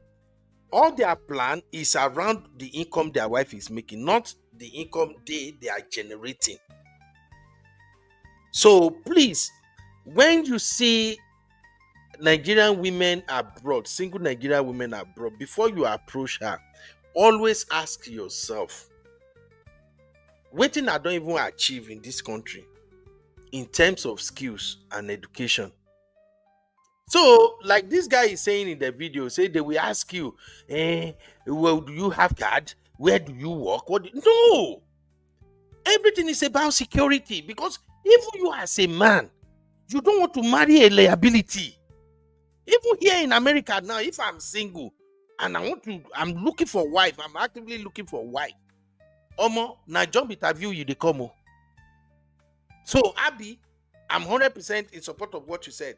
all their plan is around the income their wife is making, not the income they are generating. So please, when you see Nigerian women abroad, single Nigerian women abroad, before you approach her, always ask yourself, what thing I don't even achieve in this country in terms of skills and education. So, like this guy is saying in the video, say they will ask you, well, do you have card? Where do you work? No! Everything is about security, because even you as a man, you don't want to marry a liability. Even here in America now, if I'm single and I'm looking for a wife, I'm actively looking for a wife. Omo, na job interview you dey come. So Abby, I'm 100% in support of what you said.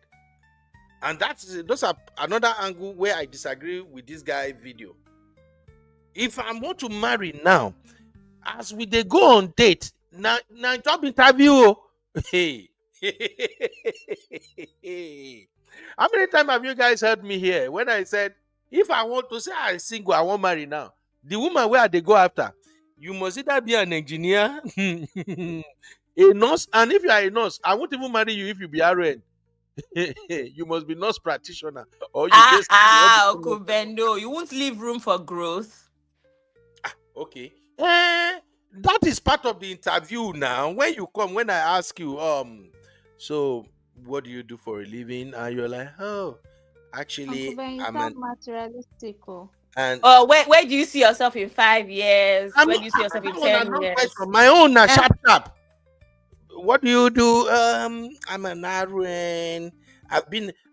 And those are another angle where I disagree with this guy video. If I want to marry now, as we they go on date, na job interview. Hey. How many times have you guys heard me here when I said, if I want to say I'm single, I won't marry now? The woman where they go after, you must either be an engineer, a nurse, and if you are a nurse, I won't even marry you if you be RN. You must be nurse practitioner, or you Uncle Bendo, you won't leave room for growth. Okay. That is part of the interview now. When you come, when I ask you, so what do you do for a living? And you're like, oh, actually, I'm not materialistic. And where do you see yourself in 5 years? Where do you see yourself in 10 years? My own, sharp. What do you do? I'm an RN.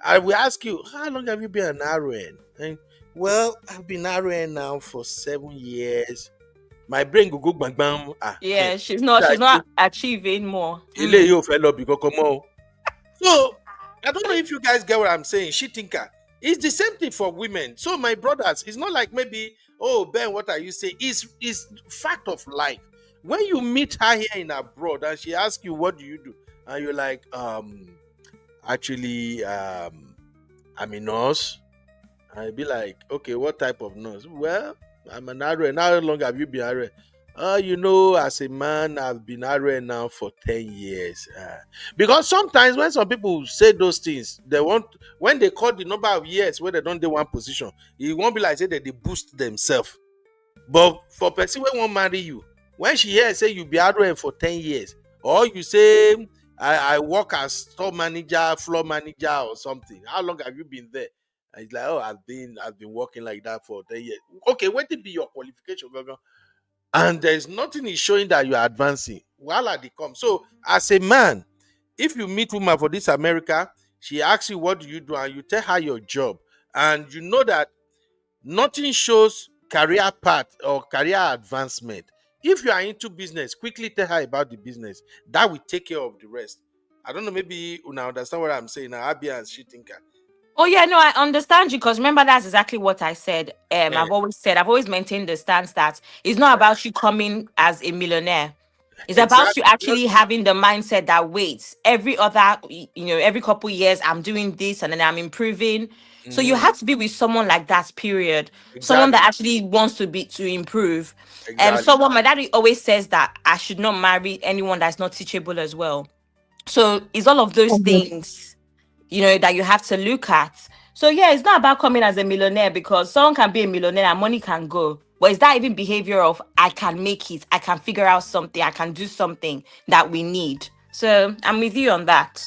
I will ask you, how long have you been an RN? Well, I've been RN now for 7 years. My brain go bang bang. Yeah, she's not achieving more. So I don't know if you guys get what I'm saying. She thinker. It's the same thing for women. So my brothers, it's not like maybe, oh Ben, what are you saying? It's fact of life. When you meet her here in abroad and she asks you what do you do, and you're like, actually, I'm a nurse. I'd be like, okay, what type of nurse? Well, I'm an RN. How long have you been RN? As a man, I've been RN now for 10 years. Because sometimes when some people say those things, when they call the number of years where they don't do one position, it won't be like say that they boost themselves. But for person who won't marry you, when she hears say you be RN for 10 years, or you say, I work as store manager, floor manager, or something. How long have you been there? And it's like, oh, I've been working like that for 10 years. Okay, what will be your qualification, Gaga? And there's nothing is showing that you are advancing. Voila, they come. So, as a man, if you meet woman for this America, she asks you what do you do, and you tell her your job, and you know that nothing shows career path or career advancement. If you are into business, quickly tell her about the business. That will take care of the rest. I don't know, maybe you now understand what I'm saying. Now, Abby and she thinker. Oh yeah, no, I understand you because remember that's exactly what I said. Eh, I've always maintained the stance that it's not about you coming as a millionaire. It's about you exactly. actually having the mindset that wait, every couple years I'm doing this and then I'm improving. So you Mhm, have to be with someone like that, period. Someone that exactly. actually wants to improve. And Exactly. someone my daddy always says that I should not marry anyone that's not teachable as well. So it's all of those Mhm. things, that you have to look at. So yeah, it's not about coming as a millionaire because someone can be a millionaire and money can go. But is that even behavior of I can make it, I can figure out something, I can do something that we need? So I'm with you on that.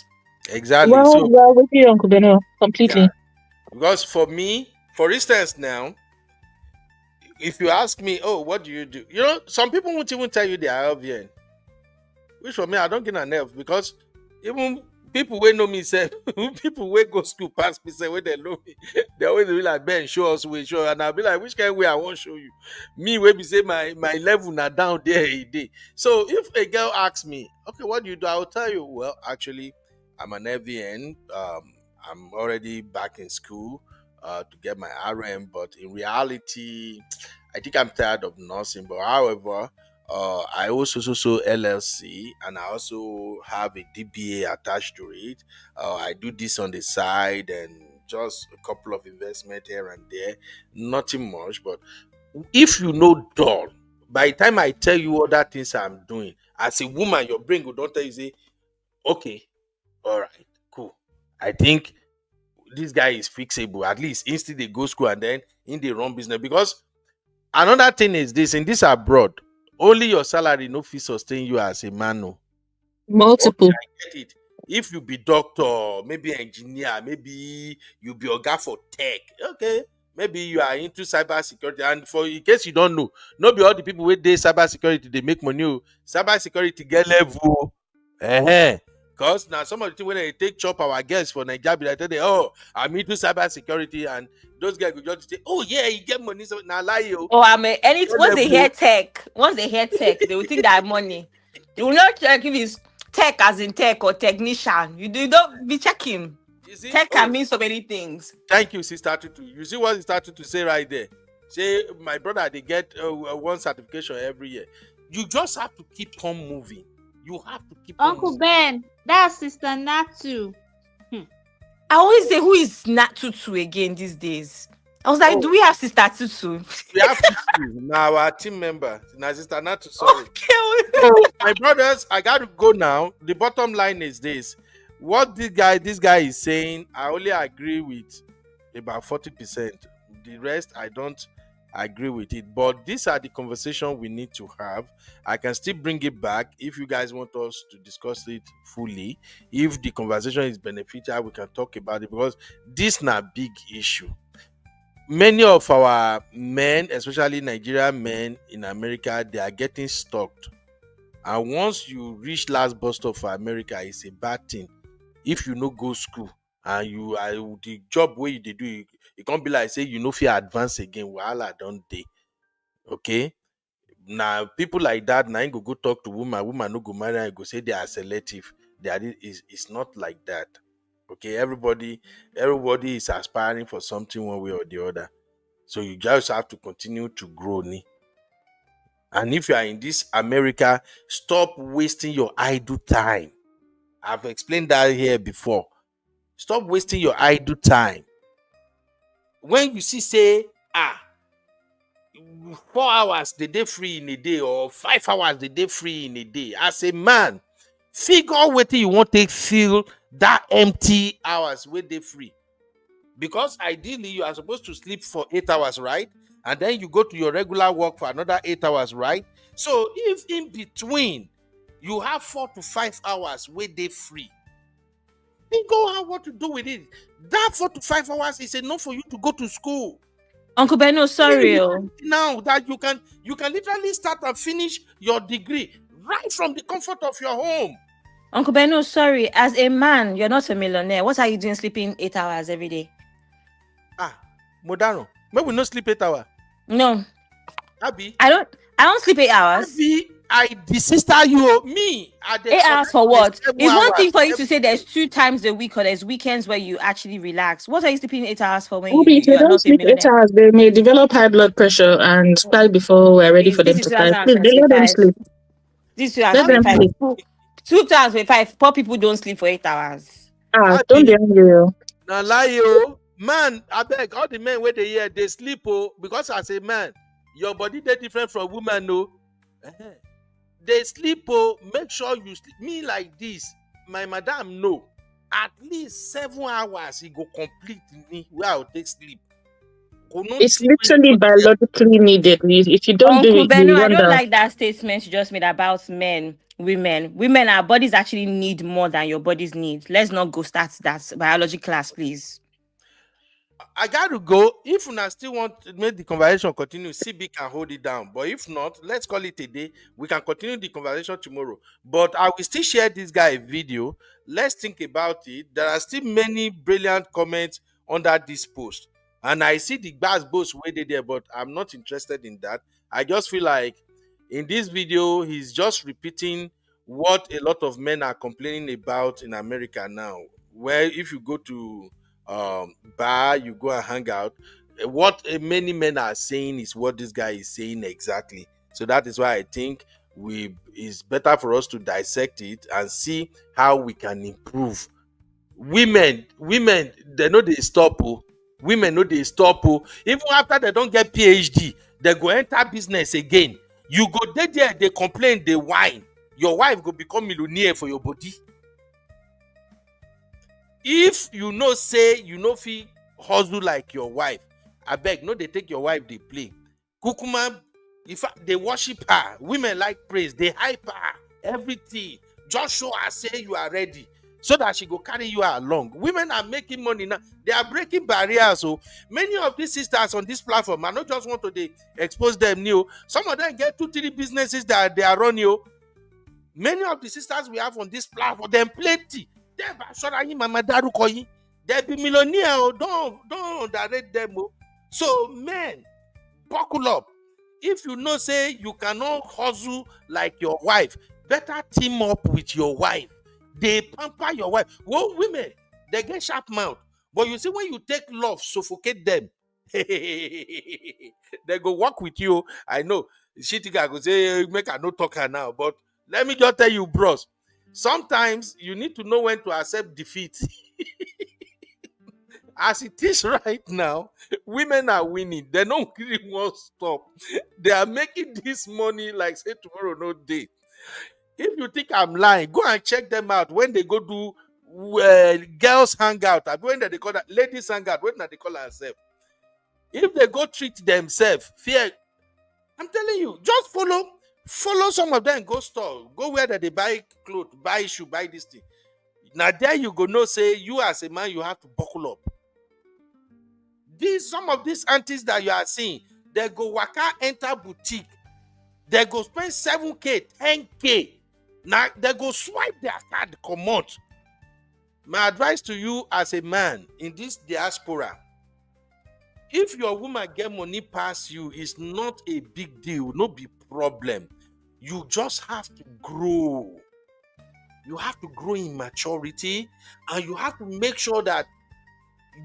Exactly. Well, So well, with you, Uncle Beno, yeah, completely. because for me, for instance, now, if you ask me, oh, what do you do? Some people won't even tell you they are LVN. Which for me, I don't get an F because even people wey know me say people wey go school pass me say when they know me, they always be like, Ben, show us way, show. And I'll be like, which kind of way I won't show you? Me, wey be say my level now down there a day. So if a girl asks me, okay, what do you do? I'll tell you, well, actually, I'm an FVN. I'm already back in school to get my RM, but in reality, I think I'm tired of nursing. But however, I also LLC, and I also have a DBA attached to it. I do this on the side and just a couple of investment here and there, nothing much. But if you know dull, by the time I tell you other things I'm doing, as a woman, your brain will don't tell you say, okay, all right, cool. I think this guy is fixable. At least instead they go school and then in the run business because another thing is this in this abroad, only your salary no fit sustain you as a man. No. Okay, Multiple. I get it. If you be doctor, maybe engineer, maybe you be oga for tech. Okay, maybe you are into cyber security. And for in case you don't know, not be all the people with dey cyber security they make money. Oh. Cyber security get level. Because now some of the things when they take chop our guests for Nigeria, be like, tell them, oh, I'm into cyber security, and those guys will just say, oh yeah, you get money. So now lie you. Oh, I mean, Get once they hear tech, they will think that money. You will not check if it's tech as in tech or technician. You don't be checking. You see? Tech Oh, can mean so many things. thank you, Sister Tutu. You see what Sister Tutu say right there? Say, my brother, they get one certification every year. You just have to keep on moving. You have to keep on Uncle moving. Ben, that's Sister Natu. I always say, who is not Tutu again these days? I was like, do Oh, we have Sister Tutu? we have to now our team member. Now, Sister Natu, sorry. Okay. So, my brothers, I got to go now. The bottom line is this. What this guy is saying, I only agree with about 40%. The rest, I don't agree with it. But these are the conversation we need to have. I can still bring it back if you guys want us to discuss it fully. If the conversation is beneficial, we can talk about it because this not big issue. Many of our men, especially Nigerian men in America, they are getting stuck. And once you reach last bus stop for America, it's a bad thing. If you no go school and you are the job where you dey do, it can't be like say you no fit advance again. Wahala don dey. Okay. Now people like that, now you go talk to woman no go marry, and go say they are selective. They are it's not like that. Okay, everybody is aspiring for something one way or the other. So you just have to continue to grow. Ni. And if you are in this America, stop wasting your idle time. I've explained that here before. Stop wasting your idle time. When you see, say, 4 hours the day free in a day, or 5 hours the day free in a day, as a man, figure what you want to fill that empty hours with they free. Because ideally you are supposed to sleep for 8 hours, right? And then you go to your regular work for another 8 hours, right? So if in between you have 4 to 5 hours where they free, figure out what to do with it. That 4 to 5 hours is enough for you to go to school. Uncle Beno, sorry. Now that you can literally start and finish your degree right from the comfort of your home. Uncle Beno, sorry. As a man, you're not a millionaire. What are you doing sleeping 8 hours every day? Modano, maybe we not sleep 8 hours. No. Abby. I don't sleep 8 hours. Abby, I sister you me. 8 hours for what? It's one thing for you to say there's 2 times a week or there's weekends where you actually relax. What are you sleeping 8 hours for when Ubi, if you they are don't not a sleep 8 millionaire? hours, they may develop high blood pressure and die before we're ready for them This to is fly. Please, they let them 2025. sleep. This is Let them 2025. sleep. 2025. Poor people don't sleep for 8 hours. Don't be angry. Now lie you. Man, I beg all the men where they here, they sleep because as a man, your body they different from woman, no. They sleep make sure you sleep. Me like this, my madam no. At least 7 hours he go complete me where I'll take sleep. It's literally biologically needed. If you don't do Uncle it, Beno, you I don't wonder. like that statement you just made about men, women. Our bodies actually need more than your bodies need. Let's not go start that biology class, please. I got to go. If you still want to make the conversation continue, CB can hold it down. But if not, let's call it a day. We can continue the conversation tomorrow. But I will still share this guy video. Let's think about it. There are still many brilliant comments under this post. And I see the Bass boast way they there, but I'm not interested in that. I just feel like in this video, he's just repeating what a lot of men are complaining about in America now. Where if you go to bar, you go and hang out, what many men are saying is what this guy is saying exactly. So that is why I think it's better for us to dissect it and see how we can improve. Women they know they stop. Women know they stop. Even after they don't get PhD, they go enter business again. You go there, they complain, they whine. Your wife go become millionaire for your body. If you know say you know fit hustle like your wife, I beg no they take your wife they play. Kukuma, if they worship her, women like praise, they hype her, everything. Just show her say you are ready, so that she go carry you along. Women are making money now. They are breaking barriers. So many of these sisters on this platform, I not just want to expose them new. Some of them get 2-3 businesses that they are running. Many of the sisters we have on this platform, them plenty. They be millionaire. Don't underrate them. So men, buckle up. If you know say you cannot hustle like your wife, better team up with your wife. They pamper your wife. Well, women, they get sharp mouth. But you see, when you take love, suffocate them. They go work with you. I know. She think I go say, make her no talk her now. But let me just tell you, bros. Sometimes you need to know when to accept defeat. As it is right now, women are winning. They don't really want to stop. They are making this money like say tomorrow no day. If you think I'm lying, go and check them out when they go do girls hangout. When they call that ladies hangout, when they call herself. If they go treat themselves, fear. I'm telling you, just follow some of them. Go store, go where they buy clothes, buy shoe, buy this thing. Now there you go. No say you as a man you have to buckle up. Some of these aunties that you are seeing, they go waka enter boutique. They go spend 7K, 10K. Now they go swipe their card, come out. My advice to you as a man in this diaspora, if your woman get money past you, it's not a big deal, no be problem. You just have to grow. You have to grow in maturity, and you have to make sure that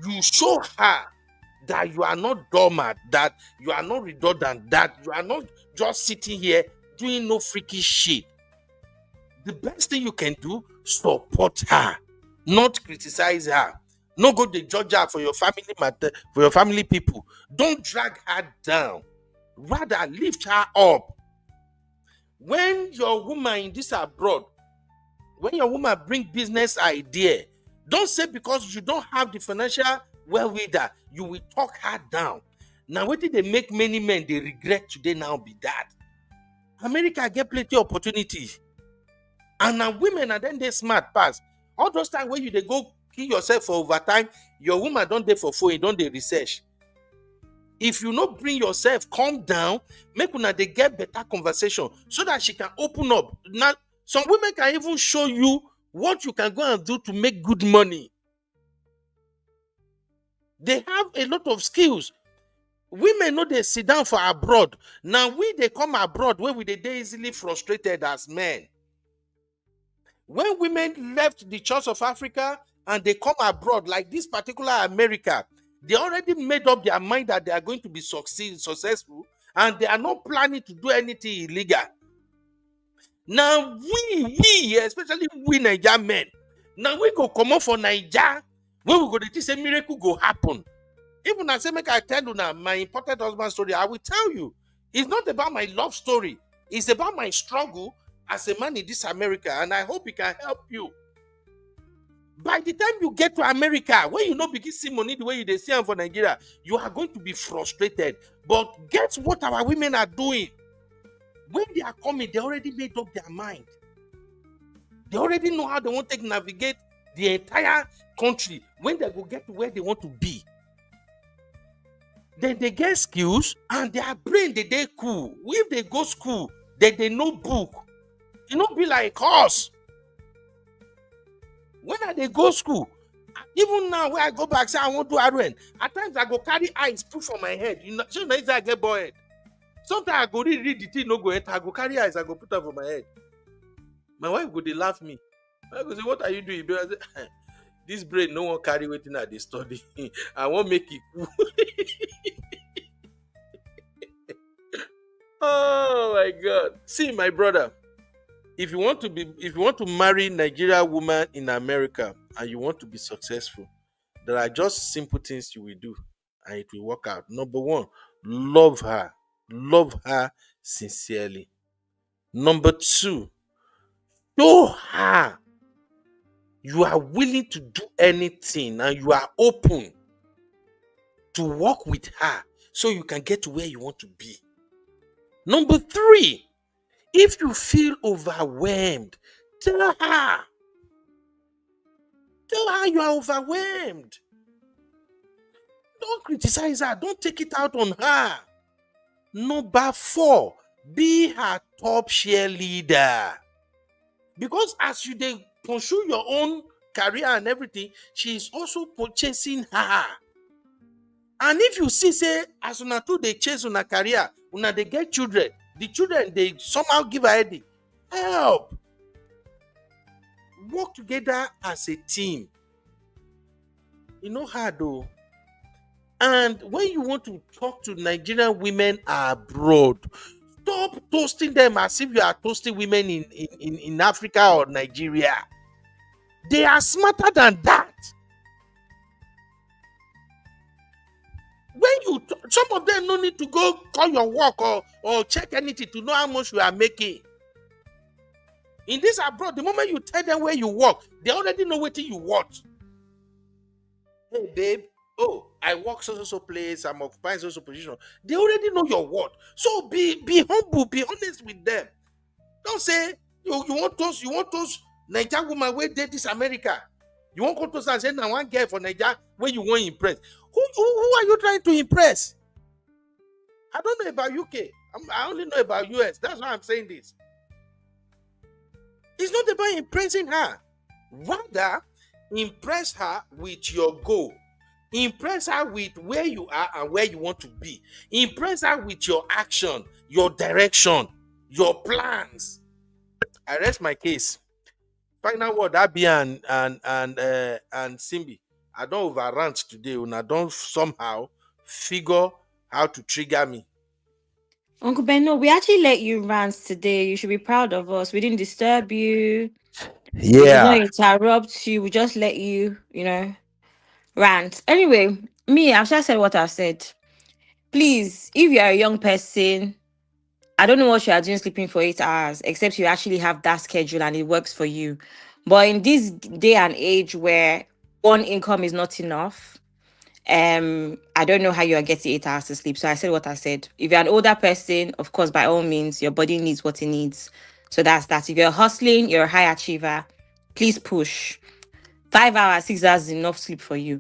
you show her that you are not dormant, that you are not redundant, that you are not just sitting here doing no freaky shit. The best thing you can do, support her, not criticize her. No go to judge her for your family matter, for your family people. Don't drag her down. Rather, lift her up. When your woman in this abroad, when your woman bring business idea, don't say because you don't have the financial wherewithal, you will talk her down. Now, what did they make many men they regret today now be that? America get plenty opportunities. And now women are then they smart pass. All those times when you they go kill yourself for overtime, your woman don't they for phone, don't they research. If you not bring yourself, calm down, make una they get better conversation so that she can open up. Now, some women can even show you what you can go and do to make good money. They have a lot of skills. Women know they sit down for abroad. Now they come abroad where they easily frustrated as men. When women left the church of Africa and they come abroad, like this particular America, they already made up their mind that they are going to be successful, and they are not planning to do anything illegal. Now we, especially we Nigerian men, now we go come up for Nigeria, when we go to this, a miracle go happen. Even I say, make I tell you now, my important husband story, I will tell you. It's not about my love story. It's about my struggle as a man in this America, and I hope it can help you. By the time you get to America, when you know begin see money the way they see them for Nigeria, you are going to be frustrated. But guess what our women are doing? When they are coming, they already made up their mind. They already know how they want to navigate the entire country when they go get to where they want to be. Then they get skills and their brain they cool. If they go school, they know book. You know, be like us. When they go school, even now when I go back, say I want to RN, at times I go carry eyes put for my head. You know, so now I get bored. Sometimes I go read the thing, no go enter. I go carry eyes, I go put up for my head. My wife go, they laugh me. I go say, what are you doing? I say, this brain no one carry waiting at the study. I won't make it cool. Oh my God. See, my brother, if you want to marry Nigerian woman in America and you want to be successful, there are just simple things you will do and it will work out. Number one, love her. Love her sincerely. Number two, show her you are willing to do anything and you are open to work with her so you can get to where you want to be. Number three, if you feel overwhelmed, tell her. Tell her you are overwhelmed. Don't criticize her. Don't take it out on her. Number four, be her top cheerleader. Because as you pursue your own career and everything, she is also chasing her. And if you see, say, as una two they chase on a career, una they get children, the children they somehow give her headache. Help. Work together as a team. You know hard though. And when you want to talk to Nigerian women abroad, stop toasting them as if you are toasting women in Africa or Nigeria. They are smarter than that. When some of them no need to go call your work or check anything to know how much you are making. In this abroad, the moment you tell them where you work, they already know what you want. Hey, babe, oh, I work so place, I'm occupying so position. They already know your work. So be humble, be honest with them. Don't say you want those Nigerian woman where date this America. You won't go to us and say, now one girl for Nigeria where you want to impress. Who are you trying to impress? I don't know about UK. I only know about US. That's why I'm saying this. It's not about impressing her. Rather, impress her with your goal. Impress her with where you are and where you want to be. Impress her with your action, your direction, your plans. I rest my case. final word, Abi and Simbi. I don't overrant today. When I don't somehow figure how to trigger me. Uncle Ben, no, we actually let you rant today. You should be proud of us. We didn't disturb you. We did not Yeah. interrupt you. We just let you, rant. Anyway, me, I've just said what I've said. Please, if you are a young person, I don't know what you are doing sleeping for 8 hours, except you actually have that schedule and it works for you. But in this day and age where one income is not enough, I don't know how you are getting 8 hours to sleep. So I said what I said. If you're an older person, of course, by all means, your body needs what it needs. So that's that. If you're hustling, you're a high achiever, please push. 5 hours, 6 hours is enough sleep for you.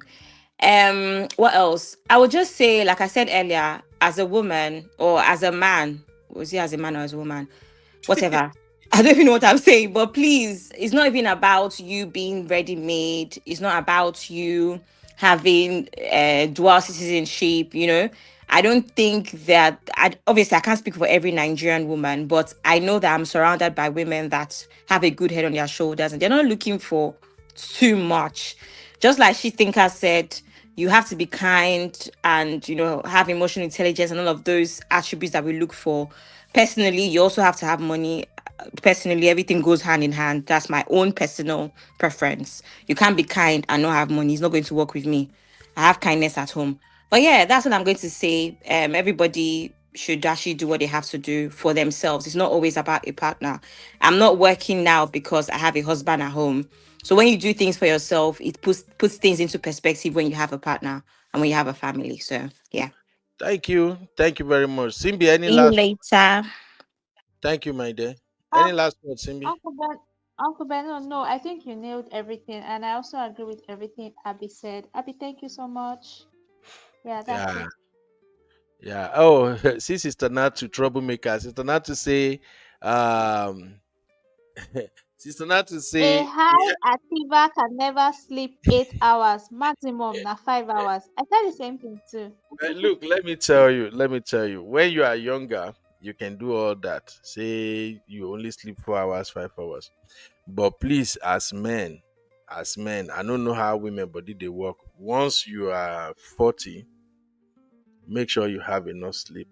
What else? I would just say, like I said earlier, as a woman or as a man, was he as a man or as a woman? Whatever. I don't even know what I'm saying, but please, it's not even about you being ready made. It's not about you having dual citizenship, I don't think that obviously I can't speak for every Nigerian woman, but I know that I'm surrounded by women that have a good head on their shoulders and they're not looking for too much. Just like she thinker said, you have to be kind and have emotional intelligence and all of those attributes that we look for. Personally, you also have to have money. Personally, everything goes hand in hand. That's my own personal preference. You can't be kind and not have money. It's not going to work with me. I have kindness at home. But yeah, that's what I'm going to say. Everybody should actually do what they have to do for themselves. It's not always about a partner. I'm not working now because I have a husband at home. So when you do things for yourself, it puts things into perspective when you have a partner and when you have a family. So yeah. Thank you. Thank you very much. Simbi, any See you last? later. Thank you, my dear. Um, Any last word, Simbi? Uncle Ben, no, I think you nailed everything, and I also agree with everything Abby said. Abby, thank you so much. Yeah, that's Yeah. it. Yeah. Oh, see, Sister Natu, troublemaker. Sister Natu say, um, Sister Natu A say, high achiever can never sleep 8 hours. Maximum na 5 hours. I said the same thing too. Look, let me tell you, when you are younger, you can do all that. Say you only sleep 4 hours, 5 hours. But please, as men, I don't know how women body they work. Once you are 40, make sure you have enough sleep.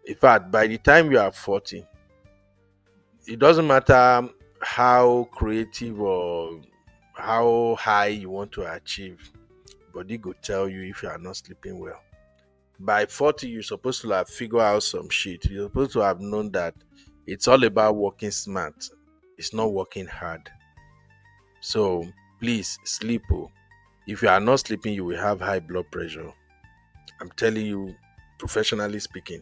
In fact, by the time you are 40, it doesn't matter how creative or how high you want to achieve, body go tell you if you are not sleeping well. By 40, you're supposed to have figured out some shit. You're supposed to have known that it's all about working smart. It's not working hard. So please sleep. Oh. If you are not sleeping, you will have high blood pressure. I'm telling you, professionally speaking,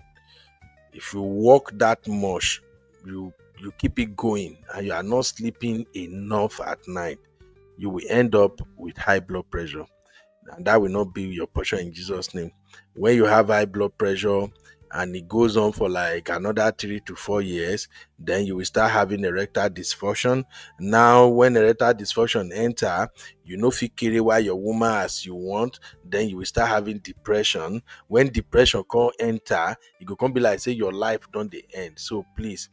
if you work that much, you keep it going and you are not sleeping enough at night, you will end up with high blood pressure. And that will not be your portion in Jesus' name. When you have high blood pressure and it goes on for like another 3 to 4 years, then you will start having erectile dysfunction. Now, when erectile dysfunction enter, you know fit carry why your woman as you want, then you will start having depression. When depression come enter, it go come be like say your life don't the end. So please,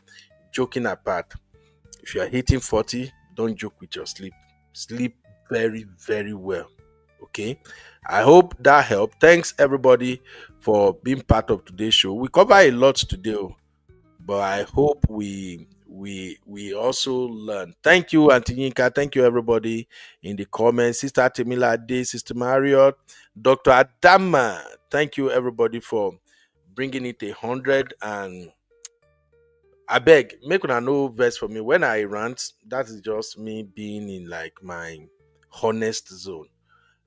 joking apart, if you are hitting 40, don't joke with your sleep. Sleep very, very well. Okay, I hope that helped. Thanks everybody for being part of today's show. We cover a lot today, but I hope we also learn. Thank you, Auntie Yinka. Thank you everybody in the comments. Sister Temila Day, Sister Marriott, Dr. Adama. Thank you everybody for bringing it 100. And I beg, make una no verse for me when I rant. That is just me being in like my honest zone.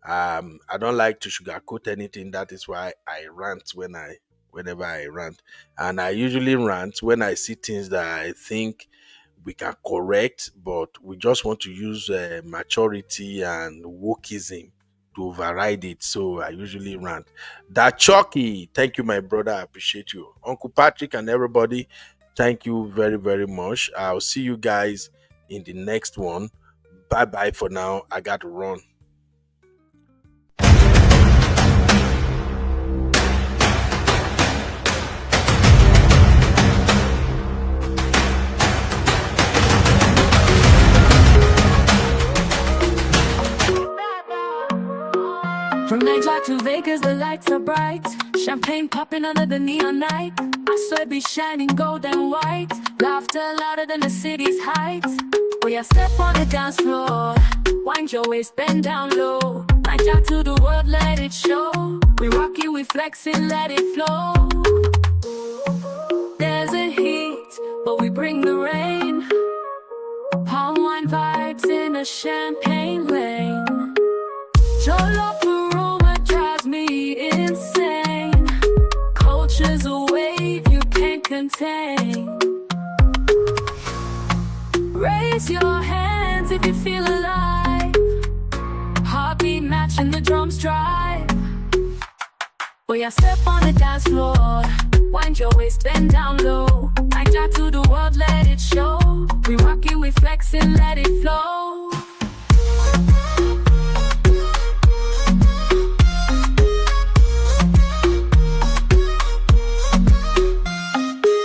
I don't like to sugarcoat anything. That is why I rant whenever I rant. And I usually rant when I see things that I think we can correct, but we just want to use maturity and wokeism to override it. So I usually rant. That Chucky, thank you, my brother. I appreciate you. Uncle Patrick and everybody, thank you very, very much. I'll see you guys in the next one. Bye bye for now. I got to run. to Vegas, the lights are bright. Champagne popping under the neon night. I swear be shining gold and white. Laughter louder than the city's heights. We are step on the dance floor. Wind your waist, bend down low. Night out to the world, let it show. We rock it, we flex it, let it flow. There's a heat, but we bring the rain. Palm wine vibes in a champagne lane. Your love aroma drives me insane. Culture's a wave you can't contain. Raise your hands if you feel alive. Heartbeat matching the drums drive. We are step on the dance floor. Wind your waist, bend down low. Night out to the world, let it show. We rock it, we flex it, let it flow.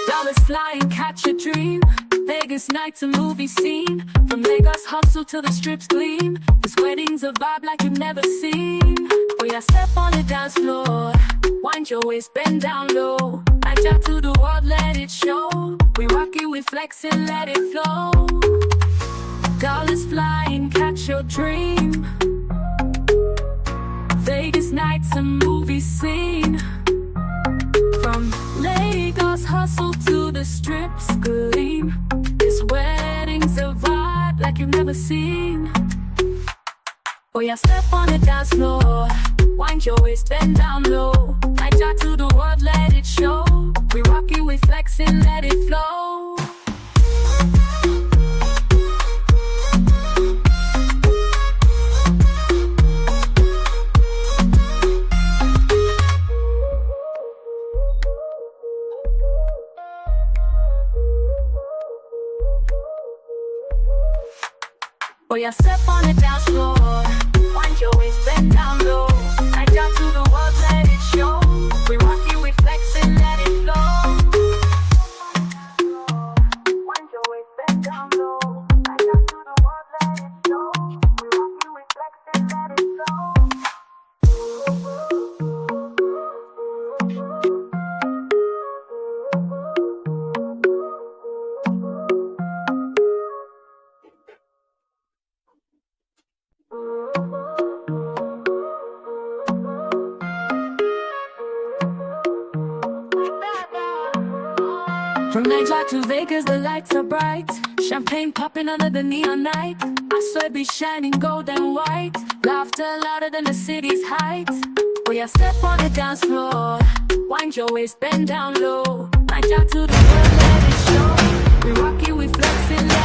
Dollars flying, catch a dream. Vegas nights a movie scene. From Lagos hustle to the strips gleam. This wedding's a vibe like you've never seen. We are step on the dance floor. Wind your waist, bend down low. Night out to the world, let it show. We rock it, we flex it, let it flow. Dollars flying, catch your dream. Vegas nights a movie scene. From Lagos hustle to the strips gleam. This wedding's a vibe like you've never seen. Oh yeah, step on the dance floor. Wind your waist, bend down low. Night out to the world, let it show. We rock it, we flex it, let it flow. Oh yeah, step on the dance floor. Wind your waist, bend down low. Night out to the world, let it show. We rock it, we flex it, let it flow. Wind your waist, bend down low. Night out to the world, let it show. We rock it, we flex it, let it flow. From Nigeria to Vegas, the lights are bright. Champagne popping under the neon night. I swear be shining gold and white. Laughter louder than the city's heights. We are step on the dance floor. Wind your waist, bend down low. Night out to the world, let it show. We rock it, we flex it.